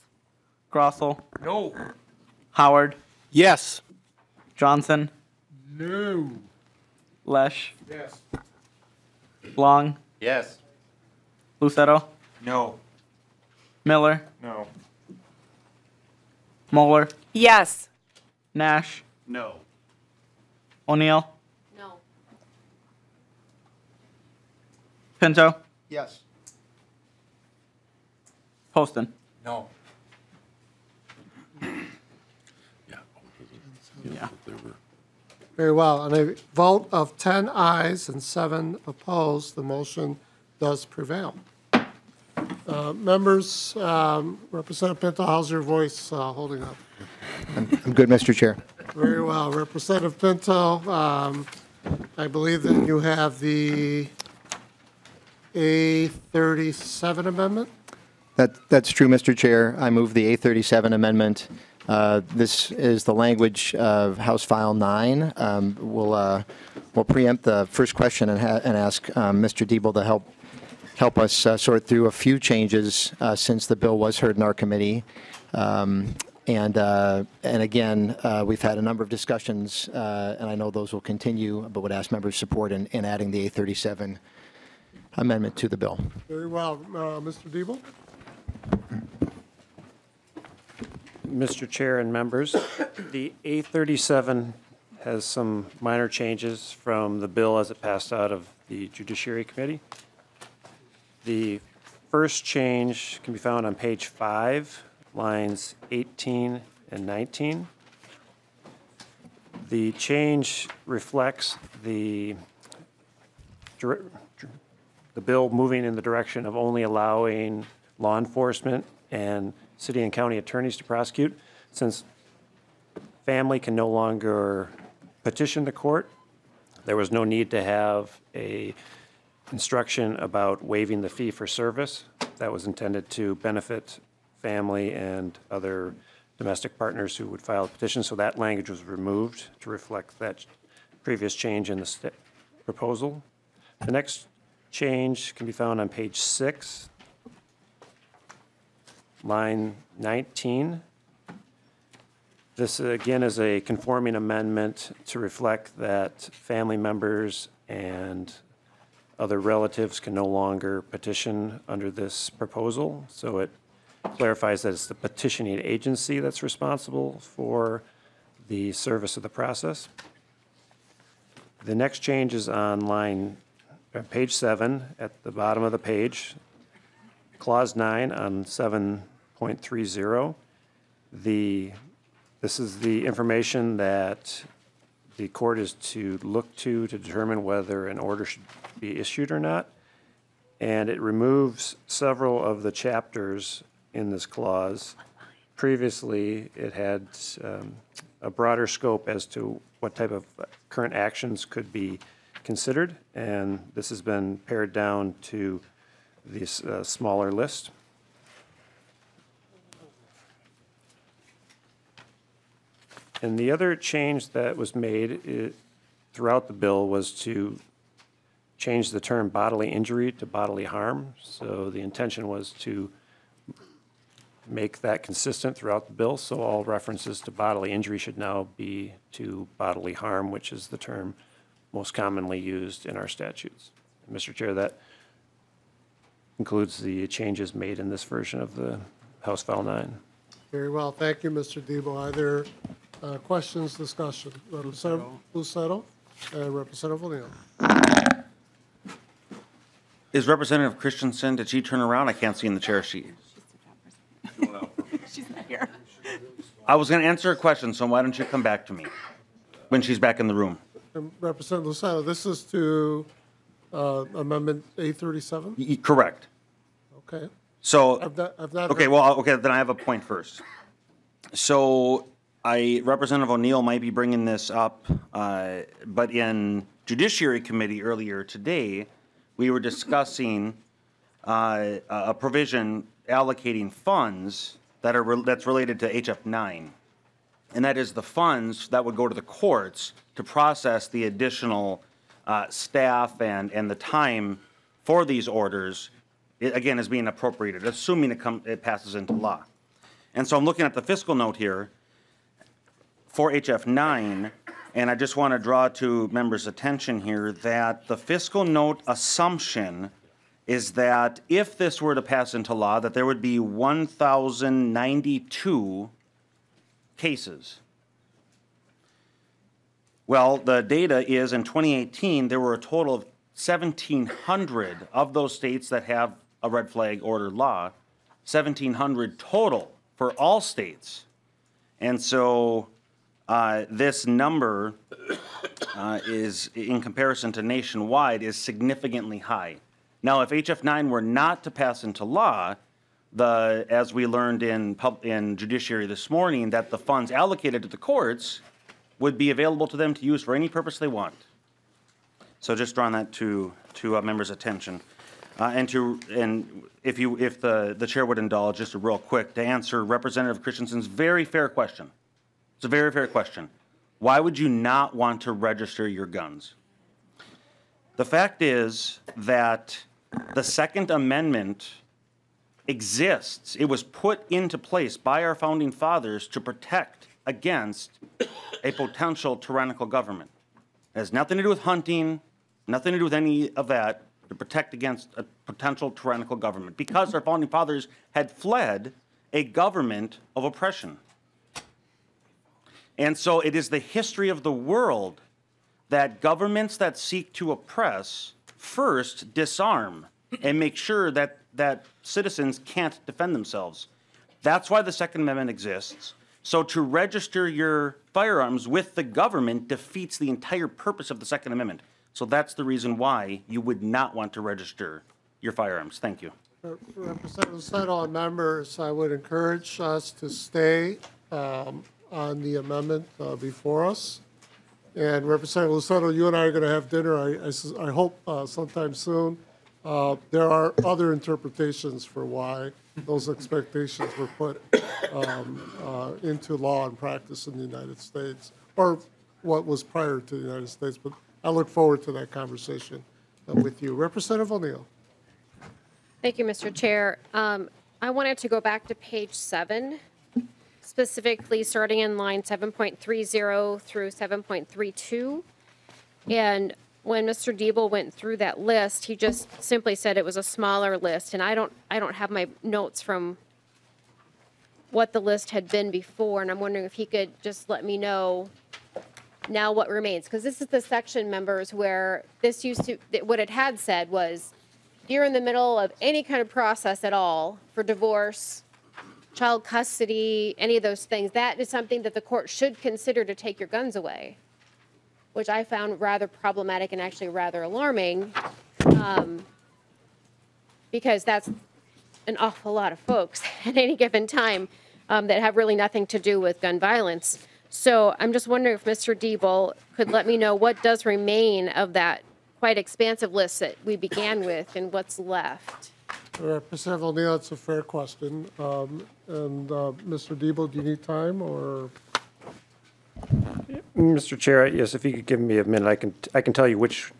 Grossel, No. Howard, Yes. Johnson, No. Lesh, Yes. Long, Yes. Lucero, No. Miller, No. Moeller, Yes. Nash, No. O'Neill, No. Pinto, Yes. Poston. No. Yeah. Very well. On a vote of 10 ayes and 7 opposed, the motion does prevail. Members, Representative Pinto, how's your voice holding up? I'm good, Mr. Chair. Very well. Representative Pinto, I believe that you have the A37 Amendment? That's true, Mr. Chair. I move the A37 Amendment. This is the language of House File 9. We'll preempt the first question and ask Mr. Diebel to help us sort through a few changes since the bill was heard in our committee. And again, we've had a number of discussions, and I know those will continue, but would ask members' support in adding the A37 Amendment to the bill. Very well. Mr. Diebel? Mr. Chair and members, the A37 has some minor changes from the bill as it passed out of the Judiciary Committee. The first change can be found on page 5, lines 18 and 19. The change reflects the bill moving in the direction of only allowing law enforcement and city and county attorneys to prosecute, since family can no longer petition the court. There was no need to have a instruction about waiving the fee for service. that was intended to benefit family and other domestic partners who would file a petition. So that language was removed to reflect that previous change in the proposal. The next change can be found on page 6, line 19. This, again, is a conforming amendment to reflect that family members and other relatives can no longer petition under this proposal. So it clarifies that it's the petitioning agency that's responsible for the service of the process. The next change is on page 7 at the bottom of the page, clause 9 on 7.30. This is the information that the court is to look to determine whether an order should be issued or not. And it removes several of the chapters in this clause. Previously, it had a broader scope as to what type of current actions could be considered, and this has been pared down to this smaller list. And the other change that was made throughout the bill was to change the term bodily injury to bodily harm. So the intention was to make that consistent throughout the bill. So all references to bodily injury should now be to bodily harm, which is the term most commonly used in our statutes. Mr. Chair, that concludes the changes made in this version of the House File 9. Very well. Thank you, Mr. Debo. Are there questions, discussion? Representative Lucero and Representative O'Neill. Is Representative Christensen, did she turn around? I can't see in the chair sheet. She's not here. I was going to answer a question, so why don't you come back to me when she's back in the room? Representative Lucero, this is to Amendment A37? Correct. Okay. So, I've not okay, heard- well, okay, then I have a point first. So, Representative O'Neill might be bringing this up, but in Judiciary Committee earlier today, we were discussing a provision allocating funds that's related to HF 9. And that is the funds that would go to the courts to process the additional staff and the time for these orders, again, is being appropriated, assuming it passes into law. And so I'm looking at the fiscal note here for HF 9, and I just want to draw to members' attention here that the fiscal note assumption is that if this were to pass into law, that there would be 1,092 cases. Well, the data is in 2018, there were a total of 1,700 of those states that have a red flag order law, 1,700 total for all states. And so this number is, in comparison to nationwide, is significantly high. Now, if HF 9 were not to pass into law, as we learned in Judiciary this morning, that the funds allocated to the courts would be available to them to use for any purpose they want. So just drawing that to members' attention. And if the chair would indulge, just real quick, to answer Representative Christensen's very fair question. It's a very fair question. Why would you not want to register your guns? The fact is that the Second Amendment exists. It was put into place by our founding fathers to protect against a potential tyrannical government. It has nothing to do with hunting, nothing to do with any of that, to protect against a potential tyrannical government, because our founding fathers had fled a government of oppression. And so it is the history of the world that governments that seek to oppress first disarm and make sure that citizens can't defend themselves. That's why the Second Amendment exists. So to register your firearms with the government defeats the entire purpose of the Second Amendment. So that's the reason why you would not want to register your firearms. Thank you. Representative Settle and members, I would encourage us to stay on the amendment before us. And Representative Lucero, you and I are going to have dinner, I hope, sometime soon. There are other interpretations for why those expectations were put into law and practice in the United States, or what was prior to the United States. But I look forward to that conversation with you. Representative O'Neill. Thank you, Mr. Chair. I wanted to go back to page 7, specifically starting in line 7.30 through 7.32. And when Mr. Diebel went through that list, he just simply said it was a smaller list. And I don't have my notes from what the list had been before. And I'm wondering if he could just let me know now what remains. Because this is the section, members, where this used to, what it had said was, you're in the middle of any kind of process at all for divorce, child custody, any of those things, that is something that the court should consider to take your guns away, which I found rather problematic and actually rather alarming, because that's an awful lot of folks at any given time that have really nothing to do with gun violence. So I'm just wondering if Mr. Diebel could let me know what does remain of that quite expansive list that we began with and what's left. Representative O'Neill, it's a fair question. Mr. Diebel, do you need time or? Mr. Chair, yes, if you could give me a minute, I can tell you which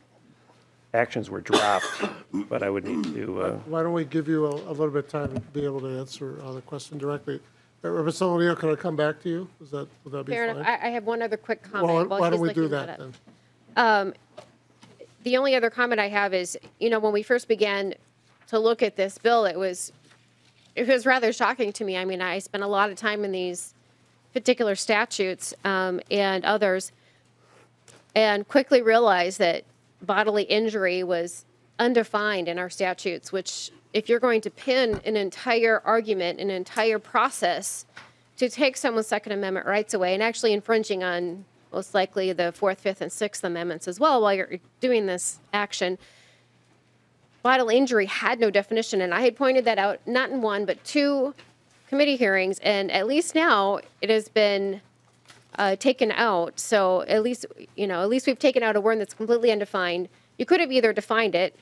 actions were dropped, but I would need to. Why don't we give you a little bit of time to be able to answer the question directly? Representative O'Neill, can I come back to you? Would that be Fair fine? enough. I have one other quick comment. Well, why don't we do that then? The only other comment I have is, when we first began to look at this bill, it was rather shocking to me. I mean, I spent a lot of time in these particular statutes and others, and quickly realized that bodily injury was undefined in our statutes, which if you're going to pin an entire argument, an entire process to take someone's Second Amendment rights away, and actually infringing on most likely the 4th, 5th, and 6th Amendments as well while you're doing this action, bodily injury had no definition. And I had pointed that out not in one, but 2 committee hearings. And at least now it has been taken out. So at least we've taken out a word that's completely undefined. You could have either defined it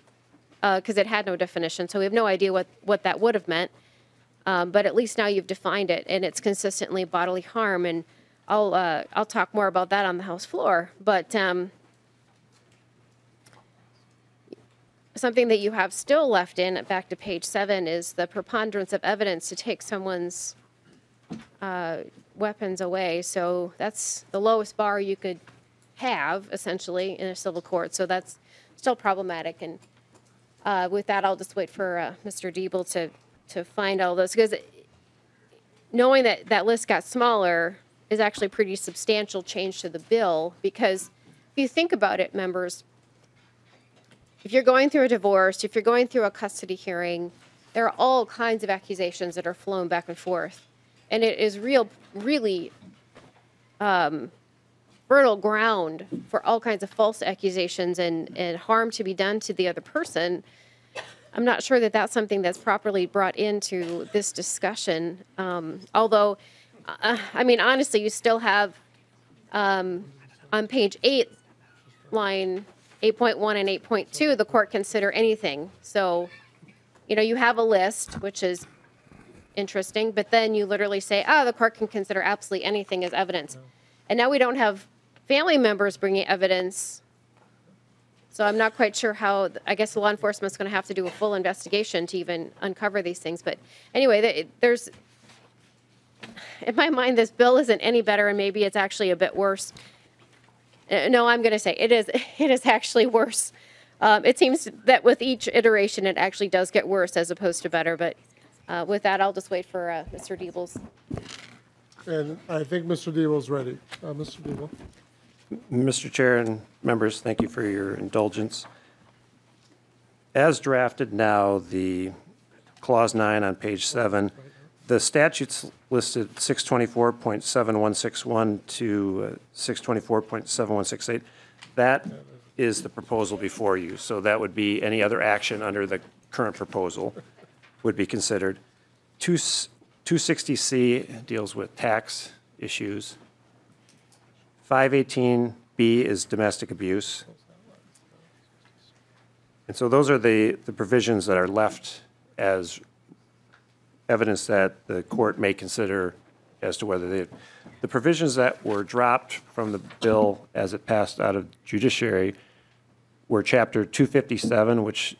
because it had no definition. So we have no idea what that would have meant. But at least now you've defined it, and it's consistently bodily harm. And I'll talk more about that on the House floor. But something that you have still left in, back to page 7, is the preponderance of evidence to take someone's weapons away. So that's the lowest bar you could have, essentially, in a civil court. So that's still problematic. And with that, I'll just wait for Mr. Diebel to find all those. Because knowing that that list got smaller is actually pretty substantial change to the bill, because if you think about it, members, if you're going through a divorce, if you're going through a custody hearing, there are all kinds of accusations that are flown back and forth. And it is really fertile ground for all kinds of false accusations and harm to be done to the other person. I'm not sure that that's something that's properly brought into this discussion, although I mean, honestly, you still have on page 8, line 8.1 and 8.2, the court consider anything. So, you have a list, which is interesting, but then you literally say, the court can consider absolutely anything as evidence. And now we don't have family members bringing evidence. So I'm not quite sure how, I guess law enforcement is going to have to do a full investigation to even uncover these things. But anyway, there's, in my mind, this bill isn't any better, and maybe it's actually a bit worse. No, I'm going to say it is actually worse. It seems that with each iteration, it actually does get worse as opposed to better. But with that, I'll just wait for Mr. Diebel's. And I think Mr. Diebel's ready. Mr. Diebel. Mr. Chair and members, thank you for your indulgence. As drafted now, the Clause 9 on page 7, the statutes listed 624.7161 to 624.7168. That is the proposal before you. So that would be any other action under the current proposal would be considered. 260C deals with tax issues. 518B is domestic abuse. And so those are the provisions that are left as evidence that the court may consider as to whether the provisions that were dropped from the bill as it passed out of judiciary were Chapter 257, which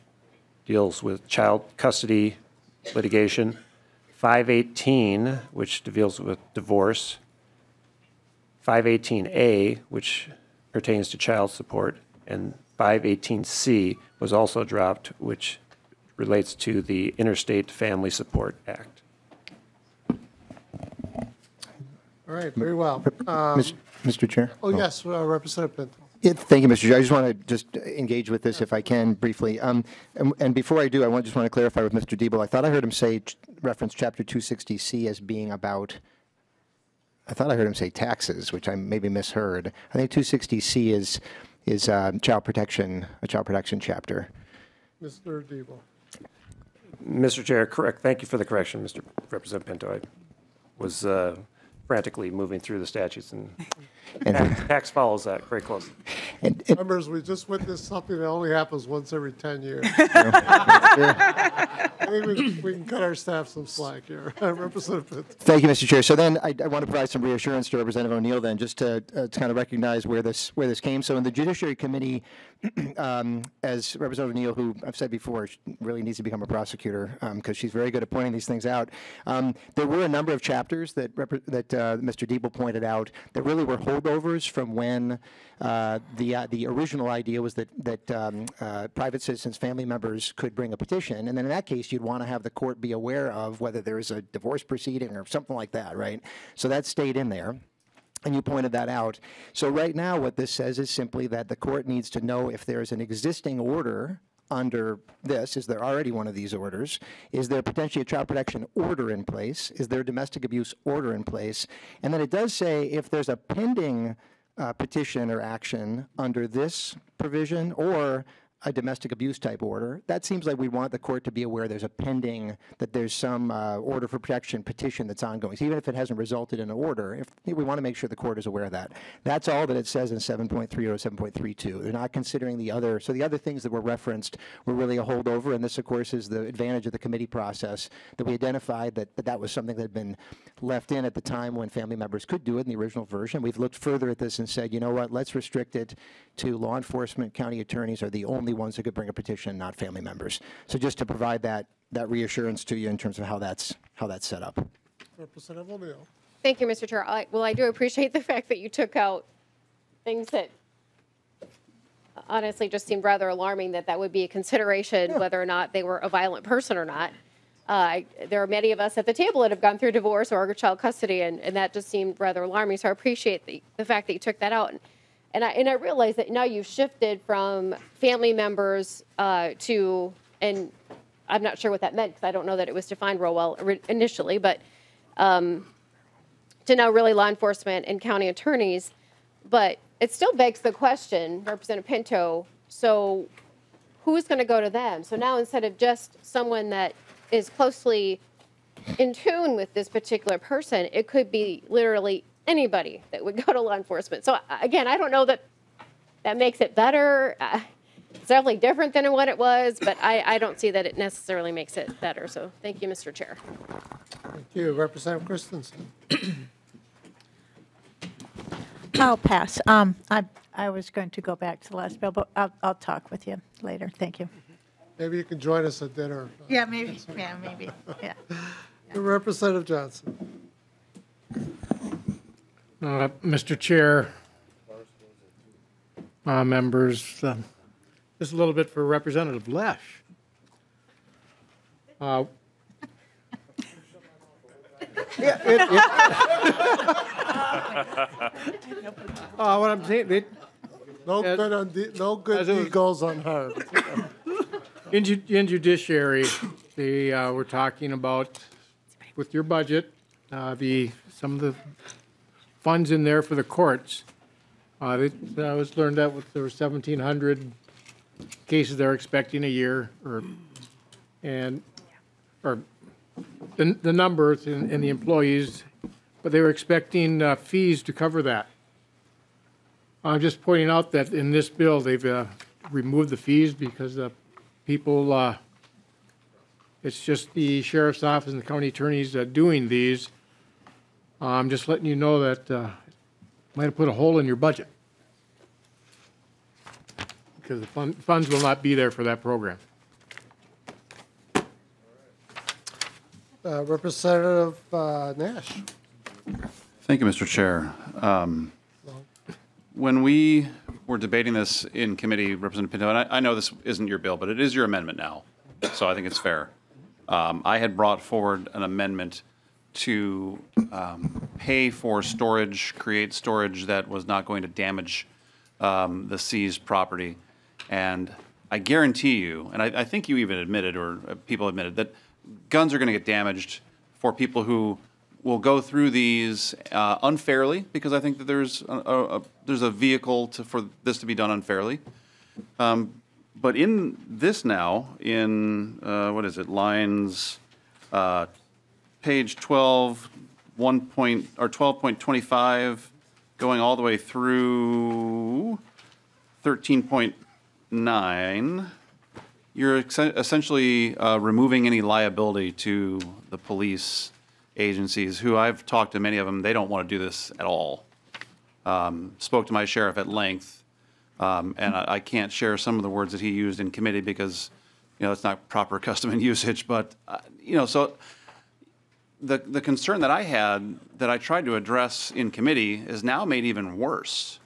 deals with child custody litigation, 518, which deals with divorce, 518A, which pertains to child support, and 518C was also dropped, which relates to the Interstate Family Support Act. All right, very well. Mr. Chair? Oh, yes, Representative Pinto. Thank you, Mr. Chair. I just want to just engage with this if I can briefly. And before I do, I just want to clarify with Mr. Diebel. I thought I heard him say reference Chapter 260C as being about, I thought I heard him say taxes, which I maybe misheard. I think 260C is child protection, a child protection chapter. Mr. Diebel. Mr. Chair, correct. Thank you for the correction, Mr. Representative Pinto. I was frantically moving through the statutes, and tax follows that very closely. Members, we just witnessed something that only happens once every 10 years. I think we can cut our staff some slack here. Representative Pinto. Thank you, Mr. Chair. So then I want to provide some reassurance to Representative O'Neill then, just to kind of recognize where this came. So in the Judiciary Committee, as Representative O'Neill, who I've said before, really needs to become a prosecutor because she's very good at pointing these things out. There were a number of chapters that Mr. Diebel pointed out that really were holdovers from when the original idea was that private citizens, family members could bring a petition, and then in that case you'd want to have the court be aware of whether there is a divorce proceeding or something like that, right? So that stayed in there. And you pointed that out. So right now what this says is simply that the court needs to know if there is an existing order under this. Is there already one of these orders? Is there potentially a child protection order in place? Is there a domestic abuse order in place? And then it does say if there's a pending petition or action under this provision or a domestic abuse type order, that seems like we want the court to be aware there's a pending, that there's some order for protection petition that's ongoing. So even if it hasn't resulted in an order, we want to make sure the court is aware of that. That's all that it says in 7.3 or 7.32. They're not considering the other, so the other things that were referenced were really a holdover, and this, of course, is the advantage of the committee process, that we identified that was something that had been left in at the time when family members could do it in the original version. We've looked further at this and said, you know what, let's restrict it to law enforcement. County attorneys are the only ones that could bring a petition, not family members. So just to provide that reassurance to you in terms of how that's set up. Representative O'Neill. Thank you, Mr. Chair. Well, I do appreciate the fact that you took out things that honestly just seemed rather alarming, that would be a consideration whether or not they were a violent person or not. There are many of us at the table that have gone through divorce or child custody, and that just seemed rather alarming. So I appreciate the fact that you took that out. And I realize that now you've shifted from family members to, and I'm not sure what that meant because I don't know that it was defined real well initially, but to now really law enforcement and county attorneys. But it still begs the question, Representative Pinto, so who's going to go to them? So now instead of just someone that is closely in tune with this particular person, it could be literally anybody that would go to law enforcement. So again, I don't know that makes it better. It's definitely different than what it was, but I don't see that it necessarily makes it better. So thank you, Mr. Chair. Thank you. Representative Christensen. I'll pass. I was going to go back to the last bill, but I'll talk with you later. Thank you. Maybe you can join us at dinner. Yeah, maybe. Yeah, maybe. Yeah. Representative Johnson. Mr. Chair, members, just a little bit for Representative Lesh. What I'm saying, no good deed goes unheard. In judiciary, we're talking about, with your budget, some of the funds in there for the courts. I was learned that there were 1,700 cases they're expecting a year, or the numbers and the employees, but they were expecting fees to cover that. I'm just pointing out that in this bill, they've removed the fees because the people, it's just the sheriff's office and the county attorneys doing these. I'm just letting you know that might have put a hole in your budget because the funds will not be there for that program. Representative Nash. Thank you, Mr. Chair. When we were debating this in committee, Representative Pinto, and I know this isn't your bill, but it is your amendment now, so I think it's fair. I had brought forward an amendment to pay for storage, create storage that was not going to damage the seized property. And I guarantee you, and I think you even admitted, or people admitted, that guns are going to get damaged for people who will go through these unfairly, because I think that there's a vehicle for this to be done unfairly. But in this now, in what is it, lines page 12, 12.25, going all the way through 13.9, you're essentially removing any liability to the police agencies, who I've talked to many of them, they don't want to do this at all. Spoke to my sheriff at length, and I can't share some of the words that he used in committee because, it's not proper custom and usage, but, so the concern that I had that I tried to address in committee is now made even worse.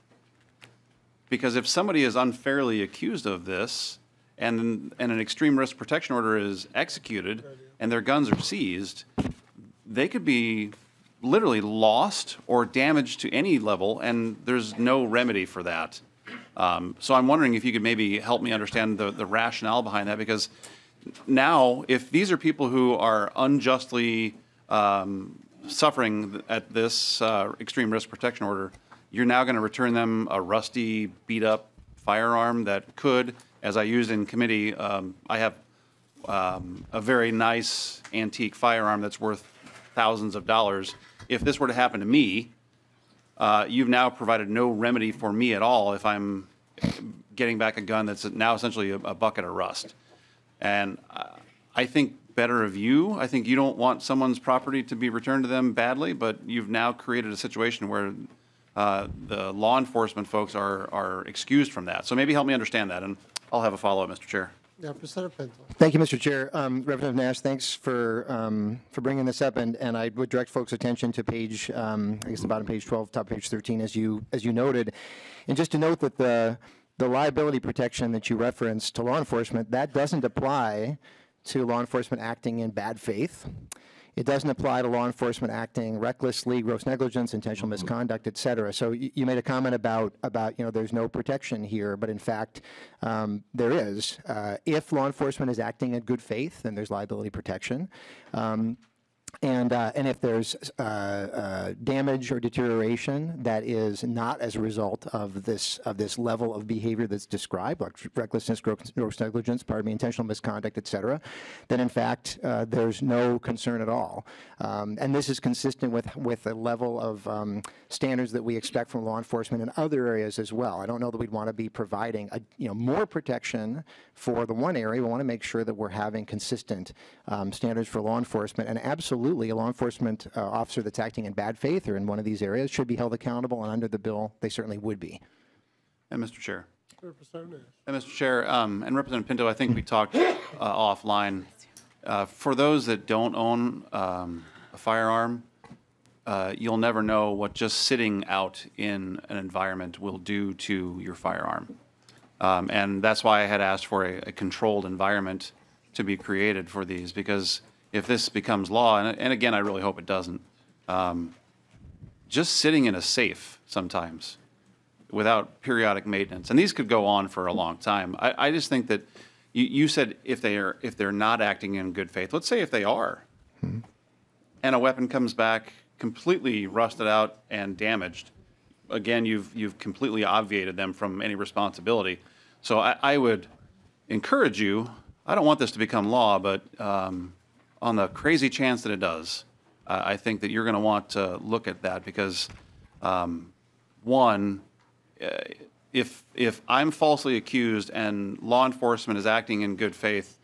Because if somebody is unfairly accused of this and an extreme risk protection order is executed and their guns are seized, they could be literally lost or damaged to any level, and there's no remedy for that. So I'm wondering if you could maybe help me understand the rationale behind that, because now if these are people who are unjustly suffering at this extreme risk protection order, you're now going to return them a rusty, beat-up firearm that could, as I used in committee, I have a very nice antique firearm that's worth thousands of dollars. If this were to happen to me, you've now provided no remedy for me at all if I'm getting back a gun that's now essentially a bucket of rust. And I think better of you. I think you don't want someone's property to be returned to them badly, but you've now created a situation where the law enforcement folks are excused from that. So maybe help me understand that, and I'll have a follow-up, Mr. Chair. Yeah, Representative Pinto. Thank you, Mr. Chair. Representative Nash, thanks for bringing this up, and I would direct folks' attention to page, I guess the bottom page 12, top page 13, as you noted, and just to note that the liability protection that you referenced to law enforcement, that doesn't apply to law enforcement acting in bad faith. It doesn't apply to law enforcement acting recklessly, gross negligence, intentional misconduct, et cetera. So you made a comment about there's no protection here, but in fact there is. If law enforcement is acting in good faith, then there's liability protection. And if there's damage or deterioration that is not as a result of this level of behavior that's described, like recklessness, gross negligence, intentional misconduct, et cetera, then in fact there's no concern at all. And this is consistent with a level of standards that we expect from law enforcement in other areas as well. I don't know that we'd want to be providing more protection for the one area. We want to make sure that we're having consistent standards for law enforcement, and absolutely a law enforcement officer that's acting in bad faith or in one of these areas should be held accountable, and under the bill, they certainly would be. And Mr. Chair. Representative Nash. And Mr. Chair, and Representative Pinto, I think we talked offline. For those that don't own a firearm, you'll never know what just sitting out in an environment will do to your firearm. And that's why I had asked for a controlled environment to be created for these, because if this becomes law, and again, I really hope it doesn't, just sitting in a safe sometimes without periodic maintenance, and these could go on for a long time. I just think that you said if they're not acting in good faith, let's say if they are, and a weapon comes back completely rusted out and damaged, again, you've completely obviated them from any responsibility. So I would encourage you, I don't want this to become law, but on the crazy chance that it does, I think that you're going to want to look at that, because one, if I'm falsely accused and law enforcement is acting in good faith,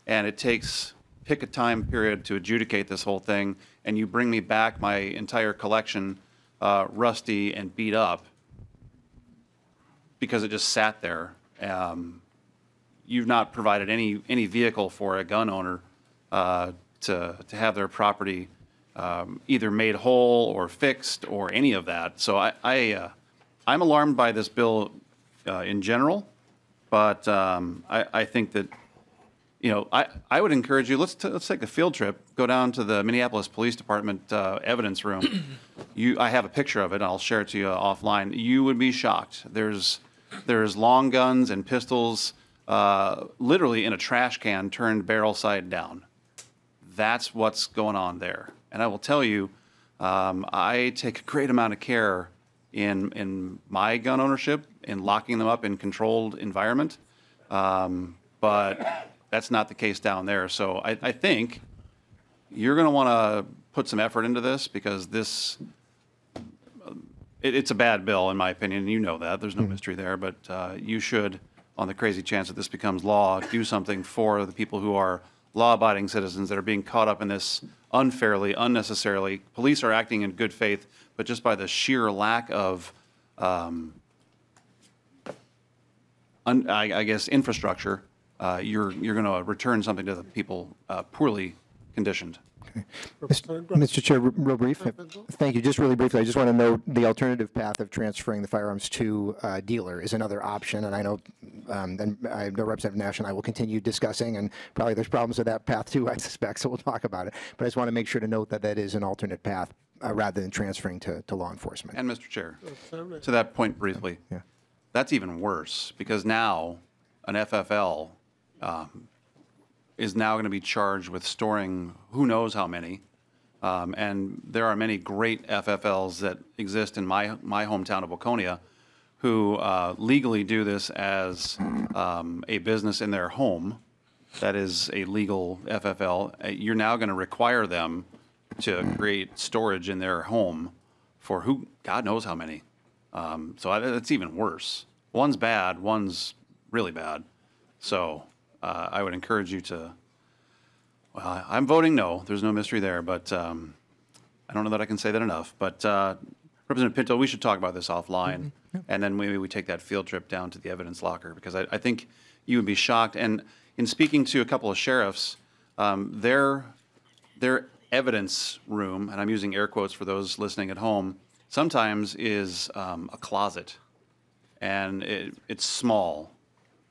and it takes, pick a time period to adjudicate this whole thing, and you bring me back my entire collection rusty and beat up because it just sat there, you've not provided any vehicle for a gun owner to have their property either made whole or fixed or any of that. So I'm alarmed by this bill in general, but I think that, you know, I would encourage you, let's take a field trip, go down to the Minneapolis Police Department evidence room. I have a picture of it, I'll share it to you offline. You would be shocked. There's long guns and pistols literally in a trash can turned barrel side down. That's what's going on there. And I will tell you, I take a great amount of care in my gun ownership, in locking them up in controlled environment. But that's not the case down there. So I think you're going to want to put some effort into this, because it's a bad bill, in my opinion. You know that. There's no mystery there. But you should, on the crazy chance that this becomes law, do something for the people who are law-abiding citizens that are being caught up in this unfairly, unnecessarily. Police are acting in good faith, but just by the sheer lack of, I guess, infrastructure, you're going to return something to the people poorly conditioned. Mr. Chair, real brief. Thank you. Just really briefly, I just want to note the alternative path of transferring the firearms to a dealer is another option. And I know, and I know Representative Nash and I will continue discussing, and probably there's problems with that path too, I suspect, so we'll talk about it. But I just want to make sure to note that that is an alternate path rather than transferring to law enforcement. And Mr. Chair, to that point briefly, that's even worse, because now an FFL is now going to be charged with storing who knows how many. And there are many great FFLs that exist in my hometown of Waconia who legally do this as a business in their home. That is a legal FFL. You're now going to require them to create storage in their home for who, God knows how many. So it's even worse. One's bad, one's really bad. So I would encourage you to, well, I'm voting no. There's no mystery there, but I don't know that I can say that enough. But Representative Pinto, we should talk about this offline, and then maybe we take that field trip down to the evidence locker, because I think you would be shocked. And in speaking to a couple of sheriffs, their evidence room, and I'm using air quotes for those listening at home, sometimes is a closet, and it's small.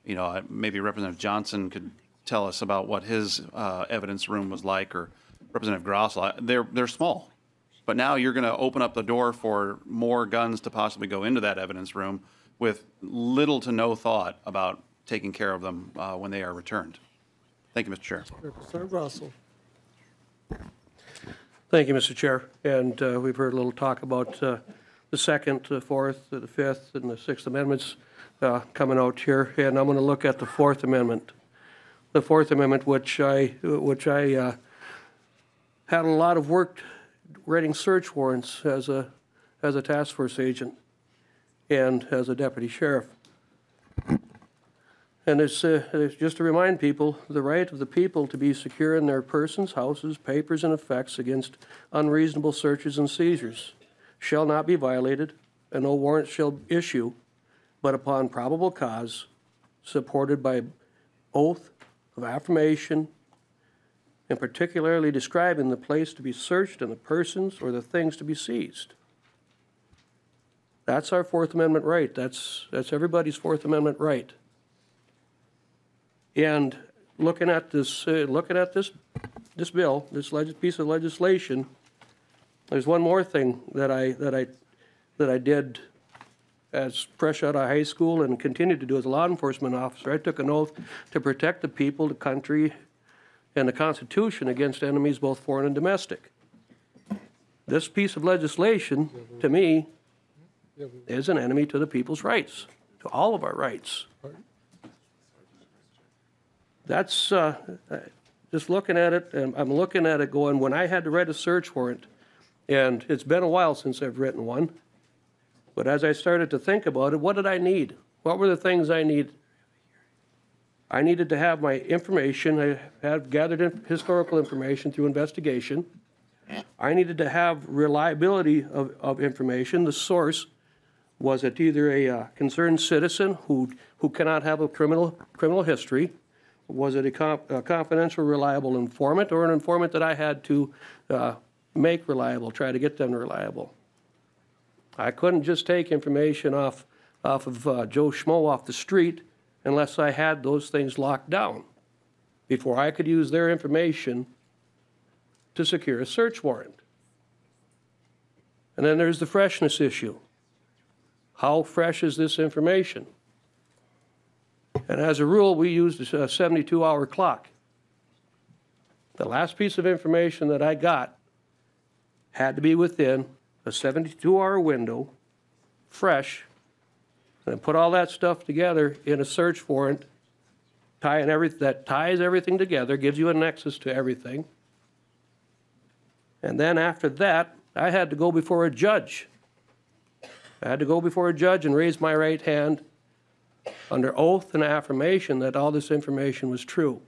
You know, maybe Representative Johnson could tell us about what his evidence room was like, or Representative Grossel. They're small, but now you're going to open up the door for more guns to possibly go into that evidence room with little to no thought about taking care of them when they are returned. Thank you, Mr. Chair. Representative Grossel. Thank you, Mr. Chair. And we've heard a little talk about the Second, the Fourth, the Fifth, and the Sixth Amendments coming out here, and I'm going to look at the Fourth Amendment. The Fourth Amendment, which I had a lot of work writing search warrants as a task force agent and as a deputy sheriff. And it's just to remind people, the right of the people to be secure in their persons, houses, papers, and effects against unreasonable searches and seizures shall not be violated, and no warrant shall issue but upon probable cause, supported by oath of affirmation, and particularly describing the place to be searched and the persons or the things to be seized. That's our Fourth Amendment right. That's everybody's Fourth Amendment right. And looking at this bill, this piece of legislation, there's one more thing that I did as fresh out of high school and continued to do as a law enforcement officer. I took an oath to protect the people, the country, and the Constitution against enemies both foreign and domestic. This piece of legislation, to me, is an enemy to the people's rights, to all of our rights. That's just looking at it, and I'm looking at it going, when I had to write a search warrant, and it's been a while since I've written one, but as I started to think about it, what did I need? what were the things I needed? I needed to have my information. I had gathered historical information through investigation. I needed to have reliability of information. The source was it either a concerned citizen who cannot have a criminal history? Was it a confidential, reliable informant, or an informant that I had to make reliable, try to get them reliable? I couldn't just take information off of Joe Schmo off the street unless I had those things locked down before I could use their information to secure a search warrant. And then there's the freshness issue. How fresh is this information? And as a rule, we used a 72-hour clock. The last piece of information that I got had to be within a 72-hour window, fresh, and put all that stuff together in a search warrant, that ties everything together, gives you a nexus to everything. And then after that, I had to go before a judge. I had to go before a judge and raise my right hand under oath and affirmation that all this information was true.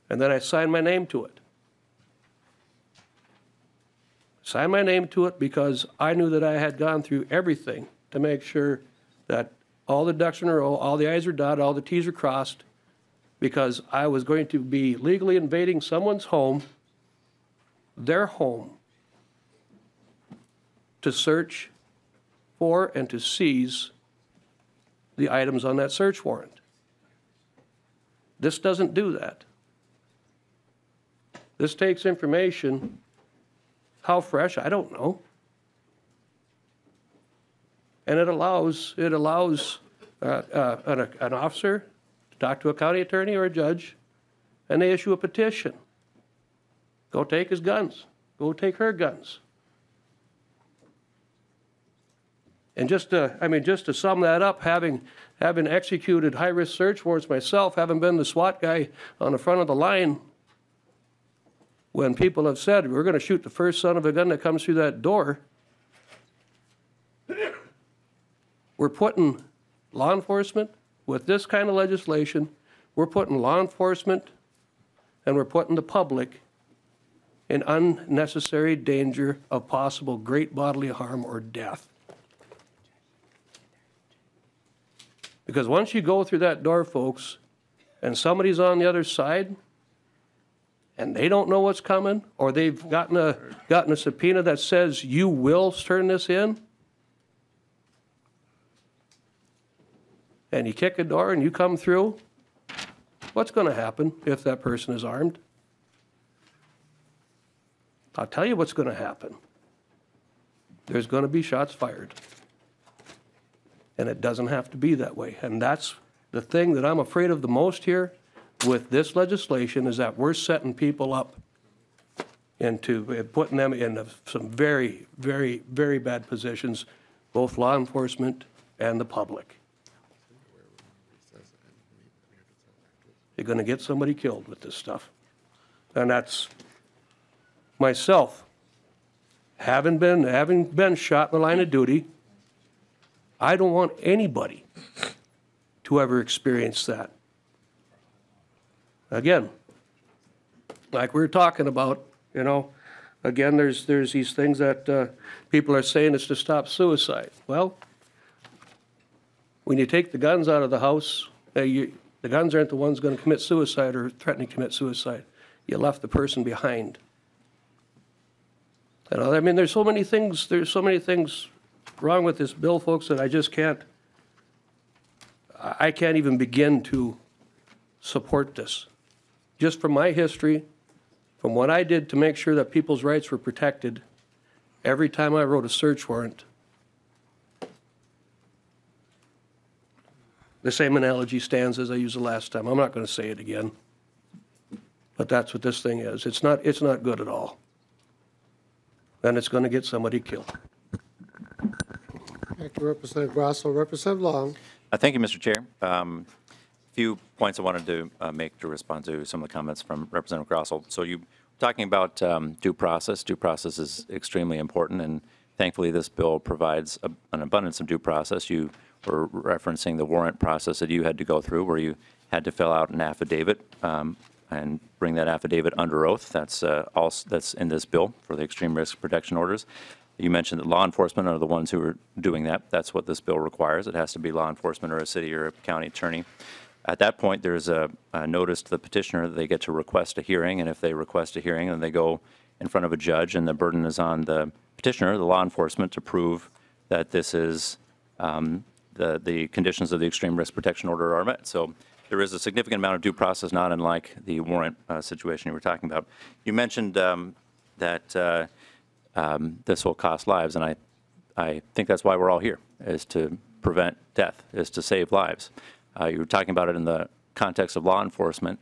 And then I signed my name to it. Signed my name to it because I knew that I had gone through everything to make sure that all the ducks in a row, all the I's are dotted, all the T's are crossed, because I was going to be legally invading someone's home, their home, to search for and to seize the items on that search warrant. This doesn't do that. This takes information. How fresh? I don't know. And it allows an officer to talk to a county attorney or a judge, and they issue a petition. Go take his guns. Go take her guns. And just to sum that up, having executed high-risk search warrants myself, having been the SWAT guy on the front of the line, when people have said, we're going to shoot the first son of a gun that comes through that door, we're putting law enforcement, with this kind of legislation, we're putting law enforcement and we're putting the public in unnecessary danger of possible great bodily harm or death. Because once you go through that door, folks, and somebody's on the other side, and they don't know what's coming, or they've gotten a subpoena that says you will turn this in, and you kick a door and you come through, what's going to happen if that person is armed? I'll tell you what's going to happen. There's going to be shots fired. And it doesn't have to be that way. And that's the thing that I'm afraid of the most here with this legislation, is that we're setting people up into putting them in some very, very, very bad positions, both law enforcement and the public. You're going to get somebody killed with this stuff. And that's myself, having been shot in the line of duty. I don't want anybody to ever experience that. Again, like we were talking about, again, there's these things that people are saying it's to stop suicide. Well, when you take the guns out of the house, the guns aren't the ones going to commit suicide or threatening to commit suicide. You left the person behind. There's so many things wrong with this bill, folks, that I can't even begin to support this. Just from my history, from what I did to make sure that people's rights were protected, every time I wrote a search warrant, the same analogy stands as I used the last time. I'm not going to say it again, but that's what this thing is. It's not good at all. And it's going to get somebody killed. Thank you, Representative Grosso. Representative Long. Thank you, Mr. Chair. A few points I wanted to make to respond to some of the comments from Representative Grosso. So you were talking about due process. Due process is extremely important, and thankfully, this bill provides an abundance of due process. You were referencing the warrant process that you had to go through, where you had to fill out an affidavit and bring that affidavit under oath. That's in this bill for the extreme risk protection orders. You mentioned that law enforcement are the ones who are doing that. That's what this bill requires. It has to be law enforcement or a city or a county attorney. At that point, there's a notice to the petitioner that they get to request a hearing, and if they request a hearing, then they go in front of a judge, and the burden is on the petitioner, the law enforcement, to prove that this is the conditions of the extreme risk protection order are met. So there is a significant amount of due process, not unlike the warrant situation you were talking about. You mentioned that this will cost lives, and I think that's why we're all here, is to prevent death, is to save lives. You were talking about it in the context of law enforcement.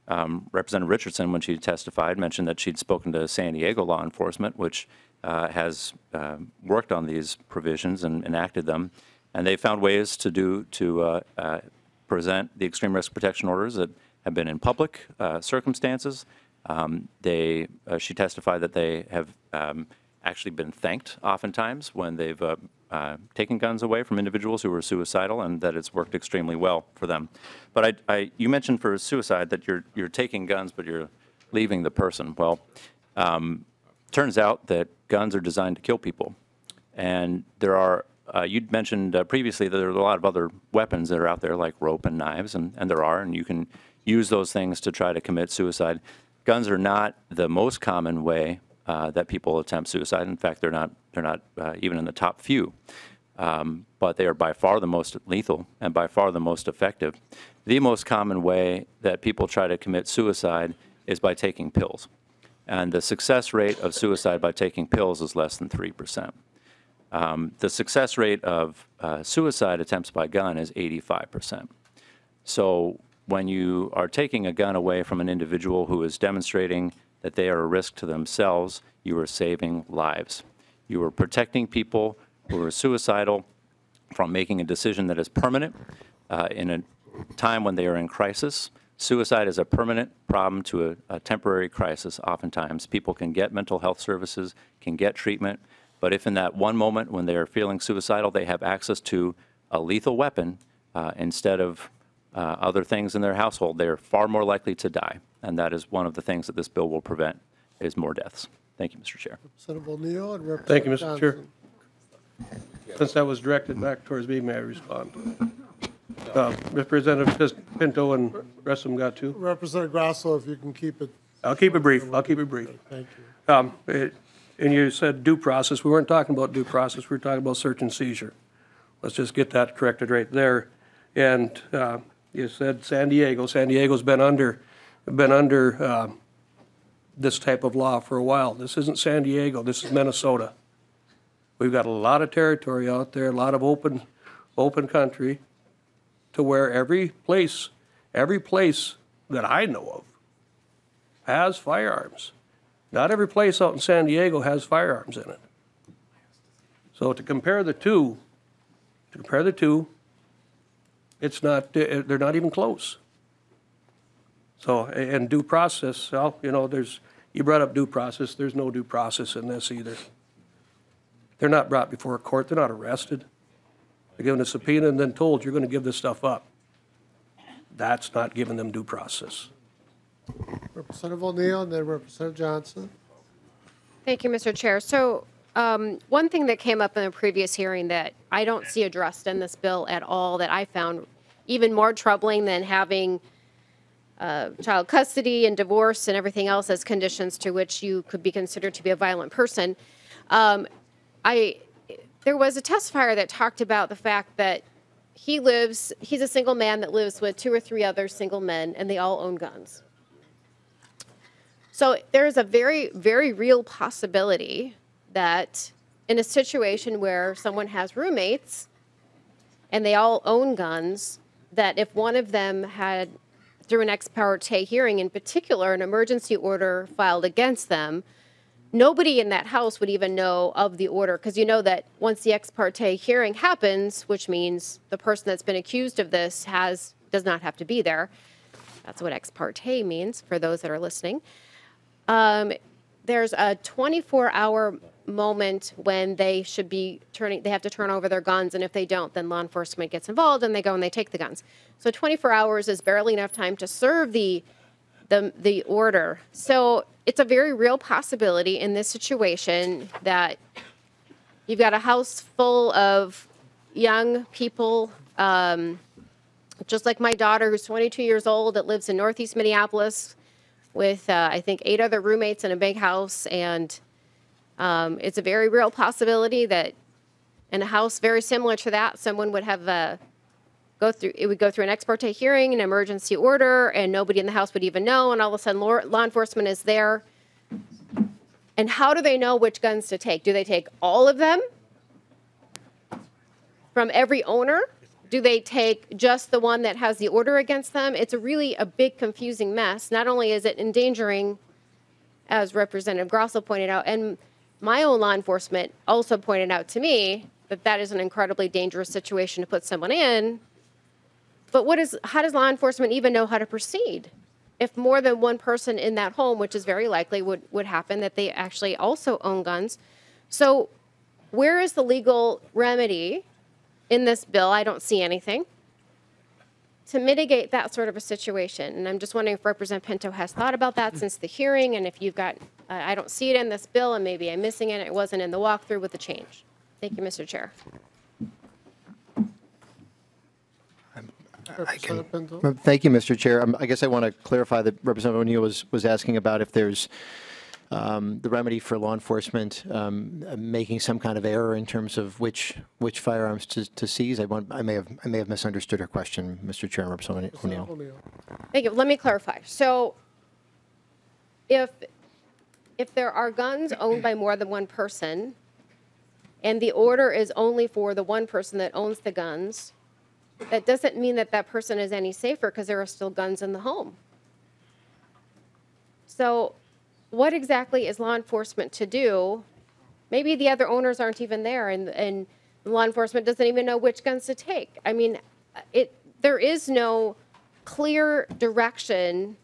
Representative Richardson, when she testified, mentioned that she'd spoken to San Diego law enforcement, which has worked on these provisions and enacted them, and they found ways to present the extreme risk protection orders that have been in public circumstances. She testified that they have actually been thanked oftentimes when they've taken guns away from individuals who were suicidal, and that it's worked extremely well for them. But you mentioned for suicide that you're taking guns, but you're leaving the person. Well, turns out that guns are designed to kill people, and there are. You'd mentioned previously that there are a lot of other weapons that are out there, like rope and knives, and there are, and you can use those things to try to commit suicide. Guns are not the most common way that people attempt suicide. In fact, they're not even in the top few. But they are by far the most lethal and by far the most effective. The most common way that people try to commit suicide is by taking pills. And the success rate of suicide by taking pills is less than 3%. The success rate of suicide attempts by gun is 85%. So when you are taking a gun away from an individual who is demonstrating that they are a risk to themselves, you are saving lives. You are protecting people who are suicidal from making a decision that is permanent in a time when they are in crisis. Suicide is a permanent problem to a temporary crisis. Oftentimes, people can get mental health services, can get treatment, but if in that one moment when they are feeling suicidal, they have access to a lethal weapon instead of other things in their household, they are far more likely to die. And that is one of the things that this bill will prevent, is more deaths. Thank you, Mr. Chair. Senator O'Neill and Representative Thank you, Mr. Chair. Johnson. Since that was directed back towards me, may I respond? Representative Pinto and rest of them got two. Representative Grasso, if you can keep it. I'll keep it brief. Thank you. And you said due process. We weren't talking about due process. We were talking about search and seizure. Let's just get that corrected right there. And you said San Diego. San Diego's been under this type of law for a while. This isn't San Diego. This is Minnesota. We've got a lot of territory out there, a lot of open country, to where every place that I know of has firearms. Not every place out in San Diego has firearms in it. So to compare the two, it's not, they're not even close. So, and due process, well, you brought up due process. There's no due process in this either. They're not brought before a court. They're not arrested. They're given a subpoena and then told, you're going to give this stuff up. That's not giving them due process. Representative O'Neill and then Representative Johnson. Thank you, Mr. Chair. So one thing that came up in the previous hearing that I don't see addressed in this bill at all, that I found even more troubling than having child custody and divorce and everything else as conditions to which you could be considered to be a violent person. There was a testifier that talked about the fact that he's a single man that lives with 2 or 3 other single men, and they all own guns. So there's a very, very real possibility that in a situation where someone has roommates and they all own guns, that if one of them had, through an ex parte hearing in particular, an emergency order filed against them, nobody in that house would even know of the order, because you know that once the ex parte hearing happens, which means the person that's been accused of this does not have to be there. That's what ex parte means for those that are listening. There's a 24-hour moment when they should be they have to turn over their guns, and if they don't, then law enforcement gets involved and they go and they take the guns. So 24 hours is barely enough time to serve the order. So it's a very real possibility in this situation that you've got a house full of young people, just like my daughter, who's 22 years old, that lives in Northeast Minneapolis with, I think, 8 other roommates in a big house. And it's a very real possibility that in a house very similar to that, someone would have it would go through an ex parte hearing, an emergency order, and nobody in the house would even know. And all of a sudden, law enforcement is there. And how do they know which guns to take? Do they take all of them from every owner? Do they take just the one that has the order against them? It's really a big confusing mess. Not only is it endangering, as Representative Grosso pointed out, and my own law enforcement also pointed out to me that that is an incredibly dangerous situation to put someone in. But how does law enforcement even know how to proceed? If more than one person in that home, which is very likely would happen, that they actually also own guns. So where is the legal remedy in this bill? I don't see anything to mitigate that sort of a situation. And I'm just wondering if Representative Pinto has thought about that since the hearing, and if you've got, I don't see it in this bill, and maybe I'm missing it. It wasn't in the walkthrough with the change. Thank you, Mr. Chair. Thank you, Mr. Chair. I guess I want to clarify that Representative O'Neill was asking about if there's the remedy for law enforcement making some kind of error in terms of which firearms to seize. I may have misunderstood her question, Mr. Chair, Representative O'Neill. Thank you. Let me clarify. So if there are guns owned by more than one person, and the order is only for the one person that owns the guns, that doesn't mean that that person is any safer because there are still guns in the home. So what exactly is law enforcement to do? Maybe the other owners aren't even there, and law enforcement doesn't even know which guns to take. I mean, there is no clear direction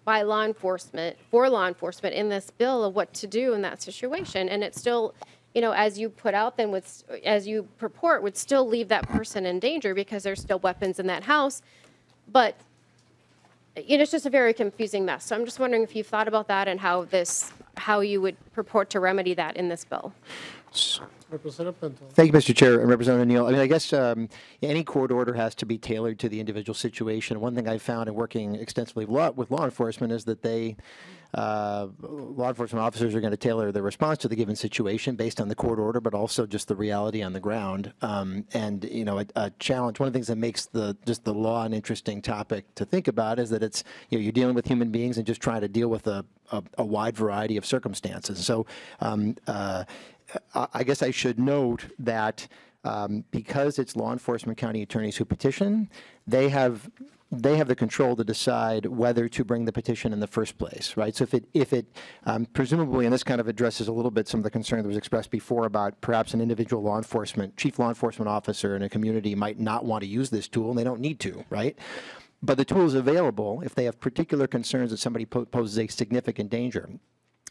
by law enforcement, for law enforcement in this bill of what to do in that situation. And it's still, as you put out then as you purport, would still leave that person in danger because there's still weapons in that house. But it's just a very confusing mess. So I'm just wondering if you've thought about that and how you would purport to remedy that in this bill. Representative Pinto. Thank you, Mr. Chair and Representative O'Neill. I mean, I guess any court order has to be tailored to the individual situation. One thing I've found in working extensively with law enforcement is that law enforcement officers are going to tailor their response to the given situation based on the court order, but also just the reality on the ground. A challenge. One of the things that makes the law an interesting topic to think about is that it's you're dealing with human beings and just trying to deal with a wide variety of circumstances. So. I guess I should note that because it's law enforcement county attorneys who petition, they have the control to decide whether to bring the petition in the first place, right? So if it presumably, and this kind of addresses a little bit some of the concern that was expressed before about perhaps an individual chief law enforcement officer in a community might not want to use this tool, and they don't need to, right? But the tool is available if they have particular concerns that somebody poses a significant danger.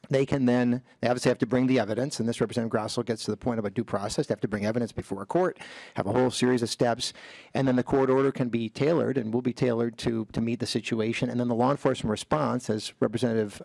They obviously have to bring the evidence, and this Representative Grosso gets to the point about due process. They have to bring evidence before a court, have a whole series of steps, and then the court order can be tailored and will be tailored to meet the situation. And then the law enforcement response, as Representative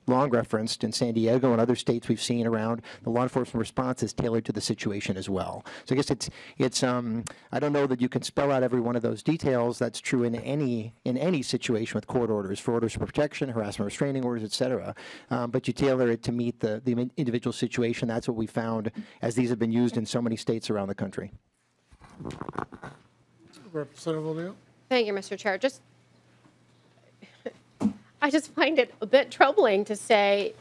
Long referenced in San Diego and other states we've seen around, the law enforcement response is tailored to the situation as well. So I guess it's I don't know that you can spell out every one of those details. That's true in any situation with court orders, for orders of protection, harassment restraining orders, et cetera. But you tailor it to meet the individual situation. That's what we found as these have been used in so many states around the country. Representative O'Neill. Thank you, Mr. Chair. I just find it a bit troubling to say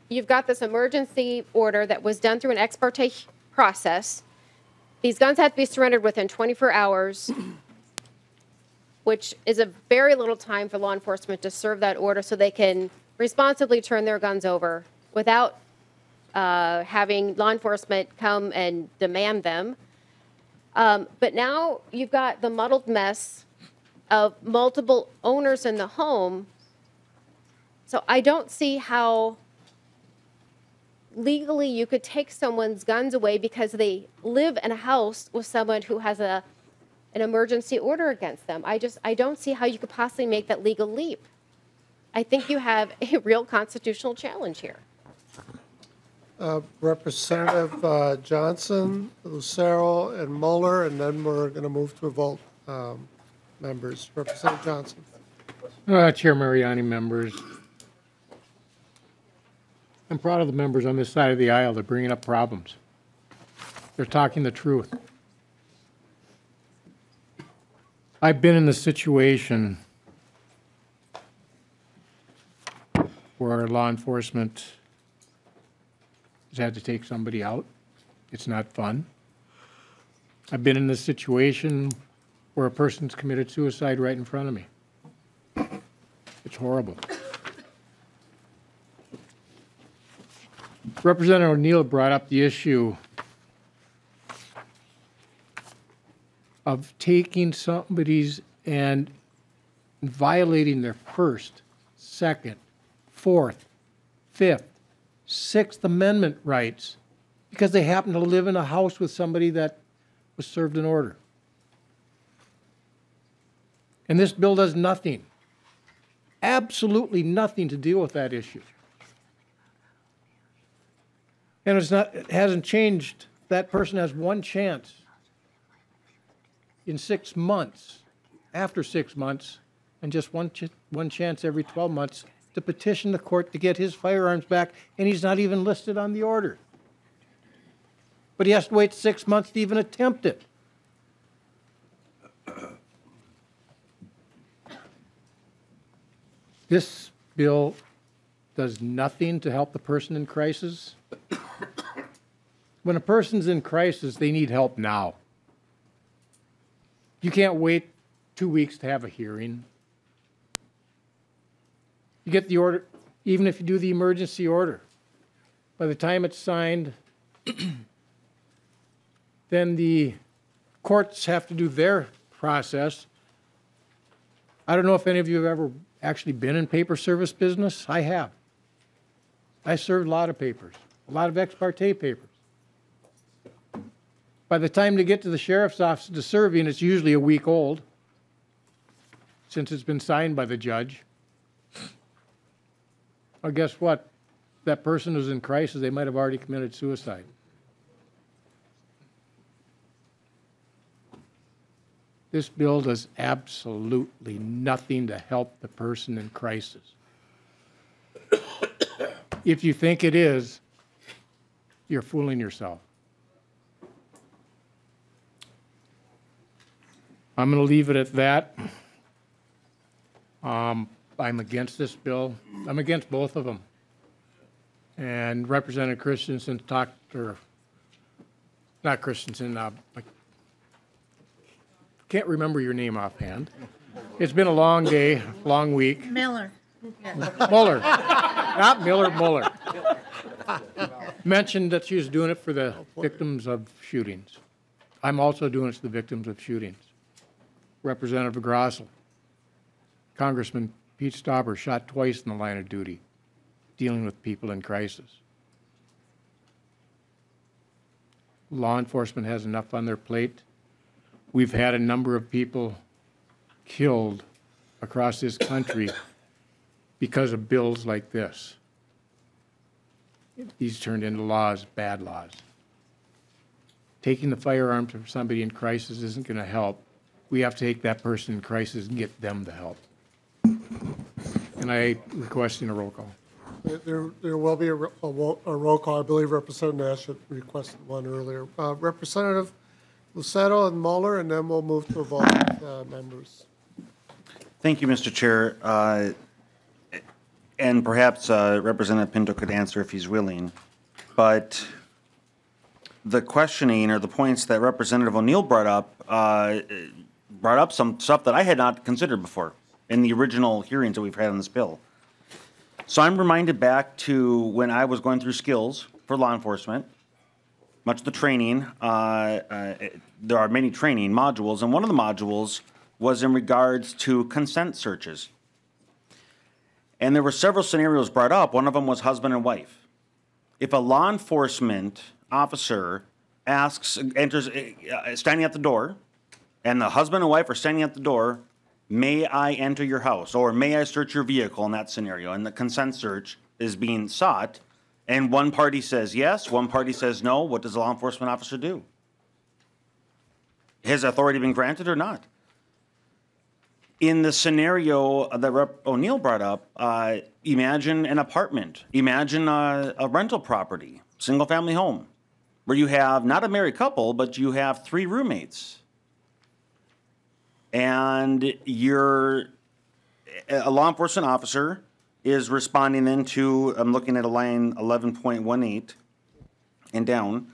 you've got this emergency order that was done through an ex parte process. These guns have to be surrendered within 24 hours, which is a very little time for law enforcement to serve that order so they can responsibly turn their guns over without having law enforcement come and demand them. But now you've got the muddled mess of multiple owners in the home. So I don't see how legally you could take someone's guns away because they live in a house with someone who has an emergency order against them. I don't see how you could possibly make that legal leap. I think you have a real constitutional challenge here. Representative Johnson, Lucero, and Mueller, and then we're going to move to a vote. Members, Representative Johnson. Chair Mariani, members. I'm proud of the members on this side of the aisle. They're bringing up problems. They're talking the truth. I've been in the situation where law enforcement has had to take somebody out. It's not fun. I've been in the situation where a person's committed suicide right in front of me. It's horrible. Representative O'Neill brought up the issue of taking somebody's and violating their First, Second, Fourth, Fifth, Sixth Amendment rights because they happen to live in a house with somebody that was served an order. And this bill does nothing, absolutely nothing to deal with that issue. And it hasn't changed. That person has one chance in 6 months, after 6 months, and just one chance every 12 months to petition the court to get his firearms back, and he's not even listed on the order. But he has to wait 6 months to even attempt it. This bill does nothing to help the person in crisis. When a person's in crisis, they need help now. You can't wait 2 weeks to have a hearing. You get the order, even if you do the emergency order. By the time it's signed, then the courts have to do their process. I don't know if any of you have ever actually been in paper service business. I have. I served a lot of papers, a lot of ex parte papers. By the time they get to the sheriff's office to serving, it's usually a week old, since it's been signed by the judge. Well, guess what? That person who's in crisis, they might have already committed suicide. This bill does absolutely nothing to help the person in crisis. If you think it is, you're fooling yourself. I'm going to leave it at that. I'm against this bill. I'm against both of them. And Representative Christensen talked, or not Christensen, I can't remember your name offhand. It's been a long day, long week. Miller. Mueller. Not Miller, Mueller. Mentioned that she was doing it for the victims of shootings. I'm also doing it for the victims of shootings. Representative Grossel, Congressman Pete Stauber shot twice in the line of duty, dealing with people in crisis. Law enforcement has enough on their plate. We've had a number of people killed across this country because of bills like this. These turned into laws, bad laws. Taking the firearms from somebody in crisis isn't going to help. We have to take that person in crisis and get them the help. And I requesting a roll call. There will be a roll call. I believe Representative Nash had requested one earlier. Representative Lucero and Mueller, and then we'll move to a vote, members. Thank you, Mr. Chair. And perhaps Representative Pinto could answer if he's willing. But the questioning or the points that Representative O'Neill brought up some stuff that I had not considered before in the original hearings that we've had on this bill. So I'm reminded back to when I was going through skills for law enforcement, much of the training, there are many training modules, and one of the modules was in regards to consent searches. And there were several scenarios brought up. One of them was husband and wife. if a law enforcement officer enters, standing at the door, and the husband and wife are standing at the door, may I enter your house, or may I search your vehicle in that scenario, and the consent search is being sought, and one party says yes, one party says no, what does the law enforcement officer do? Has authority been granted or not? In the scenario that Rep. O'Neill brought up, imagine an apartment, imagine a rental property, single-family home, where you have not a married couple, but you have 3 roommates. And a law enforcement officer is responding then to, I'm looking at a line 11.18 and down.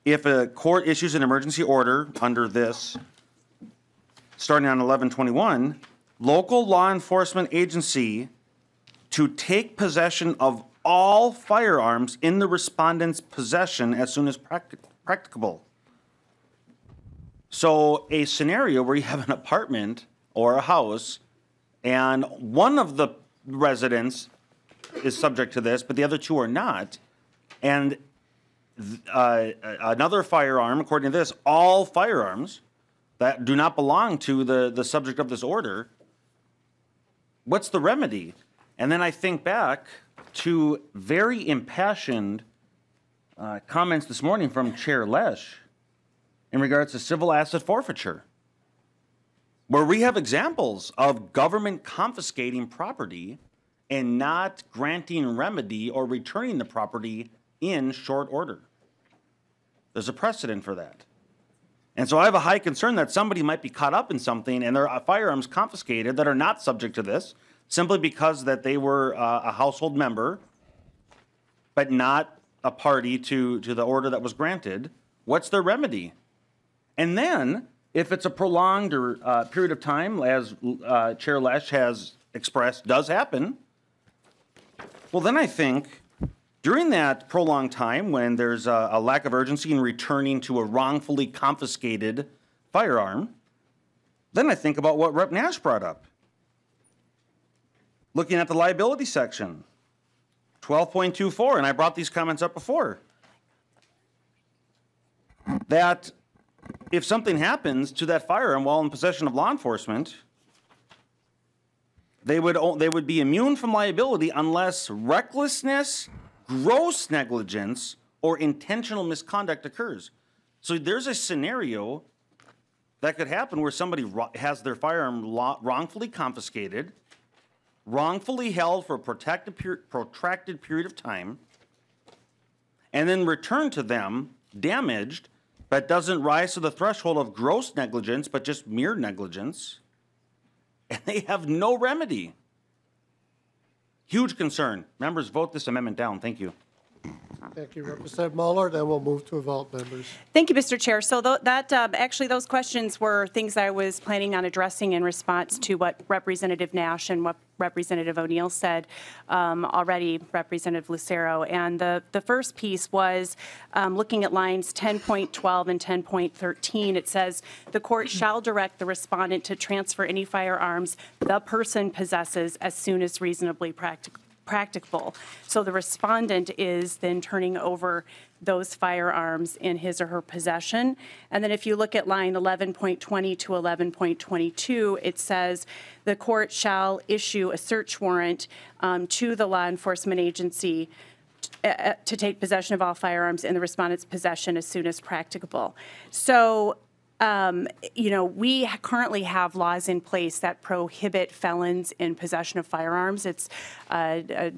If a court issues an emergency order under this, starting on 1121, local law enforcement agency to take possession of all firearms in the respondent's possession as soon as practicable. So a scenario where you have an apartment or a house and one of the residents is subject to this, but the other 2 are not, and another firearm, according to this, all firearms that do not belong to the subject of this order, what's the remedy? And then I think back to very impassioned comments this morning from Chair Lesh in regards to civil asset forfeiture, where we have examples of government confiscating property and not granting remedy or returning the property in short order. There's a precedent for that. And so I have a high concern that somebody might be caught up in something and there are firearms confiscated that are not subject to this simply because that they were a household member, but not a party to the order that was granted. What's their remedy? And then, if it's a prolonged period of time, as Chair Lesh has expressed, does happen, well, then I think during that prolonged time when there's a lack of urgency in returning to a wrongfully confiscated firearm, then I think about what Rep. Nash brought up. Looking at the liability section, 12.24, and I brought these comments up before, that if something happens to that firearm while in possession of law enforcement, they would be immune from liability unless recklessness, gross negligence, or intentional misconduct occurs. So there's a scenario that could happen where somebody has their firearm wrongfully confiscated, wrongfully held for a protracted period of time, and then returned to them damaged, but doesn't rise to the threshold of gross negligence, but just mere negligence, and they have no remedy. Huge concern. Members, vote this amendment down. Thank you. Thank you, Representative Muller. Then we'll move to a vote, members. Thank you, Mr. Chair. So actually, those questions were things I was planning on addressing in response to what Representative Nash and what Representative O'Neill said already, Representative Lucero. And the first piece was looking at lines 10.12 and 10.13. It says, the court shall direct the respondent to transfer any firearms the person possesses as soon as reasonably practicable. So the respondent is then turning over those firearms in his or her possession. And then if you look at line 11.20 to 11.22, it says the court shall issue a search warrant to the law enforcement agency to take possession of all firearms in the respondent's possession as soon as practicable. So we currently have laws in place that prohibit felons in possession of firearms. It's, I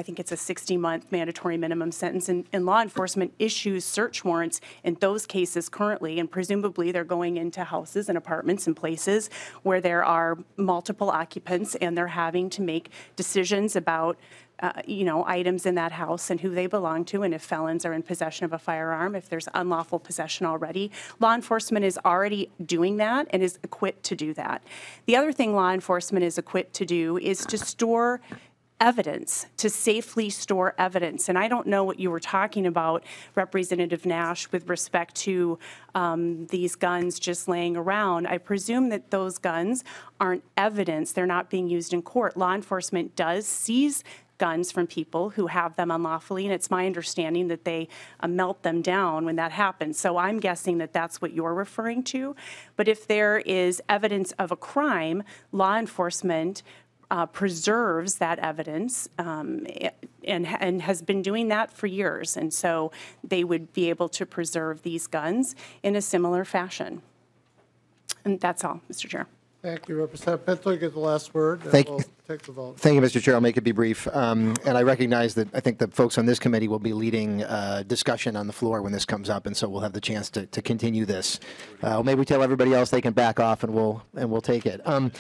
think it's a 60-month mandatory minimum sentence, and law enforcement issues search warrants in those cases currently, and presumably they're going into houses and apartments and places where there are multiple occupants, and they're having to make decisions about items in that house and who they belong to, and if felons are in possession of a firearm, if there's unlawful possession already. Law enforcement is already doing that and is equipped to do that. The other thing law enforcement is equipped to do is to store evidence, to safely store evidence. And I don't know what you were talking about, Representative Nash, with respect to these guns just laying around. I presume that those guns aren't evidence. They're not being used in court. Law enforcement does seize guns from people who have them unlawfully, and it's my understanding that they melt them down when that happens. So I'm guessing that that's what you're referring to. But if there is evidence of a crime, law enforcement preserves that evidence and has been doing that for years. And so they would be able to preserve these guns in a similar fashion. And that's all, Mr. Chair. Thank you, Representative Pinto. You get the last word, and Thank- we'll take the vote. Thank you, Mr. Chair. I'll make it be brief. And I recognize that I think the folks on this committee will be leading discussion on the floor when this comes up, and so we'll have the chance to continue this. Maybe we tell everybody else they can back off, and we'll take it. And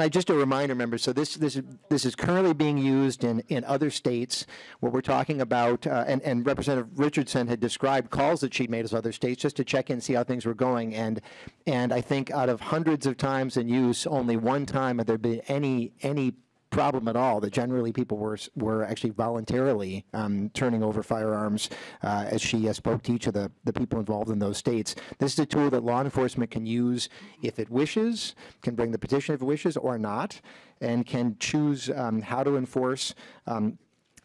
I just a reminder, members. So this is currently being used in other states. What we're talking about, and Representative Richardson had described calls that she'd made as other states just to check in, see how things were going, and I think out of hundreds of times in use, only one time have there been any problem at all, that generally people were actually voluntarily turning over firearms as she spoke to each of the people involved in those states. This is a tool that law enforcement can use if it wishes, can bring the petition if it wishes or not, and can choose how to enforce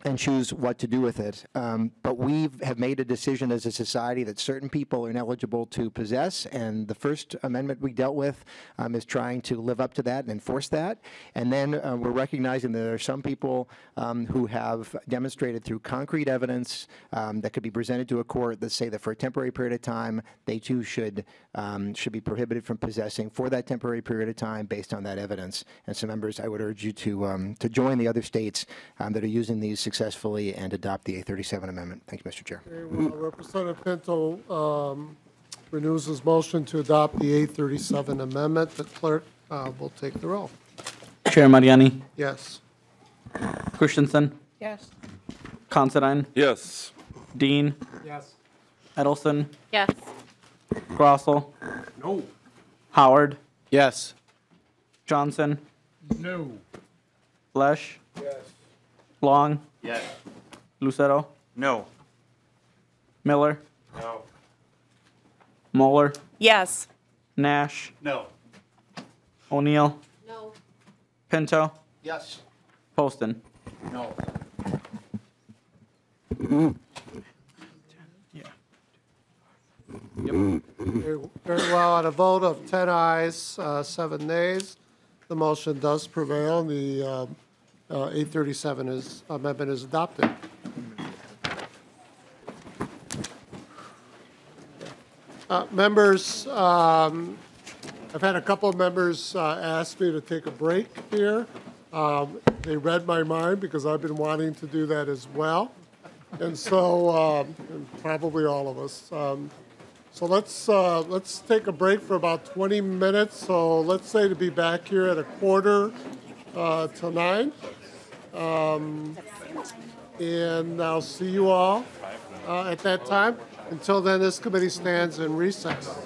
and choose what to do with it. But we have made a decision as a society that certain people are ineligible to possess, and the First Amendment we dealt with is trying to live up to that and enforce that. And then we're recognizing that there are some people who have demonstrated through concrete evidence that could be presented to a court that say that for a temporary period of time, they too should be prohibited from possessing for that temporary period of time based on that evidence. And so, members, I would urge you to join the other states that are using these successfully and adopt the A37 Amendment. Thank you, Mr. Chair. Okay, well, Representative Pinto renews his motion to adopt the A37 Amendment. The clerk will take the roll. Chair Mariani, Yes. Christensen, Yes. Considine, Yes. Dean, Yes. Edelson, Yes. Grossel, No. Howard, Yes. Johnson, No. Lesh, Yes. Long, Yes. Lucero, No. Miller, No. Moeller, Yes. Nash, No. O'Neill, No. Pinto, Yes. Poston. No. Very well. On a vote of 10 ayes, 7 nays, the motion does prevail, and the A37 amendment is adopted. Members, I've had a couple of members ask me to take a break here. They read my mind because I've been wanting to do that as well. And so, and probably all of us. So let's take a break for about 20 minutes. So let's say to be back here at 8:45 and I'll see you all at that time. Until then, this committee stands in recess.